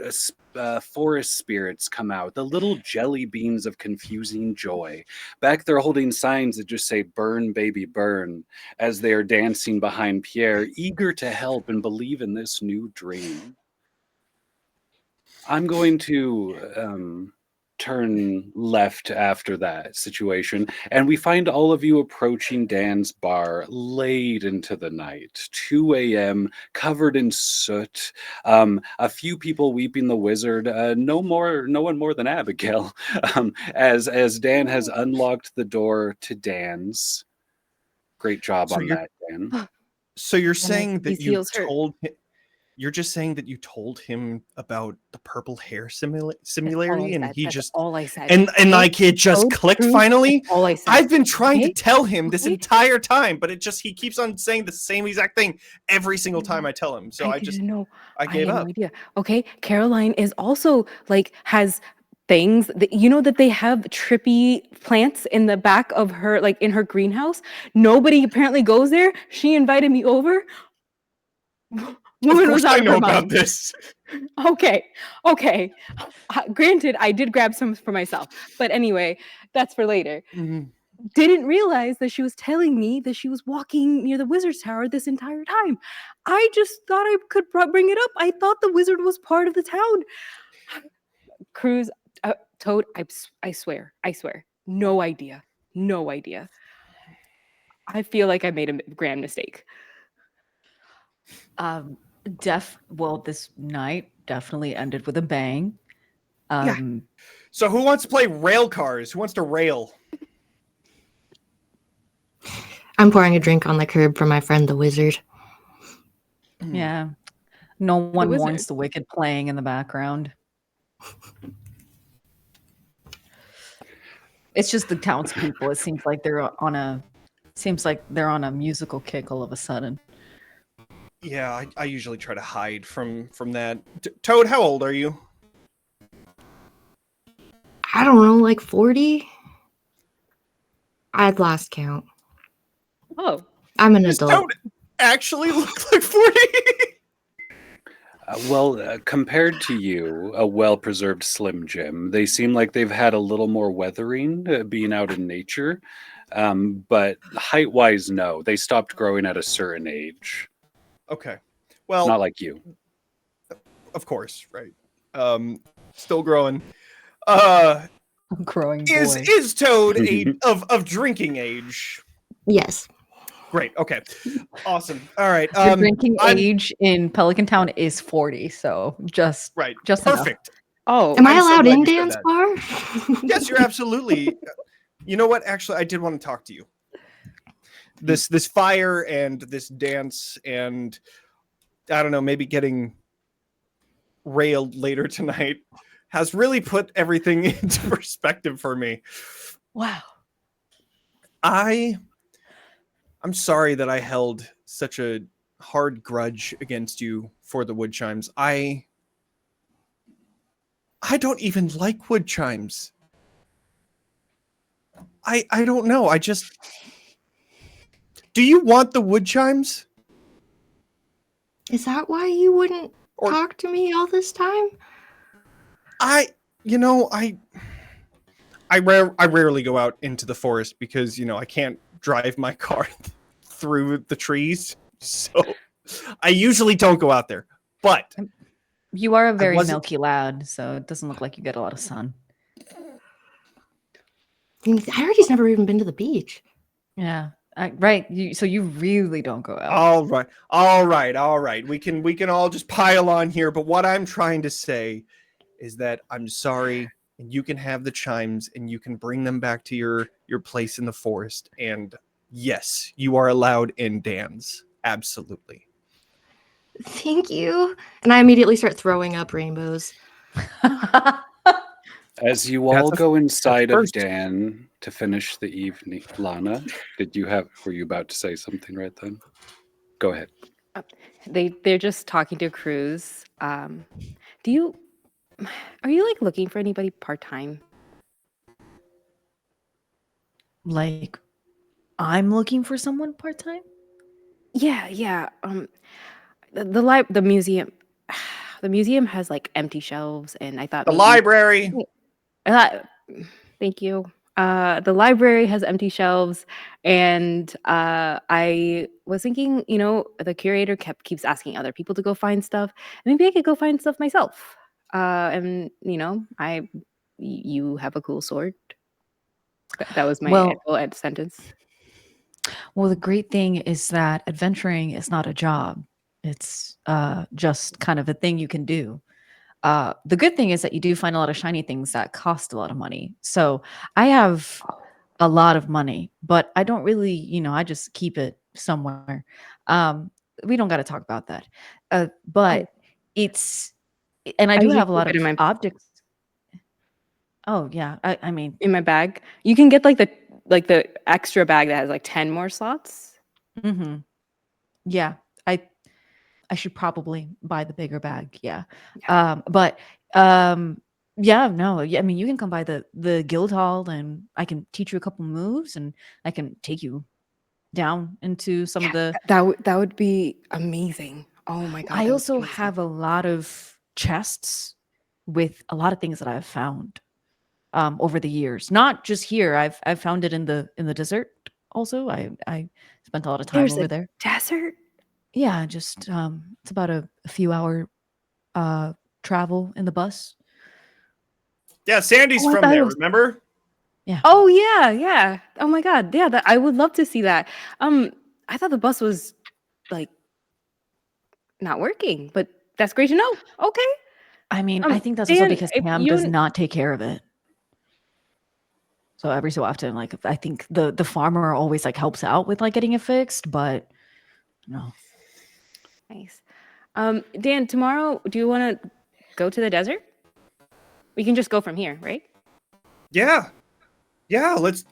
forest spirits come out, the little jelly beans of confusing joy. Back there holding signs that just say, "Burn, baby, burn," as they are dancing behind Pierre, eager to help and believe in this new dream. I'm going to turn left after that situation, and we find all of you approaching Dan's bar late into the night, 2 a.m., covered in soot. A few people weeping the wizard, no one more than Abigail, as Dan has unlocked the door to Dan's. Great job on that, Dan. So you're saying that you told him? You're just saying that you told him about the purple hair similarity, and he just all I said. And like it just clicked finally. All I said. I've been trying to tell him this entire time, but he keeps on saying the same exact thing every single time I tell him. So I gave up. No idea. Okay, Caroline is also like has things that that they have trippy plants in the back of her, like in her greenhouse. Nobody apparently goes there. She invited me over. Woman was out of her mind. About this. Okay. Granted, I did grab some for myself, but anyway, that's for later. Mm-hmm. Didn't realize that she was telling me that she was walking near the wizard's tower this entire time. I just thought I could bring it up. I thought the wizard was part of the town. Cruz, Toad, I swear. No idea. I feel like I made a grand mistake. This night definitely ended with a bang. So who wants to play rail cars? Who wants to rail? I'm pouring a drink on the curb for my friend the wizard. Yeah. No one warns the wicked playing in the background. It's just the townspeople. It seems like they're on a musical kick all of a sudden. Yeah, I usually try to hide from that. Toad, how old are you? I don't know, like 40? I'd lost count. Oh, I'm an Does adult. Toad actually look like 40? Compared to you, a well-preserved Slim Jim, they seem like they've had a little more weathering, being out in nature. But height-wise, no. They stopped growing at a certain age. Okay. Well, Not like you. of course, right. Still growing. I'm growing boy. Is Toad of drinking age? Yes. Great. Okay. Awesome. All right. The drinking age in Pelican Town is 40, so just right. just Perfect. oh, Am I I'm so allowed glad in you said dance that. bar? Yes, you're absolutely. You know what? Actually, I did want to talk to you. This fire and this dance and I don't know, maybe getting railed later tonight has really put everything into perspective for me. wow. I'm sorry that I held such a hard grudge against you for the wood chimes. I don't even like wood chimes. I don't know. Do you want the wood chimes? Is that why you wouldn't Or- talk to me all this time? I rarely go out into the forest because, I can't drive my car through the trees. So I usually don't go out there. But You are a very wasn't- milky lad, so it doesn't look like you get a lot of sun. I heard he's never even been to the beach. Yeah. Right. So you really don't go out. All right. We can all just pile on here. But what I'm trying to say is that I'm sorry, and you can have the chimes, and you can bring them back to your place in the forest. And yes, you are allowed in Dan's. Absolutely. Thank you. And I immediately start throwing up rainbows. As you all That's a- go inside of first. Dan to finish the evening, Lana, were you about to say something right then? Go ahead. they're just talking to Cruz. Are you like looking for anybody part-time? Like, I'm looking for someone part-time? Yeah. The museum, the museum has like empty shelves, and I thought The maybe library. Thank you. The library has empty shelves, and I was thinking, the curator keeps asking other people to go find stuff. Maybe I could go find stuff myself. And you have a cool sword. That was my end sentence. Well, the great thing is that adventuring is not a job. It's just kind of a thing you can do. The good thing is that you do find a lot of shiny things that cost a lot of money. So I have a lot of money, but I don't really, I just keep it somewhere. We don't got to talk about that. But it's, and I do have a lot of objects. Oh yeah, I mean, in my bag, you can get like the extra bag that has like 10 more slots. Mm-hmm. Yeah, I should probably buy the bigger bag. Yeah. Yeah, no. Yeah, I mean, you can come by the guild hall, and I can teach you a couple moves, and I can take you down into some of the. That would be amazing. Oh my god! I also have a lot of chests with a lot of things that I've found over the years. Not just here. I've found it in the desert. Also, I spent a lot of time over there. Desert. Yeah, just it's about a few hour travel in the bus. Yeah, Sandy's from there, remember? Yeah. Oh yeah. Oh my god. Yeah, I would love to see that. I thought the bus was like not working, but that's great to know. Okay. I mean, I think that's also because Pam you does not take care of it. So every so often, like I think the farmer always like helps out with like getting it fixed, but no. Nice. Dan, tomorrow, do you want to go to the desert? We can just go from here, right? Yeah. Yeah, let's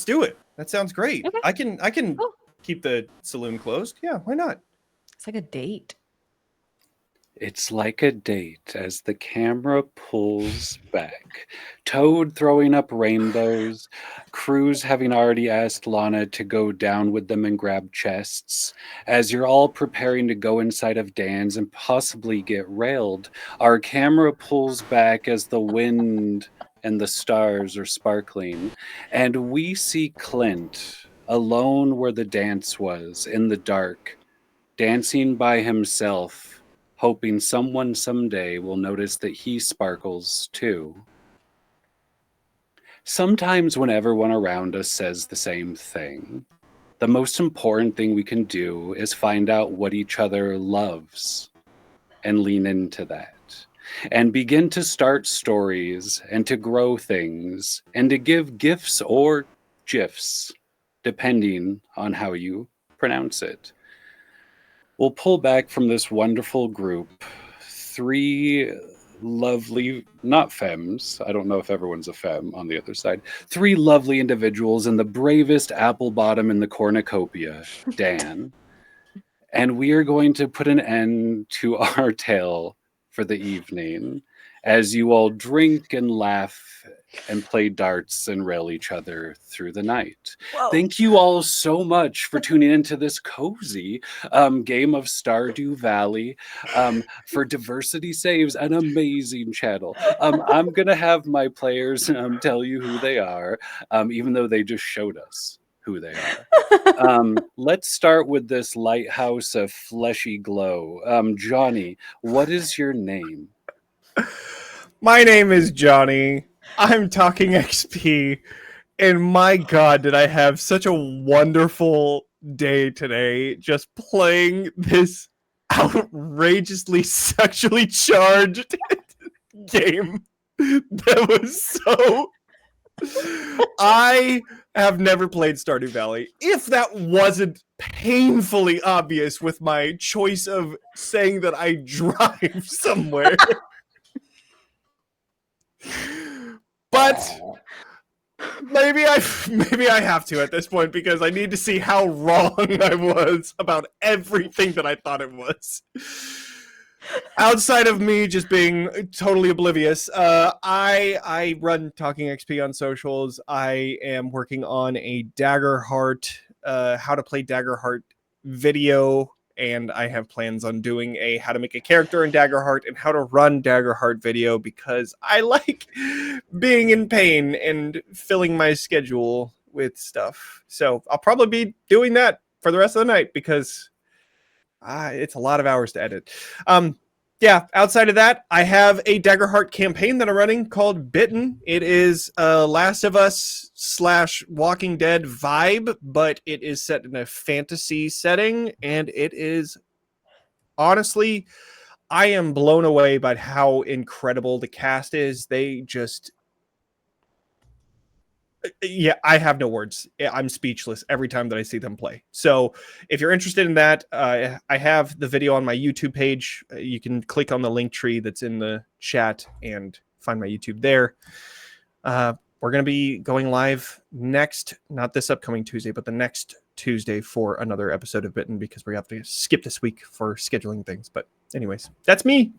do it. That sounds great. Okay. I can Cool. keep the saloon closed. Yeah, why not? It's like a date. It's like a date as the camera pulls back. Toad throwing up rainbows, Cruz having already asked Lana to go down with them and grab chests. As you're all preparing to go inside of Dan's and possibly get railed, our camera pulls back as the wind and the stars are sparkling, and we see Clint alone where the dance was in the dark, dancing by himself, hoping someone someday will notice that he sparkles too. Sometimes when everyone around us says the same thing, the most important thing we can do is find out what each other loves and lean into that. And begin to start stories and to grow things and to give gifts or gifs, depending on how you pronounce it. We'll pull back from this wonderful group 3 lovely, not femmes, I don't know if everyone's a femme on the other side, 3 lovely individuals and the bravest apple bottom in the cornucopia, Dan. And we are going to put an end to our tale for the evening as you all drink and laugh and play darts and rail each other through the night. Whoa. Thank you all so much for tuning into this cozy game of Stardew Valley for Diversity Saves, an amazing channel. I'm going to have my players tell you who they are, even though they just showed us who they are. Let's start with this lighthouse of fleshy glow. Jonny, what is your name? My name is Jonny. I'm Talking XP, and my God, did I have such a wonderful day today just playing this outrageously sexually charged game that was so... I have never played Stardew Valley. If that wasn't painfully obvious with my choice of saying that I drive somewhere. But maybe I have to at this point because I need to see how wrong I was about everything that I thought it was. Outside of me just being totally oblivious, I run Talking XP on socials. I am working on a Daggerheart, how to play Daggerheart video, and I have plans on doing a how to make a character in Daggerheart and how to run Daggerheart video because I like being in pain and filling my schedule with stuff. So I'll probably be doing that for the rest of the night because it's a lot of hours to edit. Yeah, outside of that, I have a Daggerheart campaign that I'm running called Bitten. It is a Last of Us / Walking Dead vibe, but it is set in a fantasy setting, and it is honestly, I am blown away by how incredible the cast is. They just... Yeah, I have no words. I'm speechless every time that I see them play. So if you're interested in that, I have the video on my YouTube page. You can click on the link tree that's in the chat and find my YouTube there. We're going to be going live not this upcoming Tuesday, but the next Tuesday for another episode of Bitten because we have to skip this week for scheduling things. But anyways, that's me.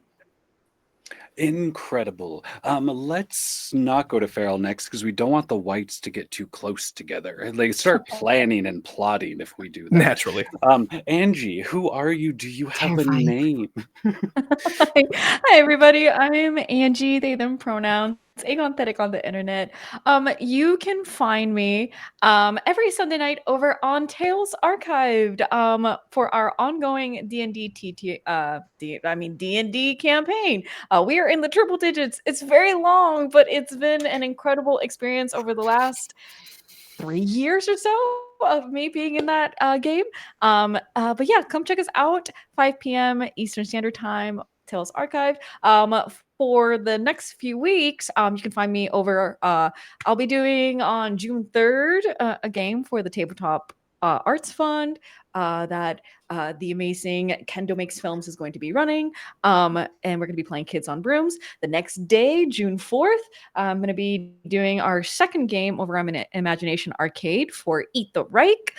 Incredible. Let's not go to Farrell next because we don't want the whites to get too close together. They start planning and plotting if we do that. Naturally. Angie, who are you? Do you have Terrifying. a name? Hi everybody, I'm Angie, they them pronouns, agonthetic on the internet. You can find me every Sunday night over on Tales Archived for our ongoing D&D campaign. We are in the triple digits. It's very long, but it's been an incredible experience over the last 3 years or so of me being in that game. But yeah, come check us out, 5 p.m. Eastern Standard Time, Tales Archive. For the next few weeks, you can find me over, I'll be doing on June 3rd a game for the tabletop Arts Fund that the amazing Kendo Makes Films is going to be running. And we're going to be playing Kids on Brooms. The next day, June 4th, I'm going to be doing our second game over on Imagination Arcade for Eat the Reich.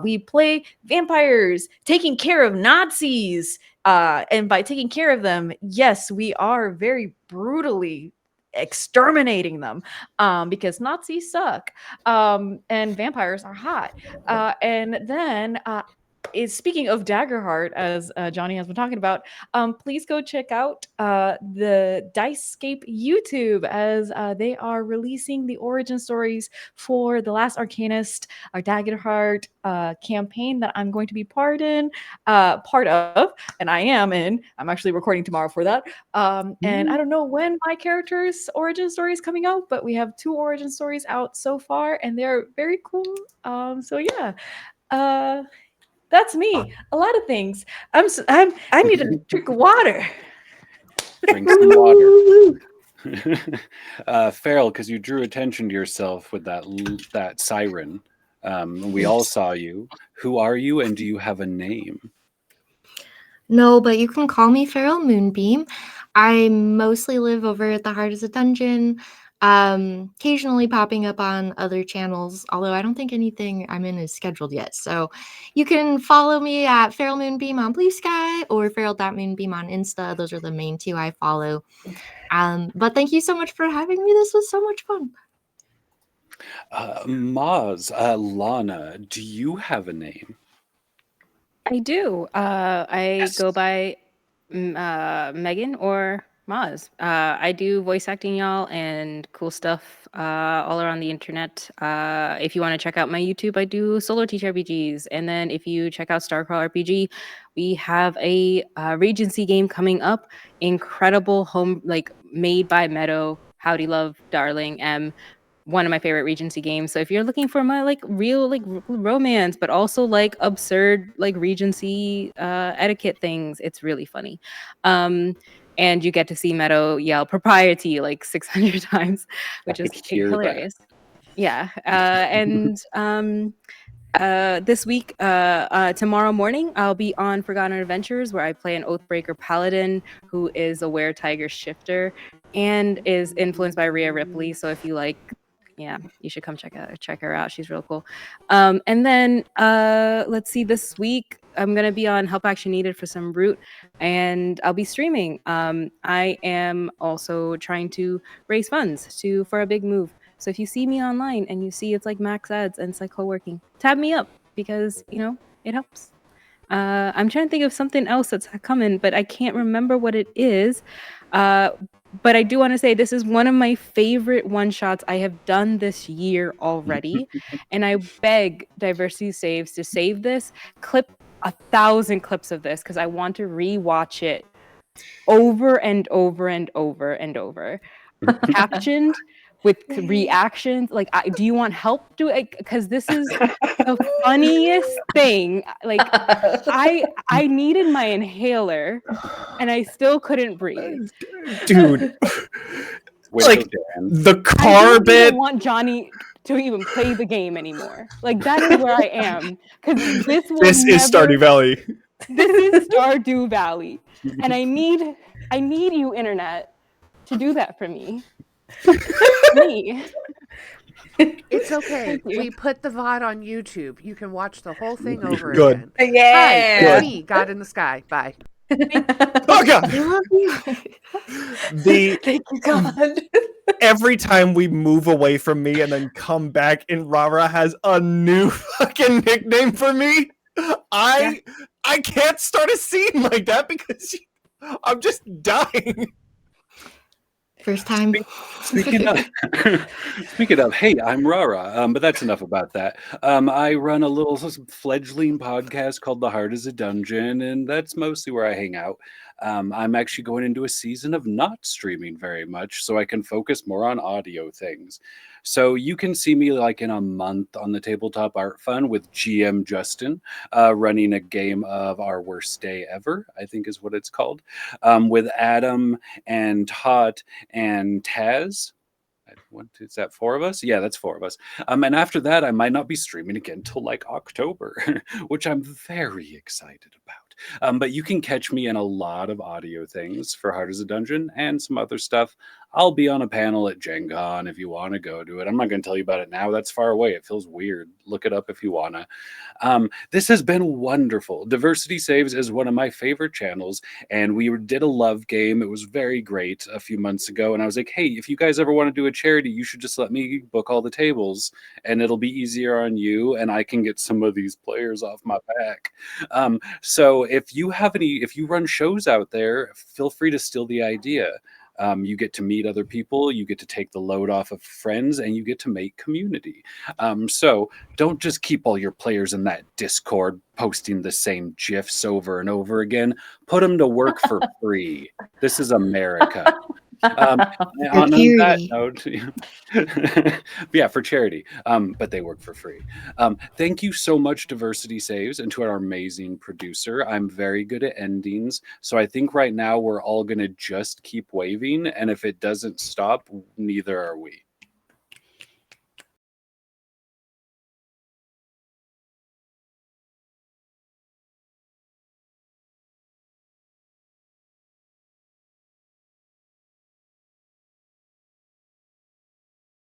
We play vampires taking care of Nazis. And by taking care of them, yes, we are very brutally exterminating them because Nazis suck and vampires are hot. And then speaking of Daggerheart, as Jonny has been talking about, please go check out the Dicescape YouTube as they are releasing the origin stories for The Last Arcanist, our Daggerheart campaign that I'm going to be part of, and I am in. I'm actually recording tomorrow for that. And I don't know when my character's origin story is coming out, but we have 2 origin stories out so far, and they're very cool. So yeah. That's me. A lot of things. I need to drink water. Drink some water. Farrell, because you drew attention to yourself with that siren. We all saw you. Who are you, and do you have a name? No, but you can call me Feral Moonbeam. I mostly live over at the Heart is a Dungeon, occasionally popping up on other channels, although I don't think anything I'm in is scheduled yet. So you can follow me at Feral Moonbeam on Blue Sky or Feral.Moonbeam on Insta. Those are the main 2 I follow. But thank you so much for having me. This was so much fun. Mozz, Lana, do you have a name? I do. I go by Megan or Mozz. I do voice acting, y'all, and cool stuff all around the internet. If you want to check out my YouTube, I do solo TTRPGs. And then if you check out Starcrawl RPG, we have a Regency game coming up. Incredible home, like made by Meadow. Howdy Love, Darling, M. One of my favorite Regency games. So if you're looking for my like real like romance, but also like absurd like Regency etiquette things, it's really funny. And you get to see Meadow yell propriety like 600 times, which is hilarious. That. Yeah. And this week, tomorrow morning, I'll be on Forgotten Adventures, where I play an Oathbreaker Paladin who is a Were-Tiger shifter and is influenced by Rhea Ripley. So if you like, yeah, you should come check her out. She's real cool. And then let's see, this week I'm gonna be on Help Action Needed for some Root, and I'll be streaming. I am also trying to raise funds for a big move. So if you see me online and you see it's like max ads and it's like co-working, tab me up because it helps. I'm trying to think of something else that's coming, but I can't remember what it is. But I do want to say this is one of my favorite one-shots I have done this year already. And I beg Diversity Saves to save this. Clip 1,000 clips of this because I want to re-watch it over and over and over and over. Captioned with reactions. Like, do you want help? Because this is the funniest thing. Like, I needed my inhaler and I still couldn't breathe. Dude. Like the car bit. I don't want Jonny to even play the game anymore. Like, that is where I am. Because this is Stardew Valley. This is Stardew Valley. And I need you, internet, to do that for me. Me. It's okay. We put the VOD on YouTube. You can watch the whole thing over Good. again. Yeah. Hi, me, God in the sky. Bye. Oh God. I love you. Thank you, God. Every time we move away from me and then come back, and Rahrah has a new fucking nickname for me, I can't start a scene like that because I'm just dying. First time. Speaking of, hey, I'm Rahrah, but that's enough about that. I run a little fledgling podcast called The Heart is a Dungeon, and that's mostly where I hang out. I'm actually going into a season of not streaming very much, so I can focus more on audio things. So you can see me like in a month on the Tabletop Art Fund with GM Justin, running a game of Our Worst Day Ever, I think is what it's called, with Adam and Todd and Taz. Is that 4 of us? Yeah, that's 4 of us. And after that, I might not be streaming again till like October, which I'm very excited about. But you can catch me in a lot of audio things for Heart is a Dungeon and some other stuff. I'll be on a panel at Gen Con if you want to go to it. I'm not going to tell you about it now. That's far away. It feels weird. Look it up if you want to. This has been wonderful. Diversity Saves is one of my favorite channels, and we did a love game. It was very great a few months ago, and I was like, hey, if you guys ever want to do a charity, you should just let me book all the tables, and it'll be easier on you, and I can get some of these players off my back. So if you run shows out there, feel free to steal the idea. You get to meet other people, you get to take the load off of friends, and you get to make community. So don't just keep all your players in that Discord posting the same GIFs over and over again. Put them to work for free. This is America. On that note, yeah, for charity, but they work for free. Thank you so much, Diversity Saves, and to our amazing producer. I'm very good at endings, so I think right now we're all going to just keep waving, and if it doesn't stop, neither are we.